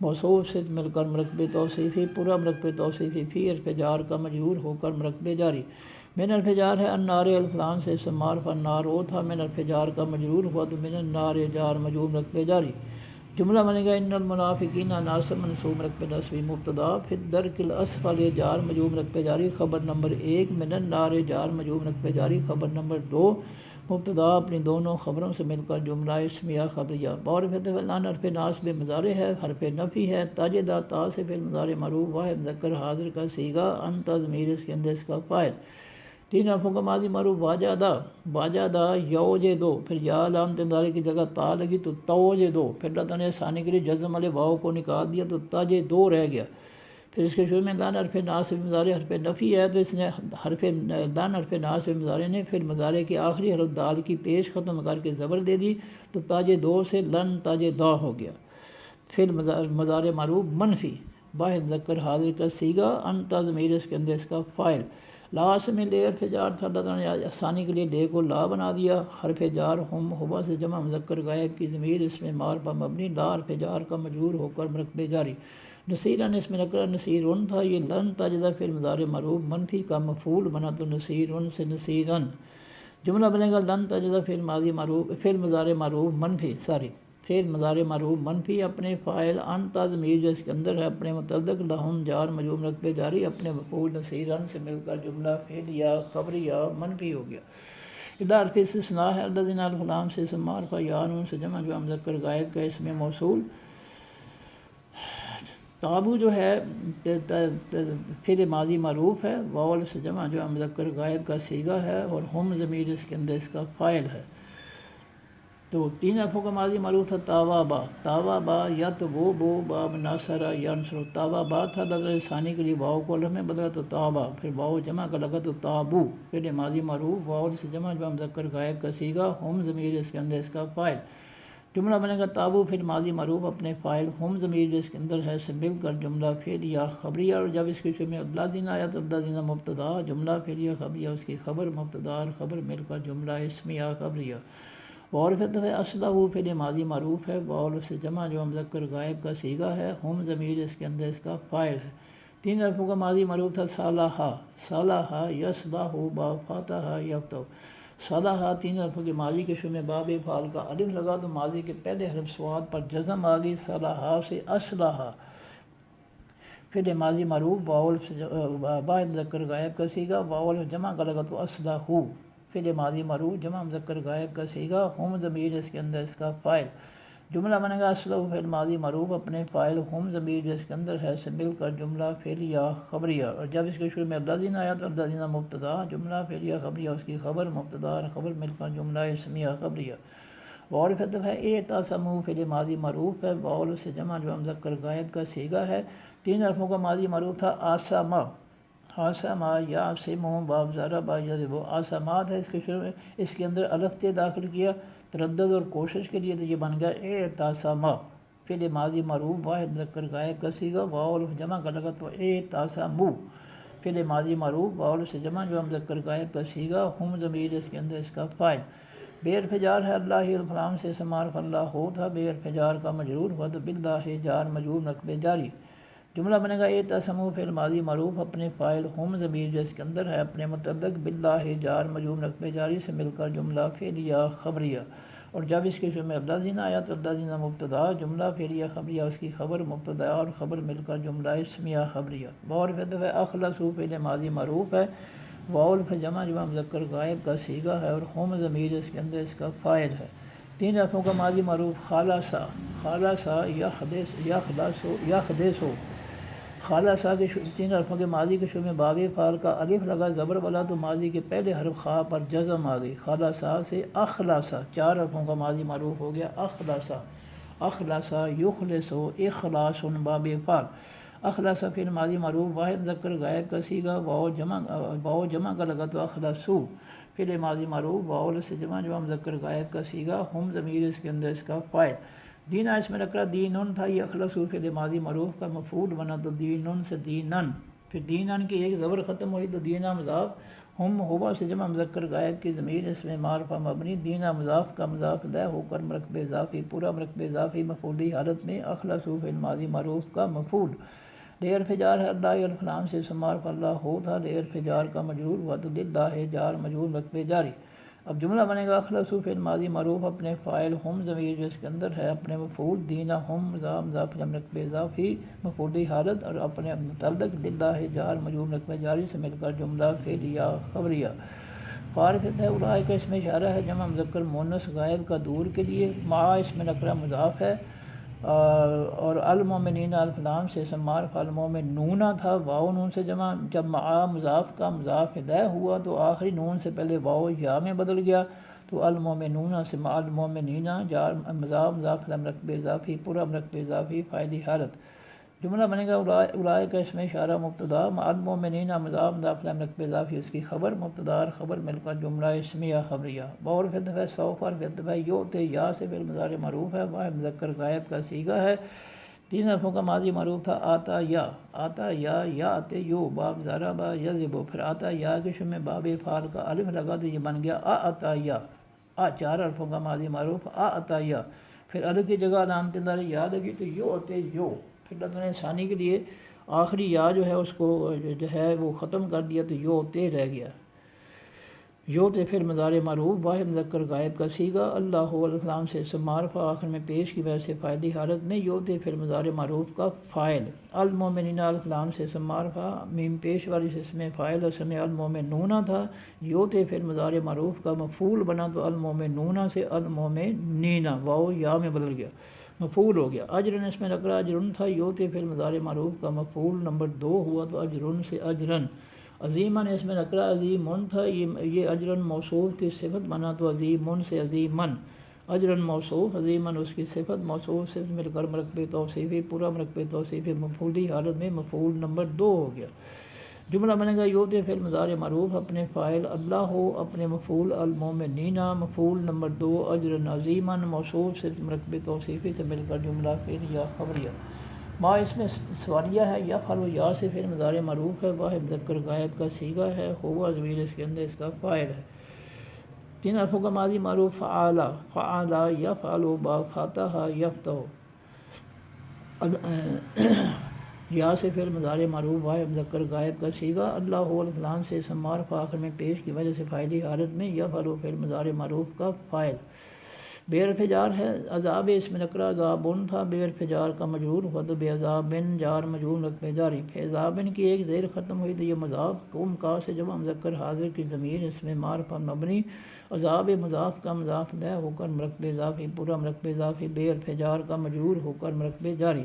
موصوف سے مل کر مرکب توصیفی پورا مرکب توصیفی فی حرف جار کا مجرور ہو کر مرکب جاری۔ من حرف جار ہے النار الف لام سے اسم معرف النارو تھا، من حرف جار کا مجرور ہوا تو من النار جار مجرور مرکب جاری۔ جملہ بنے گا ان المنافقین ناصب منصوب مرکب نسبی مبتدا، فی الدرک الاسفل جار مجرور مرکب جاری، خبر نمبر 1 من النار جار مجرور مرکب جاری، خبر نمبر 2 مبتدا اپنی دونوں خبروں سے مل کر جملہ اسمیہ خبریہ۔ اور فعلان حرف ناصب مضارع ہے، حرف نفی ہے، تاجدہ تا سے پھر مضارع معروف واحد مذکر حاضر کا صیغہ، انت ضمیر اس کے اندر اس کا فاعل۔ 3 حرفوں کا ماضی معروف واجدہ یوجدو، پھر یا علامت مضارع کی جگہ تا لگی تو توجدو، پھر اللہ تعالیٰ نے آسانی کے لیے جزم والے واو کو نکال دیا تو تجدو رہ گیا، پھر اس کے شروع میں لان حرف ناصب مضارع حرف نفی ہے تو اس نے لان حرف ناصب مضارع نے پھر مضارع کے آخری حرف دال کی پیش ختم کر کے زبر دے دی تو تجدو سے لن تجدا ہو گیا، پھر مضارع معروف منفی واحد مذکر حاضر کا صیغہ، انت ضمیر اس کے اندر اس کا فاعل۔ لاس میں لے حرف جار تھا، اللہ تعالیٰ نے آسانی کے لیے لے کو لا بنا دیا، حرف جار ہم ہوا سے جمع مذکر غائب کی ضمیر اس میں معرفہ مبنی، لا حرف جار کا مجرور ہو کر مرکب جاری۔ نصیرن اس میں نکرہ نصیرن تھا، یہ لن تجدہ پھر مضارع معروف منفی کا مفعول بنا تو نصیرن سے نصیرن۔ جملہ بنے گا لن تجد فعل ماضی معروف، فعل مضارع معروف منفی، فعل مضارع معروف منفی اپنے فاعل انتا ضمیر جو اس کے اندر ہے اپنے متعلق لہم جار مجرور رتبے جاری اپنے مفعول نصیرن سے مل کر جملہ فعلیہ خبریہ منفی ہو گیا۔ الا حرف استثناء ہے، الذین الف لام سے اسم معرفہ یا نون سے جمع جو مذکر غائب کا اسم موصول۔ تابو جو ہے فعل ماضی معروف ہے، واو الف سے جمع جو مذکر غائب کا صیغہ ہے، اور ہم ضمیر اس کے اندر اس کا فاعل ہے۔ تو تین حرفوں کا ماضی معروف تھا تاوا با یا تو وہ بو باب ناصرہ ینصر، تاوا با تھا لفظ ثانی کے لیے واو کو الف میں بدلا تو تابا، پھر واو جمع کا لگا تو تابو، پھر ماضی معروف واو سے جمع جو مذکر غائب کا صیغہ، ہم ضمیر اس کے اندر اس کا فاعل۔ جملہ بنے گا تابو پھر ماضی معروف اپنے فاعل ہم ضمیر جو اس کے اندر ہے سے مل کر جملہ فعلیہ خبریہ، اور جب اس کے شروع میں الذین آیا تو الذین مبتدا، جملہ فعلیہ خبریہ اس کی خبر مبتدا اور خبر مل کر جملہ اسمیہ خبریہ۔ وعرف ہے اصلہ فعل ماضی معروف ہے، واو سے جمع جو مذکر غائب کا صیغہ ہے، ہم ضمیر اس کے اندر اس کا فاعل ہے۔ تین حرفوں کا ماضی معروف تھا صالحہ یصلح با فاتح یفتح، صالحہ تین حرفوں کے ماضی کے شروع میں باب فعل کا الف لگا تو ماضی کے پہلے حرف صاد پر جزم آ گئی، صالحہ سے اصلح، پھر ماضی معروف واو سے با مذکر غائب کا صیغہ، واو جمع کا لگا تو اصلح، فعل ماضی معروف جمع مذکر غائب کا صیغہ، ہم ضمیر اس کے اندر اس کا فاعل۔ جملہ بنے گا اصلہ فعل ماضی معروف اپنے فاعل ہم ضمیر جو اس کے اندر ہے سے مل کر جملہ فعلیہ خبریہ، اور جب اس کے شروع میں الذین آیا تو الذین مبتدا، جملہ فعلیہ خبریہ اس کی خبر مبتدا اور خبر مل کر جملہ اسمیہ خبریہ۔ وعرف ہے اعتصموا فعل ماضی معروف ہے، واو سے جمع جو مذکر غائب کا صیغہ ہے، تین حرفوں کا ماضی معروف تھا آسما یا سمو باب ضرب یضرب، آسمات ہے اس کے شروع میں اس کے اندر الف تے داخل کیا تردد اور کوشش کے لیے، تو یہ بن گیا اعتصما، فعل ماضی معروف واحد مذکر غائب کا صیغہ، واو الف جمع کا لگا تو اعتصموا، فعل ماضی معروف واو سے جمع جو مذکر غائب کا صیغہ، ہم ضمیر اس کے اندر اس کا فاعل۔ بے حرف جار ہے اللہ الکلام سے اسم معرفہ اللہ ہو تھا، بے حرف جار کا مجرور ہوا تو باللہ جار مجرور رقبے جاری۔ جملہ بنے گا اعتصموا فعل ماضی معروف اپنے فاعل ہم ضمیر جو اس کے اندر ہے اپنے متعلق باللہ جار مجرور رقبے جاری سے مل کر جملہ فعلیہ خبریہ، اور جب اس کے شروع میں الذین آیا تو الذین مبتدا، جملہ فعلیہ خبریہ اس کی خبر مبتدا اور خبر مل کر جملہ اسمیہ خبریہ۔ وعرف ہے اخلصوا فعل ماضی معروف ہے، واو الف جمع جو مذکر غائب کا صیغہ ہے، اور ہم ضمیر اس کے اندر اس کا فاعل ہے۔ تین حرفوں کا ماضی معروف خالصا یخلصو، خالصہ کے تین حرفوں کے ماضی کے شروع میں باب فعل کا الف لگا زبر والا تو ماضی کے پہلے حرف خا پر جزم آ گئی، خالصہ سے اخلاصہ، چار حرفوں کا ماضی معروف ہو گیا اخلاصہ یخلصو اخلاص باب فعل، اخلاصہ فعل ماضی معروف واحد مذکر غائب کا صیغہ، واو جمع کا لگا تو اخلصو، فعل ماضی معروف واو سے جمع جو مذکر غائب کا صیغہ، ہم ضمیر اس کے اندر اس کا فاعل۔ دینا اس میں رکھ رہا دینن تھا، یہ اخلصو فعل ماضی معروف کا مفعول بنا تو دینن سے دینن، پھر دینن کی ایک زبر ختم ہوئی تو دینا مضاف، ہم ہوا سے جمع مذکر غائب کی ضمیر اس میں معرفہ مبنی، دینا مضاف کا مضاف لے ہو کر مرکب اضافی، پورا مرکب اضافی مفعولی حالت میں اخلصو فعل ماضی معروف کا مفعول۔ لے حرف جار ہے اللہ الکلام سے اسم معرفہ اللہ ہو تھا، لے حرف جار کا مجرور ہوا تو للہ جار مجرور مرکب جاری۔ اب جملہ بنے گا اخلصو فعل ماضی معروف اپنے فاعل ہم ضمیر جو اس کے اندر ہے اپنے مفعول، دینا ہم مضاف مرکب اضافی مفعولی حالت، اور اپنے متعلق للہ جار مجرور مرکب جاری سے مل کر جملہ فعلیہ خبریہ۔ فارفت ہے اولئک کا اس میں اشارہ ہے جمع مذکر مؤنث غائب کا دور کے لیے، مع اس میں نکرہ مضاف ہے، اور المومنین الف لام سے اسم معرفہ المومنون تھا، واو نون سے جمع، جب مع مضاف کا مضاف الیہ ہوا تو آخری نون سے پہلے واو یا میں بدل گیا تو المومنون سے مع المومنین جار مضاف مرکب اضافی، پورا مرکب اضافی فاعلی حالت۔ جملہ بنے گا اولئک کا اس میں اشارہ مبتدا، مع المومنین مضاف مرکب اضافی اس کی خبر مبتدا اور خبر مل کر جملہ اسمیہ خبریہ۔ وعرف ہے سوف عرف ہے یؤتی یا سے فعل مضارع معروف ہے، واحد مذکر غائب کا صیغہ ہے، تین حرفوں کا ماضی معروف تھا آتا یا آتے یو باب ضرب یضرب، پھر آتا یا کے شروع میں باب فعل کا الف لگا تو یہ بن گیا آتا یا، چار حرفوں کا ماضی معروف آتا یا، پھر الف کی جگہ علامت اندر یا لگی تو یؤتی یو، پھر لفظ ثانی کے لیے آخری یا جو ہے اس کو جو ہے وہ ختم کر دیا تو یؤتی رہ گیا۔ یوت فعل مضارع معروف واحد مذکر غائب کا صیغہ اللہ الکلام سے اسم معرفہ آخر میں پیش کی وجہ سے فاعلی حالت میں یوت فعل مضارع معروف کا فاعل المومنین الکلام سے اسم معرفہ میم پیش والی سے اسم فاعل اسم المومنون تھا یوت فعل مضارع معروف کا مفعول بنا تو المومنون سے المومنین واو یا میں بدل گیا مفعول ہو گیا اجرن اس میں نکرا اجرن تھا یوت فعل مضارع معروف کا مفعول نمبر 2 ہوا تو اجرن سے اجرن عظیمن اس میں نکرا عظیمن تھا یہ اجرن موصوف کی صفت بنا تو عظیمن سے عظیمن اجرن موصوف عظیمن اس کی صفت موصوف سے مل کر مرکب توصیفی پورا مرکب توصیفی مفعولی حالت میں مفعول نمبر 2 ہو گیا جملہ بنے گا یوت فعل مضارع معروف اپنے فاعل اللہ ہو اپنے مفعول المومنین مفعول نمبر 2 اجرن عظیمن موصوف سے مرکب توصیفی سے مل کر جملہ فعل یا خبریہ ما اس میں سوالیہ ہے یا فعل و یا سے فعل مضارع معروف ہے واحد مذکر غائب کا صیغہ ہے ہوا ضمیر اس کے اندر اس کا فاعل ہے 3 حرفوں کا ماضی معروف فعالا فعالا یفعل با فاتح یفتح یا سے فعل مضارع معروف واحد مذکر غائب کا صیغہ اللہ الکلام سے اسم معرفہ آخر میں پیش کی وجہ سے فاعلی حالت میں یفعل فعل مضارع معروف کا فاعل بے حرف جار ہے عذاب اس میں نکرا عذابن تھا بے حرف جار کا مجرور ہوا تو بے عذابن جار مجرور رقم جاری عذابن کی ایک زیر ختم ہوئی تو یہ مضاف قوم کا سے جمع مذکر حاضر کی ضمیر اس میں معرفہ مبنی عذاب مضاف کا مضاف لے ہو کر مرکب اضافی پورا مرکب اضافی بے حرف جار کا مجرور ہو کر مرکب جاری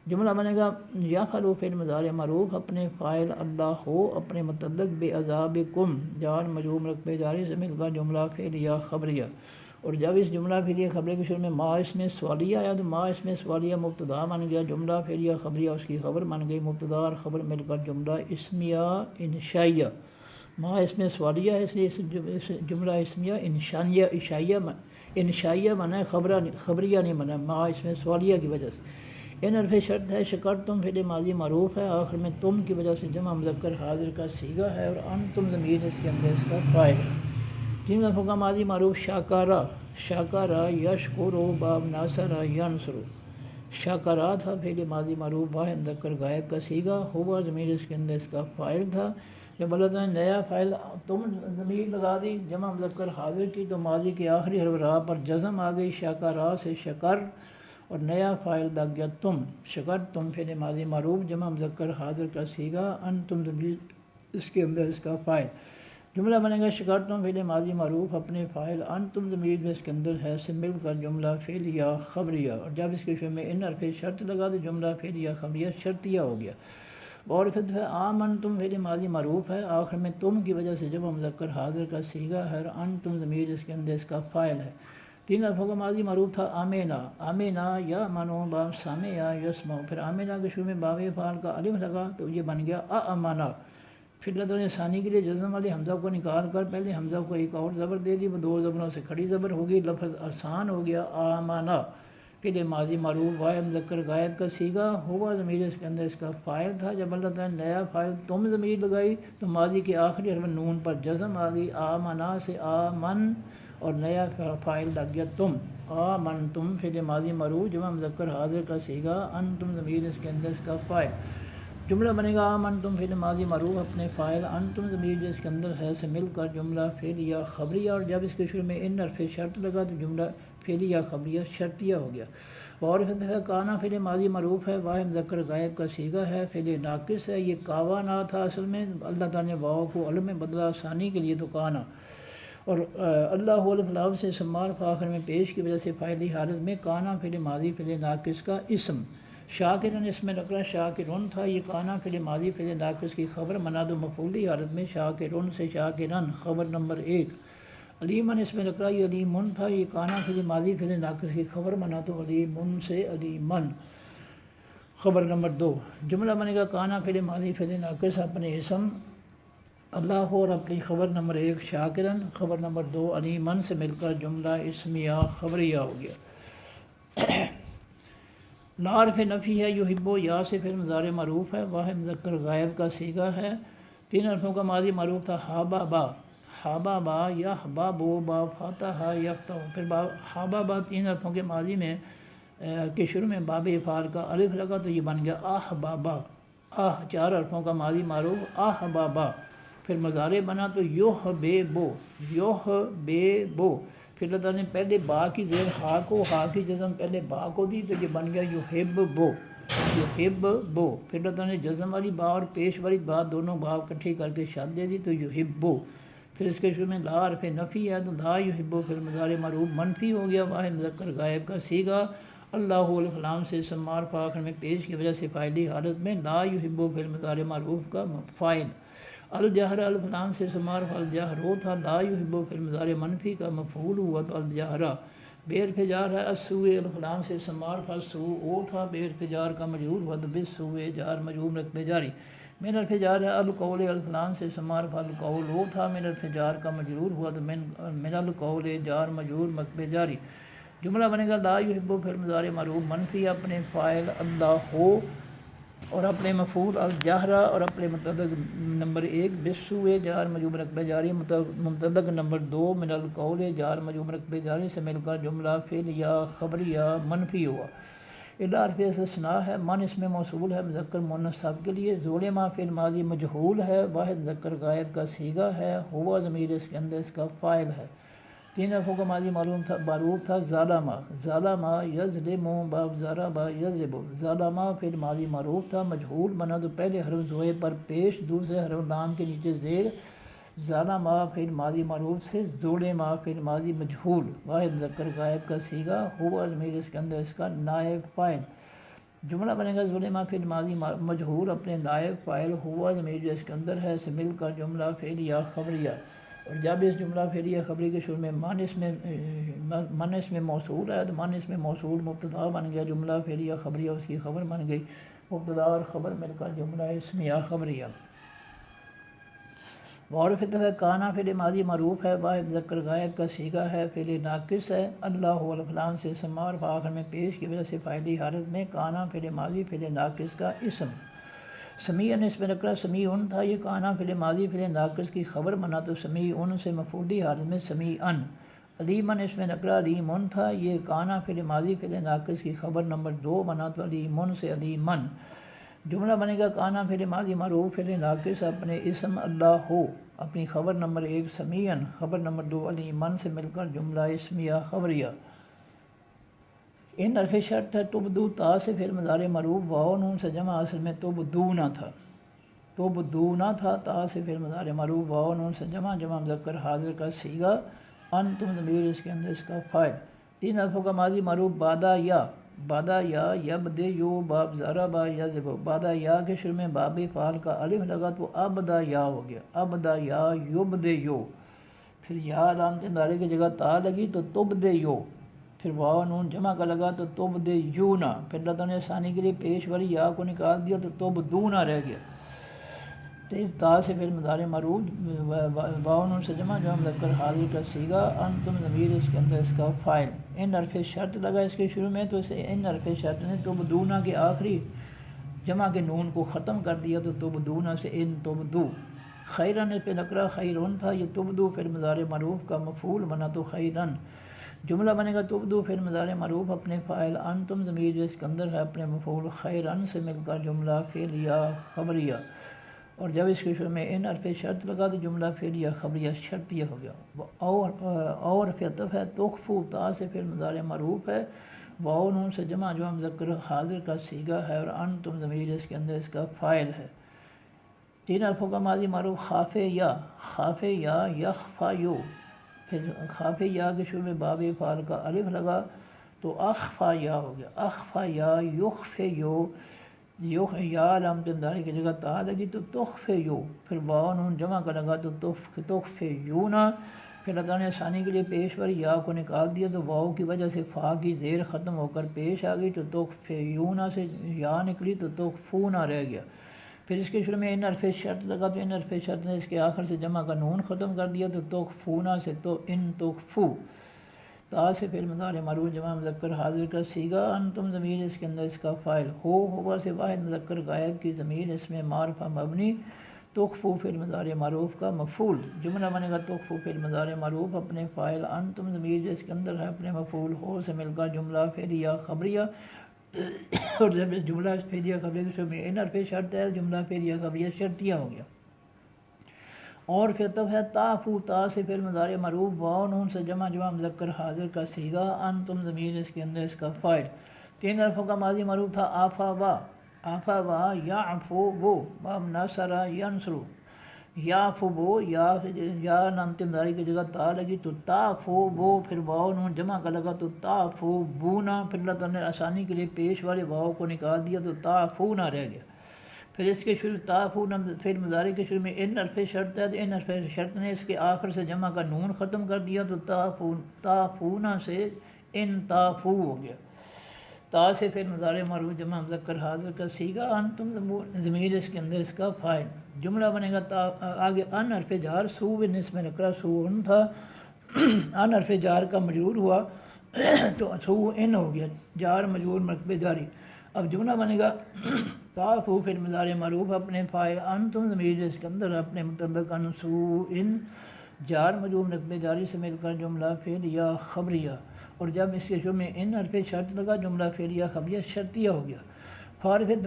جملہ بنے گا یا فعل فعل مضارع معروف اپنے فاعل اللہ ہو اپنے متعلق بے عذابکم جار مجرور مرکب جاری سے مل کر جملہ فعل یا خبریہ اور جب اس جملہ فعلیہ خبریہ کے شروع میں ما اس میں سوالیہ آیا تو ما اس میں سوالیہ مبتدا بن گیا جملہ فعلیہ خبریہ اس کی خبر بن گئی مبتدا اور خبر مل کر جملہ اسمیہ انشائیہ ما اس میں سوالیہ ہے اس لیے اس جملہ اسمیہ انشائیہ بنا ہے خبریہ نہیں بنا ما اس میں سوالیہ کی وجہ سے ان حرف شرط ہے شکر تم فعل ماضی معروف ہے آخر میں تم کی وجہ سے جمع مذکر حاضر کا صیغہ ہے اور انتم ضمیر اس کے اندر اس کا فاعل ہے 3 حرفوں کا ماضی معروف شاکارا شاکارا یشکر باب ناصرا ینصر شاکارا تھا فعل ماضی معروف واحد مذکر غائب کا صیغہ ہوا ضمیر اس کے اندر اس کا فاعل تھا جب اللہ تعالیٰ نے نیا فاعل تم ضمیر لگا دی جمع مذکر حاضر کی تو ماضی کے آخری حرف را پر جزم آ گئی شاکارا سے شکر اور نیا فاعل لگ گیا تم شکر تم فعل ماضی معروف جمع مذکر حاضر کا صیغہ انتم ضمیر اس کے اندر اس کا فاعل جملہ بنے گا شکر تم فعل ماضی معروف اپنے فاعل انتم ضمیر میں اس کے اندر ہے سے مل کر جملہ فعل یا خبریہ اور جب اس کے شروع میں ان حرف شرط لگا تو جملہ فعل یا خبریہ شرطیہ ہو گیا اور پھر ہے آمنتم فعل ماضی معروف ہے آخر میں تم کی وجہ سے جمع مذکر حاضر کا صیغہ ہے انتم ضمیر اس کے اندر اس کا فاعل ہے 3 حرفوں کا ماضی معروف تھا آمینا آمینا یا منو باب سامع یسمع پھر آمینا کے شروع میں باب فعل کا الف لگا تو یہ بن گیا امانا پھر اللہ تعالیٰ نے ثانی کے لیے جزم والے حمزہ کو نکال کر پہلے حمزہ کو ایک اور زبر دے دی وہ 2 زبروں سے کھڑی زبر ہوگی لفظ آسان ہو گیا آمانا فعل ماضی معروف واحد مذکر غائب کا صیغہ ہوا ضمیر اس کے اندر اس کا فاعل تھا جب اللہ تعالیٰ نے نیا فاعل تم ضمیر لگائی تو ماضی کے آخری حرف نون پر جزم آ گئی آمنا سے آمن اور نیا فاعل لگ گیا تم آمنتم فعل ماضی معروف جمع مذکر حاضر کا صیغہ انتم ضمیر اس کے اندر اس کا فاعل جملہ بنے گا آمنتم فعل ماضی معروف اپنے فاعل انتم ضمیر اس کے اندر ہے سے مل کر جملہ فعل یا خبریہ اور جب اس کے شروع میں ان حرف شرط لگا تو جملہ فعل یا خبریہ شرطیہ ہو گیا اور پھر کانا فعل ماضی معروف ہے واحد مذکر غائب کا صیغہ ہے فعل ناقص ہے یہ کاوا نا تھا اصل میں اللہ تعالیٰ نے واو کو علم میں بدلا ثانی کے لیے تو کانا اور اللہ الکلام سے سمار آخر میں پیش کی وجہ سے فاعلی حالت میں کانا فعل ماضی فعل ناقص کا اسم شاکرن اس میں نکرا شاکرن تھا یہ کانا فعل ماضی فعل ناقص کی خبر مناد و مفعولی حالت میں شاکرن سے شاکرن خبر نمبر 1 علیمن اس میں نکرا یہ علیمن تھا یہ کانا فعل ماضی فعل ناقص کی خبر مناد و علیمن سے علیمن خبر نمبر 2 جملہ بنے گا کانا فعل ماضی فعل ناقص اپنے اسم اللہ اور اپنی خبر نمبر 1 شاکرن خبر نمبر 2 علیمن سے مل کر جملہ اسمیہ خبریہ ہو گیا لارف نفی ہے یحبو یا سے فعل مضارع معروف ہے واحد مذکر غائب کا صیغہ ہے 3 حرفوں کا ماضی معروف تھا ہابا با یا حبابو با فاتح یفتح پھر ہابا با 3 حرفوں کے ماضی میں کے شروع میں باب افعال کا الف لگا تو یہ بن گیا آہ بابا 4 حرفوں کا ماضی معروف آہ بابا پھر مضارع بنا تو یوہ بے بو، یوہ بے بو، پھر اللہ تعالیٰ نے پہلے با کی زیر ہا کو، ہا کی جزم پہلے با کو دی تو یہ بن گیا یحب بو، یحب بو، پھر اللہ تعالیٰ نے جزم والی با اور پیش والی با دونوں با اکٹھی کر کے شد دے دی تو یحب بو، پھر اس کے شروع میں لا حرف نفی ہے تو لا یحب، پھر مضارع معروف منفی ہو گیا واحد مذکر غائب کا صیغہ اللہ الکلام سے اسم معرفہ آخر میں پیش کی وجہ سے فاعلی حالت میں لا یحب، پھر مضارع معروف کا فاعل الجہر الکلام سے اسم معرفہ الجہر وہ تھا، لا یحب پھر مضارع منفی کا مفعول ہوا تو الجہرہ، بے حرف جار ہے السوء الکلام سے اسم معرفہ السوء وہ تھا، بے حرف جار کا مجرور ہوا تو بالسوء جار مجرور رتبہ جاری، من حرف جار ہے القول الکلام سے اسم معرفہ القول وہ تھا، من حرف جار کا مجرور ہوا تو من القول جار مجرور رتبہ جاری، جملہ بنے گا لا یحب پھر مضارع معروف منفی اپنے فاعل اللہ ہو اور اپنے مفعول الجہرہ اور اپنے متعلق نمبر 1 بالسوء جار مجرور رتبہ جاری، متعلق نمبر 2 من القول جار مجرور رتبہ جاری سے مل کر جملہ فعل یا خبریہ منفی ہوا، الا حرف استثناء ہے، من اس میں موصول ہے مذکر مؤنث سب کے لیے، ظلم فعل ماضی مجہول ہے، واحد مذکر غائب کا صیغہ ہے، ہوا ضمیر اس کے اندر اس کا فاعل ہے، 3 حرفوں کا ماضی معروف تھا ظالمہ، ظالمہ یظلم باب ضرب یضرب، ظالمہ فعل ماضی معروف تھا مجہول بنا تو پہلے حرف زوئے پر پیش دوسرے حرف لام کے نیچے زیر، ظالمہ فعل ماضی معروف سے ظلم فعل ماضی مجہول واحد مذکر غائب کا صیغہ ہوا ضمیر اس کے اندر اس کا نائب فاعل، جملہ بنے گا ظلم فعل ماضی مجہول اپنے نائب فاعل ہوا ضمیر جو اس کے اندر ہے سے مل کر جملہ فعلیہ خبریہ، اور جب اس جملہ فعلیہ خبری کے شروع میں من اس میں موصول ہے تو من اس میں موصول مبتدا بن گیا، جملہ فعلیہ خبریہ اس کی خبر بن گئی، مبتدا اور خبر مل کر جملہ اسمیہ خبریہ، وعرف اتفاق کانا فعل ماضی معروف ہے، واحد مذکر غائب کا صیغہ ہے، فعل ناقص ہے، اللہ الکلام سے اسم معرفہ آخر میں پیش کی وجہ سے فاعلی حالت میں کانا فعل ماضی فعل ناقص کا اسم، سمیع اس میں نکرہ سمیع تھا، یہ کانا فعل ماضی فعل ناقص کی خبر بنا تو سمیع سے مفعولی حالت میں سمیعا، علیمن اس میں نکرہ علیم تھا، یہ کانا فعل ماضی فعل ناقص کی خبر نمبر 2 بنا تو علیمن سے علیمن، جملہ بنے گا کانا فعل ماضی معروف فعل ناقص اپنے اسم اللہ ہو، اپنی خبر نمبر 1 سمیعا خبر نمبر 2 علیمن سے مل کر جملہ اسمیہ خبریہ، ان حرف شرط ہے تبدو تا سے پھر مضارع معروف واو نون سے جمع اصل میں تبدونا تھا، تبدونا تھا، تا سے پھر مضارع معروف واو نون سے جمع مذکر حاضر کا صیغہ، انتم ضمیر اس کے اندر اس کا فاعل، 3 حرفوں کا ماضی معروف بادا یا یبدے یو باب ضرب یضرب، بادا یا کے شروع میں باب فعل کا الف لگا تو ابدا یا ہو گیا، ابدا یا یبدے یو، پھر یا علامت ادارے کی جگہ تا لگی تو تبدے یو، پھر واو نون جمع کا لگا تو تبدے یونا، پھر اللہ تعالیٰ نے ثانی کے لیے پیش والی یا کو نکال دیا تو تبدونا رہ گیا، تا سے پھر مضارع معروف واو نون سے جمع مذکر حاضر کا صیغہ، انتم ضمیر اس کے اندر اس کا فاعل، ان حرف شرط لگا اس کے شروع میں تو اسے ان حرف شرط نے تبدونا کے آخری جمع کے نون کو ختم کر دیا تو تبدونا سے ان تبدو، خیرن اس پہ نکرہ خیرن تھا، یہ تبدو پھر مضارع معروف کا مفعول بنا تو خیرن، جملہ بنے گا تبدو پھر مضارع معروف اپنے فاعل انتم ضمیر جو اس کے اندر ہے اپنے مفعول خیرن سے مل کر جملہ فعلیہ خبریہ، اور جب اس کے شروع میں ان حرف شرط لگا تو جملہ فعلیہ خبریہ شرطیہ ہو گیا، اور عطف ہے تخفو تا سے پھر مضارع معروف ہے واو نون سے جمع مذکر حاضر کا صیغہ ہے، اور انتم ضمیر اس کے اندر اس کا فاعل ہے، 3 حرفوں کا ماضی معروف خاف یا یخفا یو، پھر خاف یا کے شروع میں باب فعل کا الف لگا تو اخفا یا ہو گیا، اخفا یا یخفے یو، یا علامت انداری کی جگہ تا لگی تو تخفے یو، پھر واو نون جمع کا لگا تو تخفے یونا، پھر اللہ تعالیٰ نے ثانی کے لیے پیش والی یا کو نکال دیا تو واو کی وجہ سے فا کی زیر ختم ہو کر پیش آ گئی تو تخفے یونا سے یا نکلی تو تخفونا رہ گیا، پھر اس کے شروع میں ان حرف شرط لگا تو ان حرف شرط نے اس کے آخر سے جمع کا نون ختم کر دیا تو تخفونا سے تو ان تخفو، تا سے پھر مضارع معروف جمع مذکر حاضر کا صیغہ، انتم ضمیر اس کے اندر اس کا فاعل، ہوا سے واحد مذکر غائب کی ضمیر اس میں معرفہ مبنی، تخفو پھر مضارع معروف کا مفعول، جملہ بنے گا تخفو پھر مضارع معروف اپنے فاعل انتم ضمیر اس کے اندر ہے اپنے مفعول ہو سے مل کر جملہ فعلیہ خبریہ، اور جب اس جملہ فعلیہ خبریہ کے شروع میں ان حرف شرط ہے جملہ فعلیہ خبریہ شرطیہ ہو گیا، اور پھر تب ہے تعفو، تا سے پھر مضارع معروف، واو نون سے جمع مذکر حاضر کا صیغہ، انتم ضمیر اس کے اندر اس کا فاعل۔ 3 حرفوں کا ماضی معروف تھا آفا وا، آفا وا، یعفو وہ، باب ناصرہ ینصرو، یعفو وہ، یا نامتے مضارع کی جگہ تا لگی تو تعفو وہ، پھر واو نون جمع کا لگا تو تعفو بونا، پھر اللہ تعالیٰ نے آسانی کے لیے پیش والے واو کو نکال دیا تو تعفونا رہ گیا۔ پھر اس کے شروع تعفونا، پھر مضارع کے شروع میں ان حرف شرط ہے تو ان حرف شرط نے اس کے آخر سے جمع کا نون ختم کر دیا تو تعفونا سے ان تعفو ہو گیا۔ تا سے پھر مضارع معروف جمع مذکر حاضر کا صیغہ، انتم ضمیر اس کے اندر اس کا فاعل۔ جملہ بنے گا آگے ان حرف جار، سو نسب نکرہ سو ان تھا، ان حرف جار کا مجرور ہوا تو سو ان ہو گیا، جار مجرور مرکب جاری۔ اب جملہ بنے گا تعفو پھر مضارع معروف اپنے فاعل، انتم ضمیر اس کے اندر اپنے متعلق ان سو ان، جار مجرور مرکب جاری سے مل کر جملہ فعل یا خبریہ، اور جب اس کے شروع میں ان حرف شرط لگا جملہ فعل یا خبریہ شرطیہ ہو گیا۔ فارفت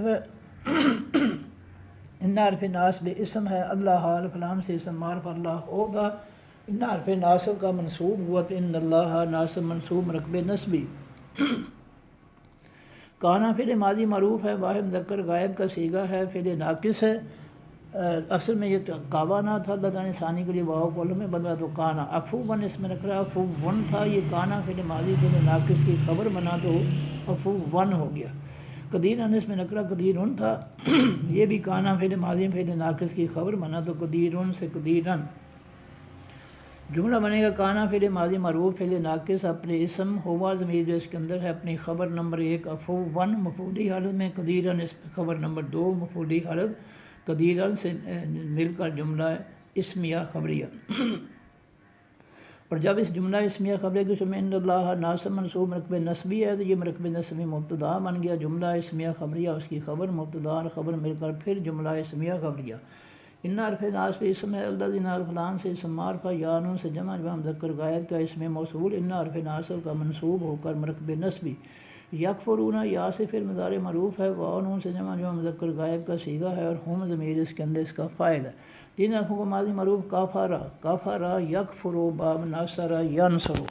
ان حرف ناصب اسم ہے، اللہ حال فلام سے اسم معرف اللہ ہوگا، ان حرف ناصب کا منصوب ہوا تو ان اللہ ناصب منصوب مرکب نسبی۔ کانا فعل ماضی معروف ہے، واحد مذکر غائب کا صیغہ ہے، فعل ناقص ہے، اصل میں یہ کاوانا تھا، اللہ تعالیٰ نے ثانی کے لیے واو کو میں بدلا تو کانا، افو ون اس میں نکرا افو ون تھا، یہ کانا فعل ماضی فعل ناقص کی خبر بنا تو افو ون ہو گیا۔ قدیر ان اس میں نکرا قدیر ان تھا، یہ بھی کانا فعل ماضی فعل ناقص کی خبر بنا تو قدیر ان سے قدیر ان۔ جملہ بنے گا کانا فعل ماضی معروف فعل ناقص اپنے اسم، ہوا ضمیر جو اس کے اندر ہے اپنی خبر نمبر 1 افو ون مفعولی حالت میں، قدیر ان اس خبر نمبر 2 مفعولی حالت قدیر ان سے مل کر جملہ اسمیہ خبریہ۔ اور جب اس جملہ اسمیہ خبریہ کے شروع میں ان اللہ ناصب منصوب مرکب نسبی ہے تو یہ مرکب نسبی مبتدا بن گیا، جملہ اسمیہ خبریہ اس کی خبر مبتدا اور خبر مل کر پھر جملہ اسمیہ خبریہ۔ ان حرف ناصب اسم ہے، اللہ ذی نال فلان سے اسم معرفہ یا نون سے جمع مذکر غائب کا اسم موصول، ان حرف ناصب کا منصوب ہو کر مرکب نسبی۔ یکفرون یا سے پھر مضارع معروف ہے، واو نون سے جمع مذکر غائب کا صیغہ ہے، اور ہم ضمیر اس کے اندر اس کا فاعل ہے۔ 3 حرفوں کا ماضی معروف کافارا، کافارا یکفرو باب ناصرہ ینصرو،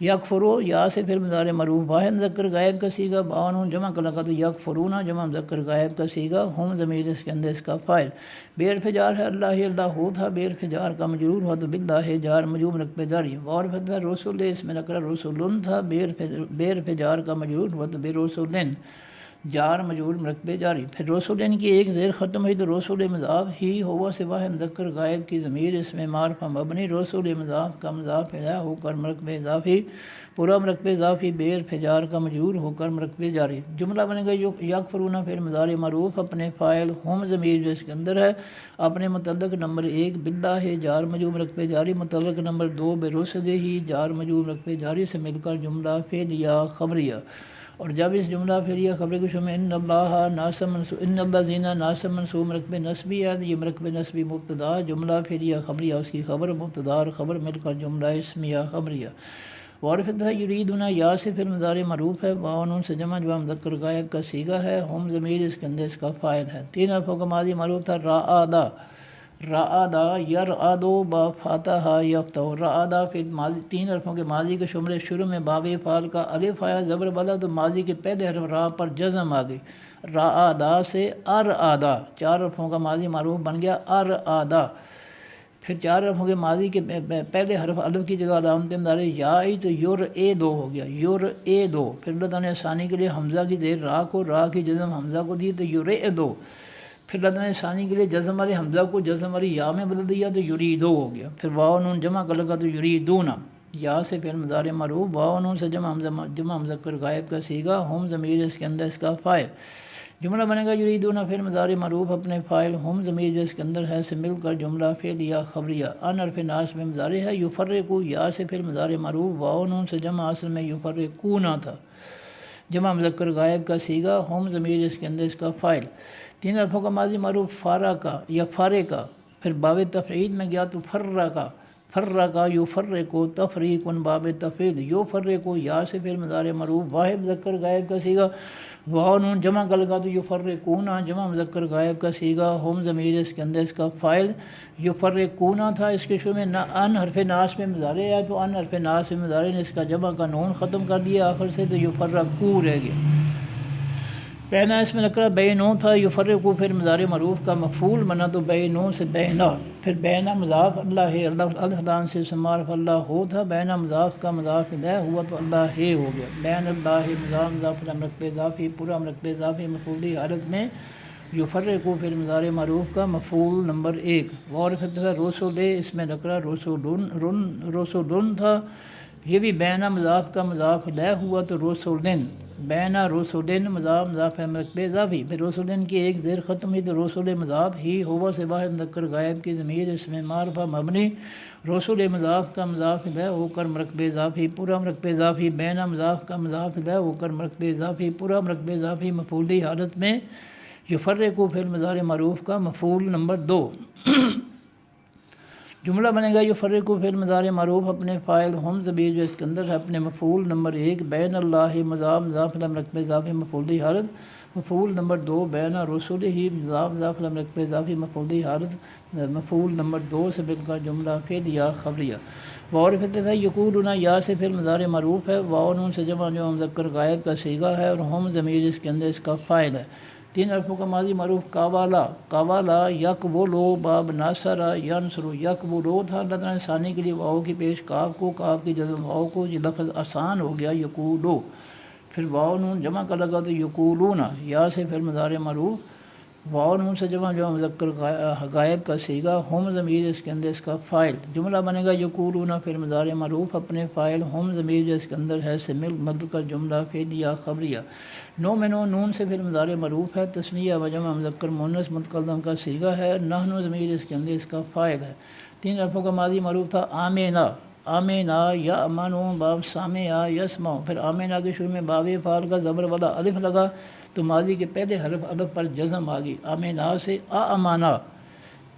یکفرو یا سے پھر مضارع معروف واحد مذکر غائب کا صیغہ، واو نون جمع کا لگا تو یکفرون جمع مذکر غائب کا صیغہ، ہم ضمیر اس کے اندر اس کا فاعل۔ بے حرف جار ہے اللہ اللہ ہو تھا، بے حرف جار کا مجرور ہوا تو باللہ جار مجرور مرکب جاری، واو حرف رسول اس میں نکرا رسولن تھا، بے حرف جار کا مجرور ہوا تو بے رسولن، جار مجرور مرکب جاری۔ پھر رسولن کی ایک زیر ختم ہوئی تو رسول مضاف ہی ہوا سے واحد مذکر غائب کی ضمیر اس میں معرفہ مبنی، رسول مضاف کا مضاف ادا ہو کر مرکب اضافی، پورا مرکب اضافی بے حرف جار کا مجرور ہو کر مرکب جاری۔ جملہ بنے گا یکفرون پھر مضارع معروف اپنے فاعل، ہم ضمیر جو اس کے اندر ہے اپنے متعلق نمبر 1 باللہ جار مجرور مرکب جاری، متعلق نمبر 2 برسل ہی جار مجرور مرکب جاری سے مل کر جملہ فعلیہ خبریہ۔ اور جب اس جملہ فعلیہ خبر کے شروع میں ان اللہ ناصب منصوب، ان اللہ زینا ناصب منصوب مرکب نسبی ہے، یہ مرکب نسبی مبتدا، جملہ فعلیہ خبریہ اس کی خبر مبتدا اور خبر مل کر جملہ اسمیہ خبریہ۔ وارفت ہے یریدنا یا سے پھر مضارع معروف ہے، واو نون سے جمع مذکر غائب کا صیغہ ہے، ہم ضمیر اس کے اندر اس کا فاعل ہے۔ 3 حرفوں کا ماضی معروف تھا رعادا، رعادا یرعدو با فاتح یفتح، رعادا پھر ماضی 3 حرفوں کے ماضی کے شروع میں باب فعل کا الف آیا زبر والا تو ماضی کے پہلے حرف را پر جزم آ گئی، رعادا سے ارعادا، 4 حرفوں کا ماضی معروف بن گیا ارعادا۔ پھر 4 حرفوں کے ماضی کے پہلے حرف الف کی جگہ علامت مضارع یا آئی تو یر اے دو ہو گیا، یر اے دو۔ پھر اللہ تعالیٰ نے ثانی کے لیے حمزہ کی زیر را کو، را کی جزم حمزہ کو دی تو یر اے دو۔ پھر اللہ تعالیٰ نے ثانی کے لیے جزم والے حمزہ کو جزم والی یا میں بدل دیا تو یریدو ہو گیا۔ پھر واو نون جمع کا لگا تو یریدونا، یا سے پھر مضارع معروف، واو نون سے جمع مذکر غائب کا صیغہ، ہم ضمیر اس کے اندر اس کا فاعل۔ جملہ بنے گا یریدونا پھر مضارع معروف اپنے فاعل، ہم ضمیر جو اس کے اندر ہے سے مل کر جملہ فعلیہ خبریہ۔ ان حرف ناصب میں مضارع ہے، یفرقو یا سے پھر مضارع معروف، واو نون سے جمع اصل میں یفرقونا تھا، جمع مذکر غائب کا صیغہ، ہم ضمیر اس کے اندر اس کا فاعل۔ 3 حرفوں کا ماضی معروف فارقہ یا فارقہ، پھر باب تفعیل میں گیا تو فرقہ، فرقا یفرقو تفریقن باب تفعیل یفرقو یا سے پھر مضارع معروف واحد مذکر غائب کا صیغہ واو نون جمع کا لگا تو یفرقون جمع مذکر غائب کا صیغہ ہم ضمیر اس کے اندر اس کا فاعل یفرقون تھا اس کے شروع میں ان حرف ناس میں مضارع ہے تو ان حرف ناس میں مضارع نے اس کا جمع کا نون ختم کر دیا آخر سے تو یفرقو رہ گیا بہنا اس میں نکرہ بینو تھا یفرقو پھر مضارع معروف کا مفعول بنا تو بینو سے بہنا پھر بہنا مضاف اللہ ہے اللہ دان سے معرف اللہ ہو تھا بہنا مضاف کا مضاف لہ ہوا تو اللہ ہے ہو گیا بین اللہ مضاف مضاف امرک اضافی پورا امرک اضافی مفعولی حالت میں یفرقو پھر مضارع معروف کا مفعول نمبر 1 غور فتح رسول اس میں نکرہ رسولن تھا یہ بھی بینا مضاف کا مضاف لہ ہوا تو رسولن بینا رسولن مضاف مضاف امرک اضافی پھر رسولن کی ایک زیر ختم ہوئی تو رسول مضاف ہی ہوا سے واحد مذکر غائب کی ضمیر اس میں معرفہ مبنی رسول مضاف کا مضاف لہ ہو کر مرکب اضافی پورا مرکب اضافی بینا مضاف کا مضاف لہ ہو کر مرکب اضافی پورا مرکب اضافی مفعولی حالت میں یفرقو پھر مضارع معروف کا مفعول نمبر 2 جملہ بنے گا یفرقو پھر مضارع معروف اپنے فاعل ہم ضمیر جو اس کے اندر ہے اپنے مفعول نمبر 1 بین اللہ مضاف مضاف مرکب اضافی مفعولی حالت مفعول نمبر 2 بین رسول ہی مضاف مضاف مرکب اضافی مفعولی حالت مفعول نمبر 2 سے مل کر جملہ فعل یا خبریہ واو فتح ہے یقولون یا سے پھر مضارع معروف ہے واو نون سے جمع جو مذکر غائب کا صیغہ ہے اور ہم ضمیر اس کے اندر اس کا فاعل ہے 3 حرفوں کا ماضی معروف کاوالا یقبلو باب ناصرہ ینصرو یقبلو تھا اللہ تعالیٰ نے ثانی کے لیے واو کی پیش کاف کی جزم واو کو یہ لفظ آسان ہو گیا یقولو پھر واو نون جمع کا لگا تو یقولون یا سے پھر مضارع معروف واو نون سے جمع جو مذکر غائب کا صیغہ ہم ضمیر اس کے اندر اس کا فاعل جملہ بنے گا یقولون پھر مضارع معروف اپنے فاعل ہم ضمیر جو اس کے اندر ہے سے مل کر جملہ فعل یا خبریہ نومنو نون سے پھر مضارع معروف ہے تثنیہ و جمع مذکر مؤنث متکلم کا صیغہ ہے نحن ضمیر اس کے اندر اس کا فاعل ہے 3 حرفوں کا ماضی معروف تھا آمینا یا امانو باب سامع یسمع پھر آمینا کے شروع میں باب فعل کا زبر والا الف لگا تو ماضی کے پہلے حرف الف پر جزم آ گئی آمینا سے امانا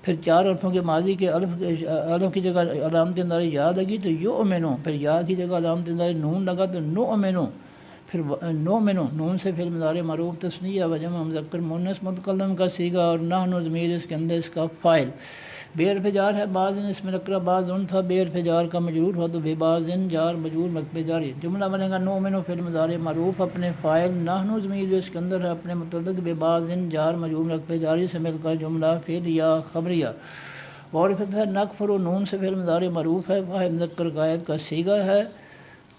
پھر 4 حرفوں کے ماضی کے الف کی جگہ علامت اندار یا لگی تو یؤمنو پھر یا کی جگہ علامت اندار نون لگا تو نؤمنو پھر نؤمنو نون سے پھر مضارع معروف تثنیہ و جمع مذکر مؤنث متکلم کا صیغہ اور نحن ضمیر اس کے اندر اس کا فاعل بے حرف جار ہے بعضن اس میں نکرہ بعضن تھا بے حرف جار کا مجرور ہوا تو بے بعضن جار مجرور مرکب جاری جملہ بنے گا نؤمنو پھر مضارع معروف اپنے فاعل نحن ضمیر جو اس کے اندر ہے اپنے متعلق بے بعضن جار مجرور مرکب جاری سے مل کر جملہ فعل یا خبریہ اور فتح نکفر نون سے پھر مضارع معروف ہے واحد مذکر غائب کا صیغہ ہے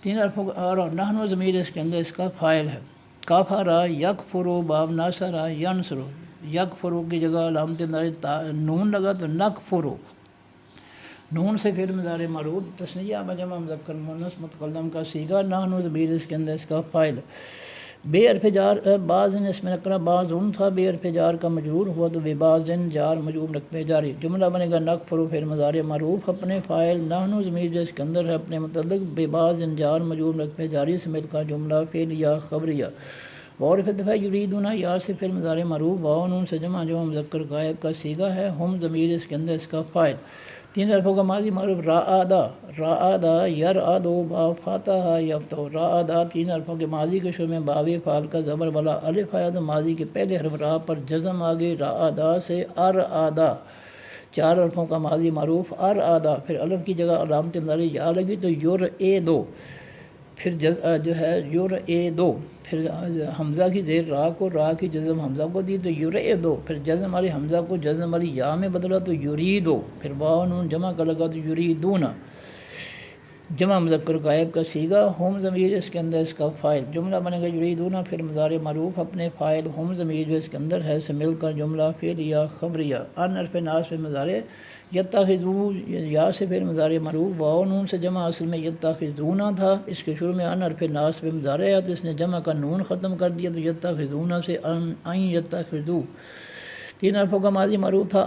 3 حرفوں اور نحن ضمیر اس کے اندر اس کا فاعل ہے کافرا یکفرو باب ناصرہ ینصرو یکفرو کی جگہ علامت نون لگا تو نکفرو نون سے پھر مضارع معروف تثنیہ و جمع مذکر مؤنث متکلم کا صیغہ نحن ضمیر اس کے اندر اس کا فاعل بے حرف جار بعضن اس میں نکرہ بعضن تھا بے حرف جار کا مجرور ہوا تو بے بعضن جار مجرور مرکب جاری جملہ بنے گا نکفرو پھر مضارع معروف اپنے فاعل نحن ضمیر جو اس کے اندر ہے اپنے متعلق بے بعضن جار مجرور مرکب جاری سے مل کر جملہ فعل یا خبریہ اور فتح یریدون یا سے پھر مضارع معروف واو نون سے جمع جو مذکر غائب کا صیغہ ہے ہم ضمیر اس کے اندر اس کا فاعل 3 حرفوں کا ماضی معروف رعادا یرعدو باب فاتح یفتح رعادا 3 حرفوں کے ماضی کے شروع میں باب فعل کا زبر والا الف آیا تو ماضی کے پہلے حرف را پر جزم آگے رعادا سے ارعادا 4 حرفوں کا ماضی معروف ارعادا پھر الف کی جگہ علامت انداری یا لگی تو یرعدو پھر جو ہے یرعدو پھر حمزہ کی زیر را کو را کی جزم حمزہ کو دی تو یرعدو پھر جزم والی حمزہ کو جزم والی یا میں بدلا تو یریدو پھر واو نون جمع کا لگا تو یریدون جمع مذکر غائب کا صیغہ ہم ضمیر اس کے اندر اس کا فاعل جملہ بنے گا یریدون پھر مضارع معروف اپنے فاعل ہم ضمیر جو اس کے اندر ہے سے مل کر جملہ فعل یا خبریہ ان حرف ناصب مضارع یتخذو یا سے پھر مضارع معروف واو نون سے جمع اصل میں یتخذون تھا اس کے شروع میں ان حرف ناصب مضارع ہے تو اس نے جمع کا نون ختم کر دیا تو یتخذون سے ان یتخذو 3 حرفوں کا ماضی معروف تھا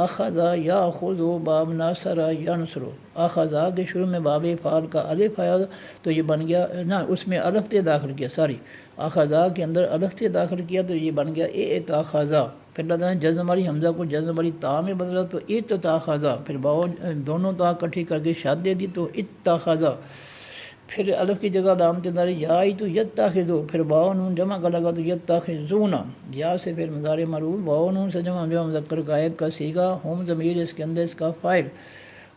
اخذا یاخذو باب ناصرہ ینصرو اخذا کے شروع میں باب فعل کا الف آیا تو یہ بن گیا اس میں الف تے داخل کیا اخذا کے اندر الف تے داخل کیا تو یہ بن گیا اتخذا پھر اللہ تعالیٰ نے جزم والی حمزہ کو جزم والی تا میں بدلا تو اتخذا، پھر واو دونوں تا کٹھی کر کے شاد دے دی تو اتخذا، پھر الف کی جگہ علامت داری یا آئی تو یتخذو، پھر واو نون جمع کا لگا تو یتخذون، یا سے پھر مضارع مرفوع، واو نون سے جمع مذکر غائب کا صیغہ، ہم ضمیر اس کے اندر اس کا فاعل،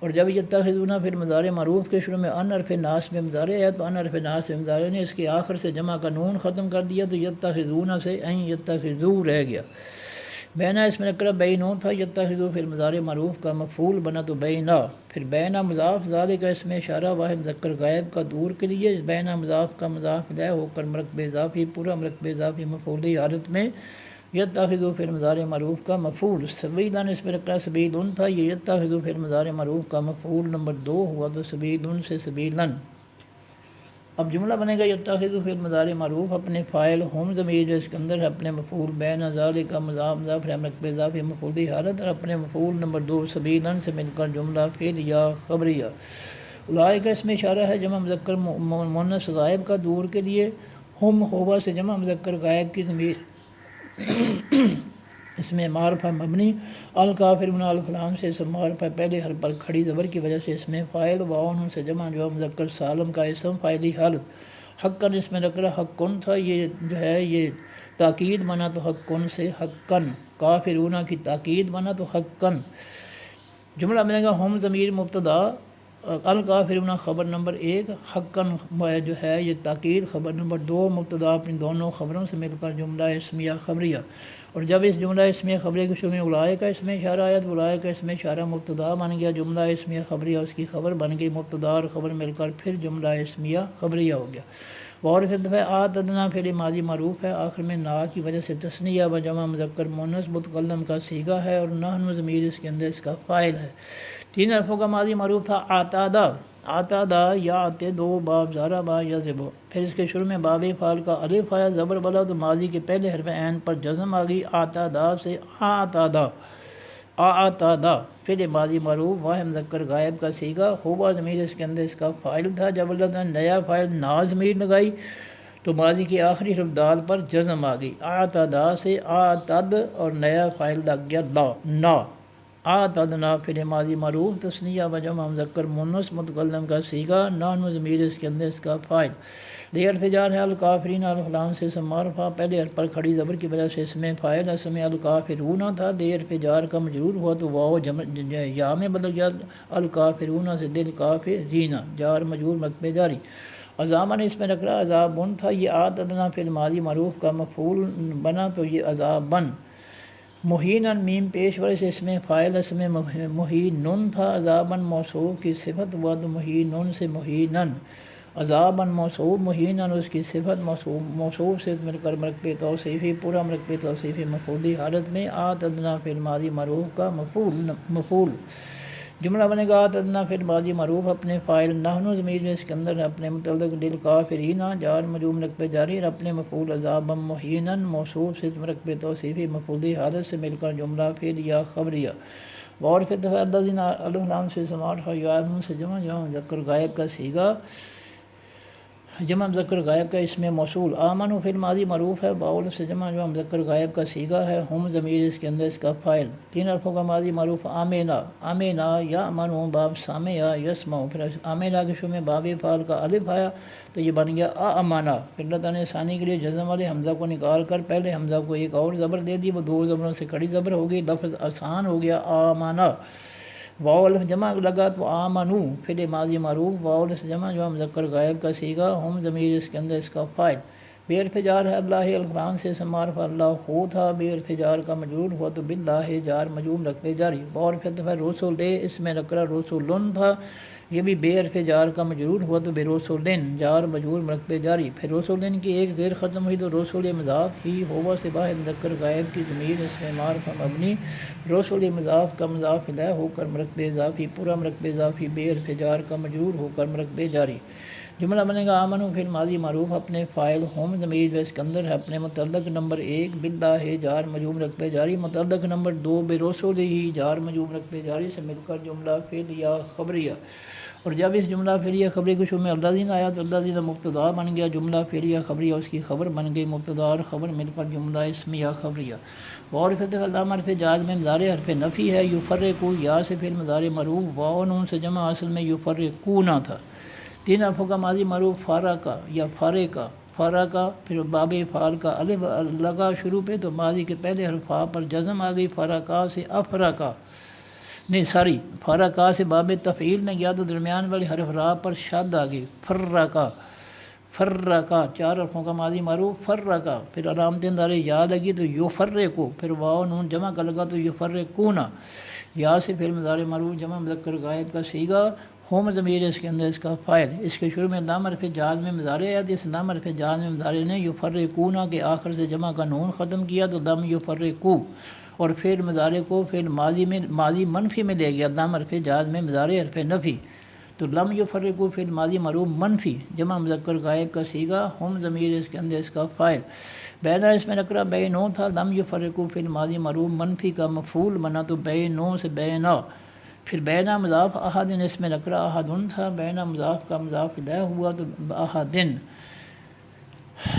اور جب یتخذون پھر مضارع معروف کے شروع میں ان حرف ناس میں مضارع ہے تو ان حرف ناس میں مضارع نے اس کے آخر سے جمع کا نون ختم کر دیا تو یتخذون سے این یتخذو رہ گیا۔ بینا اس میں نکرہ بینو تھا، یتخذو پھر مضارع معروف کا مفعول بنا تو بینا، پھر بینا مضاف ذالک اس میں اشارہ واحد مذکر غائب کا دور کے لیے، بینا مضاف کا مضاف لے ہو کر مرکب اضافی پورا مرکب اضافی مفعولی حالت میں، یتخذو پھر مضارع معروف کا مفعول، سبیلاً اس میں نکرہ سبیلن تھا، یہ یتخذو پھر مضارع معروف کا مفعول نمبر 2 ہوا تو سبیلن سے سبیلاً۔ اب جملہ بنے گا یتخذو پھر مضارع معروف اپنے فاعل ہم ضمیر اس کے اندر اپنے مفعول بین ذالک کا مضاف مضاف مرکب اضافی مفعولی حالت اور اپنے مفعول نمبر 2 سبیلاً سے مل کر جملہ فعل یا خبریہ۔ اولئک اس میں اشارہ ہے جمع مذکر مؤنث غائب کا دور کے لیے، ہم ہوبا سے جمع مذکر غائب کی ضمیر اس میں معرفہ مبنی، الکافرون الف لام سے اسم معرفہ پہلے حرف پر کھڑی زبر کی وجہ سے اس میں فاعل، واو نون سے جمع جو مذکر سالم کا اسم فاعلی حالت، حقاً اس میں نکرہ حقن تھا، یہ جو ہے یہ تاکید بنا تو حقن سے حقاً، کافرون کی تاکید بنا تو حقاً۔ جملہ بنے گا ہم ضمیر مبتدا، الکافرون خبر نمبر 1، حقاً جو ہے یہ تاکید خبر نمبر 2، مبتدا اپنی دونوں خبروں سے مل کر جملہ اسمیہ خبریہ، اور جب اس جملہ اسمیہ خبریہ کے شروع میں اولئک کا اس میں اشارہ آیا تو اولئک کا اس میں اشارہ مبتدا بن گیا، جملہ اسمیہ خبریہ اس کی خبر بن گئی، مبتدا اور خبر مل کر پھر جملہ اسمیہ خبریہ ہو گیا۔ اور پھر دفعہ آتدنا فعل ماضی معروف ہے، آخر میں نا کی وجہ سے تثنیہ و جمع مذکر مؤنث متکلم کا صیغہ ہے، اور نحن ضمیر اس کے اندر اس کا فاعل ہے۔ 3 حرفوں کا ماضی معروف تھا آتادا، آتادا یا آتے دو باب زارا با یضربو، پھر اس کے شروع میں باب فعل کا الف آیا زبر بلا تو ماضی کے پہلے حرف عین پر جزم آ گئی، آتادا سے آتادا، آتادا پھر ماضی معروف واحد مذکر غائب کا صیغہ، ہوبا ضمیر اس کے اندر اس کا فاعل تھا، جب اللہ نے نیا فاعل نا ضمیر لگائی تو ماضی کی آخری حرف دال پر جزم آ گئی، آتادا سے آتد اور نیا فاعل لگ گیا لا نا، آتدنا پھر ماضی معروف تثنیہ و جمع مذکر مؤنث متکلم کا صیغہ، نحن ضمیر اس کے اندر اس کا فاعل، لی حرف جار ہے، الکافرین الف لام سے اسم معرفہ پہلے حرف پر کھڑی زبر کی وجہ سے اس میں فاعل، اس میں الکافرون تھا، لی حرف جار کا مجرور ہوا تو واو یا میں بدل گیا، الکافرون سے دل کافرین جار مجرور مرکب جاری۔ عذاباً اس میں نکرہ عذابن تھا، یہ آتدنا فعل ماضی معروف کا مفعول بنا تو یہ عذابن، مہیناً میم پیش ور سے اس میں فاعل، اس میں مہینن تھا، عذاباً موصوف کی صفت ہوا تو مہینن سے مہیناً، عذاباً موصوف مہیناً اس کی صفت موصوف سے مل کر مرکب توصیفی پورا مرکب توصیفی مفعولی حالت میں، آتدنا فعل ماضی معروف کا مفعول۔ جملہ بنے گا آتدنا فعل ماضی معروف اپنے فاعل نحن ضمیر اس کے اندر اپنے متعلق للکافرین جار مجرور مرکب جاری، اور اپنے مفعول عذابا مہینا موصوف سے مرکب توصیفی مفعولی حالت سے مل کر جملہ فعل یا خبریہ۔ اور پھر دفعہ الذین الف لام سے سماعت یعلمون سے جمع مذکر غائب کا صیغہ، جمع مذکر غائب کا اس میں موصول، آمنوا فعل ماضی معروف ہے، باول سے جمع مذکر غائب کا صیغہ ہے، ہم ضمیر اس کے اندر اس کا فاعل، 3 حرفوں کا ماضی معروف آمنا، آمنا یا امنوا باب سامع یسمع، پھر آمنا کے شروع میں باب فعل کا الف آیا تو یہ بن گیا آمنا، پھر اللہ تعالیٰ نے ثانی کے لیے جزم والے حمزہ کو نکال کر پہلے حمزہ کو ایک اور زبر دے دی، وہ 2 زبروں سے کھڑی زبر ہو گئی، لفظ آسان ہو گیا آمنا، واو الف جمع لگا تو آمنو پھر ماضی معروف واو الف جمع جو مذکر غائب کا صیغہ، ہم ضمیر اس کے اندر اس کا فاعل، بے حرف جار ہے اللہ القرآن سے اسم معرفہ اللہ ہو تھا، بے حرف جار کا مجرور ہوا تو باللہ جار مجرور مرکب جاری، اور پھر دفعہ رسول اس میں نکرہ رسولن تھا، یہ بھی بے حرف جار کا مجرور ہوا تو بے رسولن جار مجرور مرکب جاری، پھر رسولن کی ایک زیر ختم ہوئی تو رسول مضاف ہی ہوا سے باہر مذکر غائب کی ضمیر اس میں معرفہ مبنی، رسول مضاف کا مضاف الیہ ہو کر مرکب اضافی پورا مرکب اضافی بے حرف جار کا مجرور ہو کر مرکب جاری۔ جملہ بنے گا آمنوا فعل ماضی معروف اپنے فاعل ہم ضمیر اس کے اندر ہے اپنے متعلق نمبر 1 باللہ جار مجرور مرکب جاری، متعلق نمبر 2 برسولہ جار مجرور مرکب جاری سے مل کر جملہ فعل یا خبریہ۔ اور جب اس جملہ فعلیہ خبری کے شروع میں الذین آیا تو الذین مبتدا بن گیا، جملہ فعلیہ خبریہ اس کی خبر بن گئی، مبتدا اور خبر مل کر جملہ اسمیہ خبریہ۔ اور فتح علامہ حرف جاز میں مضارع حرف نفی ہے، یفرقو یا سے فعل مضارع مرفوع، واو نون سے جمع اصل میں یفرقونا تھا۔ تین حرفوں کا ماضی معروف فارقہ یا فارقہ، فارقہ پھر باب فعال کا الف لگا شروع پہ تو ماضی کے پہلے حرف فا پر جزم آ گئی، فارقہ سے افرقہ نہیں ساری فارقہ سے باب تفعیل میں گیا تو درمیان والے حرف را پر شد آ گئی، فرقہ فرقہ۔ چار حرفوں کا ماضی معروف فرقہ، پھر علامت اندارے یا لگی تو یفرقو، پھر واو نون جمع کا لگا تو یفرقونا، یا سے پھر مضارع معروف جمع مذکر غائب کا صیغہ، ہوم ضمیر اس کے اندر اس کا فاعل، اس کے شروع میں لام حرف جاز میں مضارع ہے، اس لام حرف جاز میں مضارع نے یفرقونا کے آخر سے جمع کا نون ختم کیا تو لم یفرقو، اور فعل مضارع کو فعل ماضی منفی میں لے گیا، لام حرف جاز میں مضارع حرف نفی تو لم یفرقو فعل ماضی معروف منفی جمع مذکر غائب کا صیغہ، ہم ضمیر اس کے اندر اس کا فاعل، بینا اس میں نکرہ بینو تھا، لم یفرقو فعل ماضی معروف منفی کا مفعول بنا تو بینو سے بینا، پھر بینا مضاف احدن اس میں نکرہ احدن تھا، بینا مضاف کا مضاف الیہ ہوا تو احدن،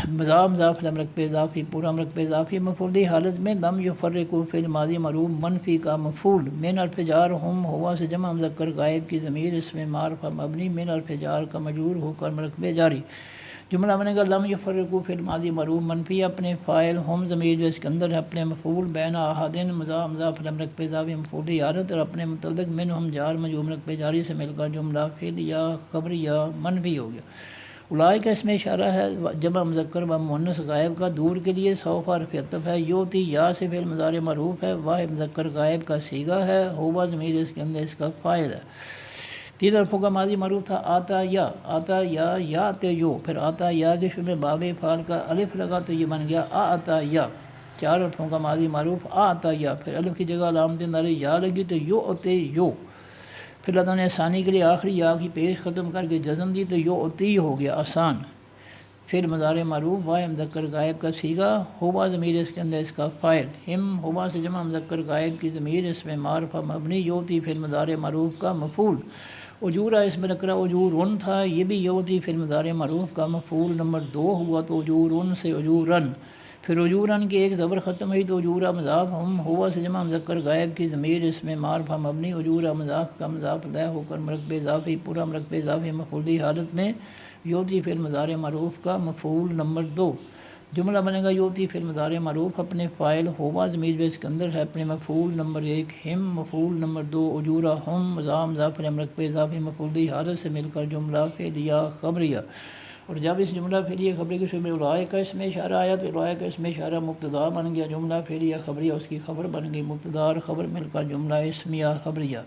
مضاف لمرک پہ اضافی پورا مرک پہ اضافی، مفعولی حالت میں لم یفرقو فعل ماضی معروف منفی کا مفعول، من حرف جار ہم ہوا سے جمع مذکر غائب کی ضمیر اس میں معرفہ مبنی، من حرف جار کا مجرور ہو کر مرک پہ جاری، جملہ بنے گا لم یفرقو فعل ماضی معروف منفی اپنے فاعل، ہم ضمیر جو اس کے اندر ہے اپنے مفعول، بین احدن مضاف لمرک پہ اضافی مفعولی حالت اور اپنے متعلق من ہم جار مجرور مرک پہ جاری سے مل کر جملہ فعلیہ خبریہ منفی ہو گیا۔ اولئک اس میں اشارہ ہے جمع مذکر و مؤنث غائب کا، دور کے لیے سوف حرف عطف ہے، یوتی یا سے فعل مضارع معروف ہے، واحد مذکر غائب کا صیغہ ہے، ہوا ضمیر اس کے اندر اس کا فاعل ہے۔ تین حرفوں کا ماضی معروف تھا آتا یا تے یو، پھر آتا یا کے شروع میں باب فعال کا الف لگا تو یہ بن گیا آتا یا۔ چار حرفوں کا ماضی معروف آتا یا، پھر الف کی جگہ علامت اندارے یا لگی تو یو اتے یو، پھر اللہ نے آسانی کے لیے آخری یا کی پیش ختم کر کے جزم دی تو یو اتی ہو گیا آسان، پھر مضارع معروف واحد مذکر غائب کا صیغہ، ہوا ضمیر اس کے اندر اس کا فاعل، ہم ہوا سے جمع مذکر غائب کی ضمیر اس میں معرفہ مبنی، یوتی پھر مضارع معروف کا مفعول، اجورا اس میں نکرہ اجورن تھا، یہ بھی یوتی پھر مضارع معروف کا مفعول نمبر 2 ہوا تو اجورن سے اجورن، پھر اجورن کی ایک زبر ختم ہوئی تو اجورا مضاف ہم ہوا سے جمع مذکر غائب کی ضمیر اس میں معرفہ مبنی، اجورا مضاف کا مضاف الیہ ہو کر مرکب اضافی پورا مرکب اضافی مفعولی حالت میں یوتی فعل مضارع معروف کا مفعول نمبر 2، جملہ بنے گا یوتی فعل مضارع معروف اپنے فاعل، ہوا ضمیر جو اس کے اندر ہے اپنے مفعول نمبر 1، ہم مفعول نمبر 2، اجورا ہم مضاف مرکب اضافی مفعولی حالت سے مل کر جملہ فعلیہ خبریہ۔ اور جب اس جملہ فعلیہ خبری کے شروع میں اولئک کا اس میں اشارہ آیا تو اولئک کا اس میں اشارہ مبتدا بن گیا، جملہ فعلیہ خبریہ اس کی خبر بن گئی، مبتدا اور خبر مل کر جملہ اسمیہ خبریہ۔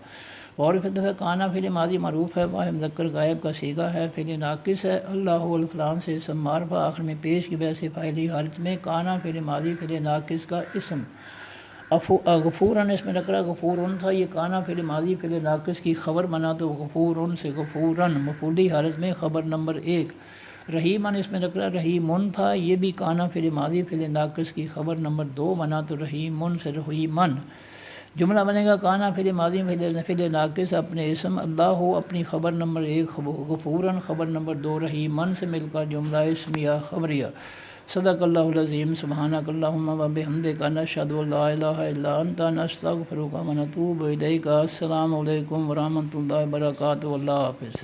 اور فتح کانا فعل ماضی معروف ہے، واحد مذکر غائب کا صیغہ ہے، فعل ناقص ہے، اللہ الفلان سے اسم معرفہ آخر میں پیش کی وجہ سے فاعلی حالت میں، کانا فعل ماضی فعل ناقص کا اسم، غفوراً اس میں نکرہ غفورن تھا، یہ کانا فعل ماضی فعل ناقص کی خبر بنا تو غفورن سے غفوراً مفعولی حالت میں خبر نمبر 1، رحیماً اس میں نکرہ رحیمن تھا، یہ بھی کانا فعل ماضی فعل ناقص کی خبر نمبر 2 بنا تو رحیمن سے رحیمن، جملہ بنے گا کانا فعل ماضی فعل ناقص اپنے اسم، اللہ ہو اپنی خبر نمبر 1، غفوراً خبر نمبر 2، رحیمن سے مل کر جملہ اسمیہ خبریہ۔ صدق اللہ العظیم، سبحانک اللہم و بحمدک، نشہد ان لا الہ الا انت، نستغفرک و نتوب الیک۔ السلام علیکم ورحمۃ اللہ وبرکاتہ، اللہ حافظ۔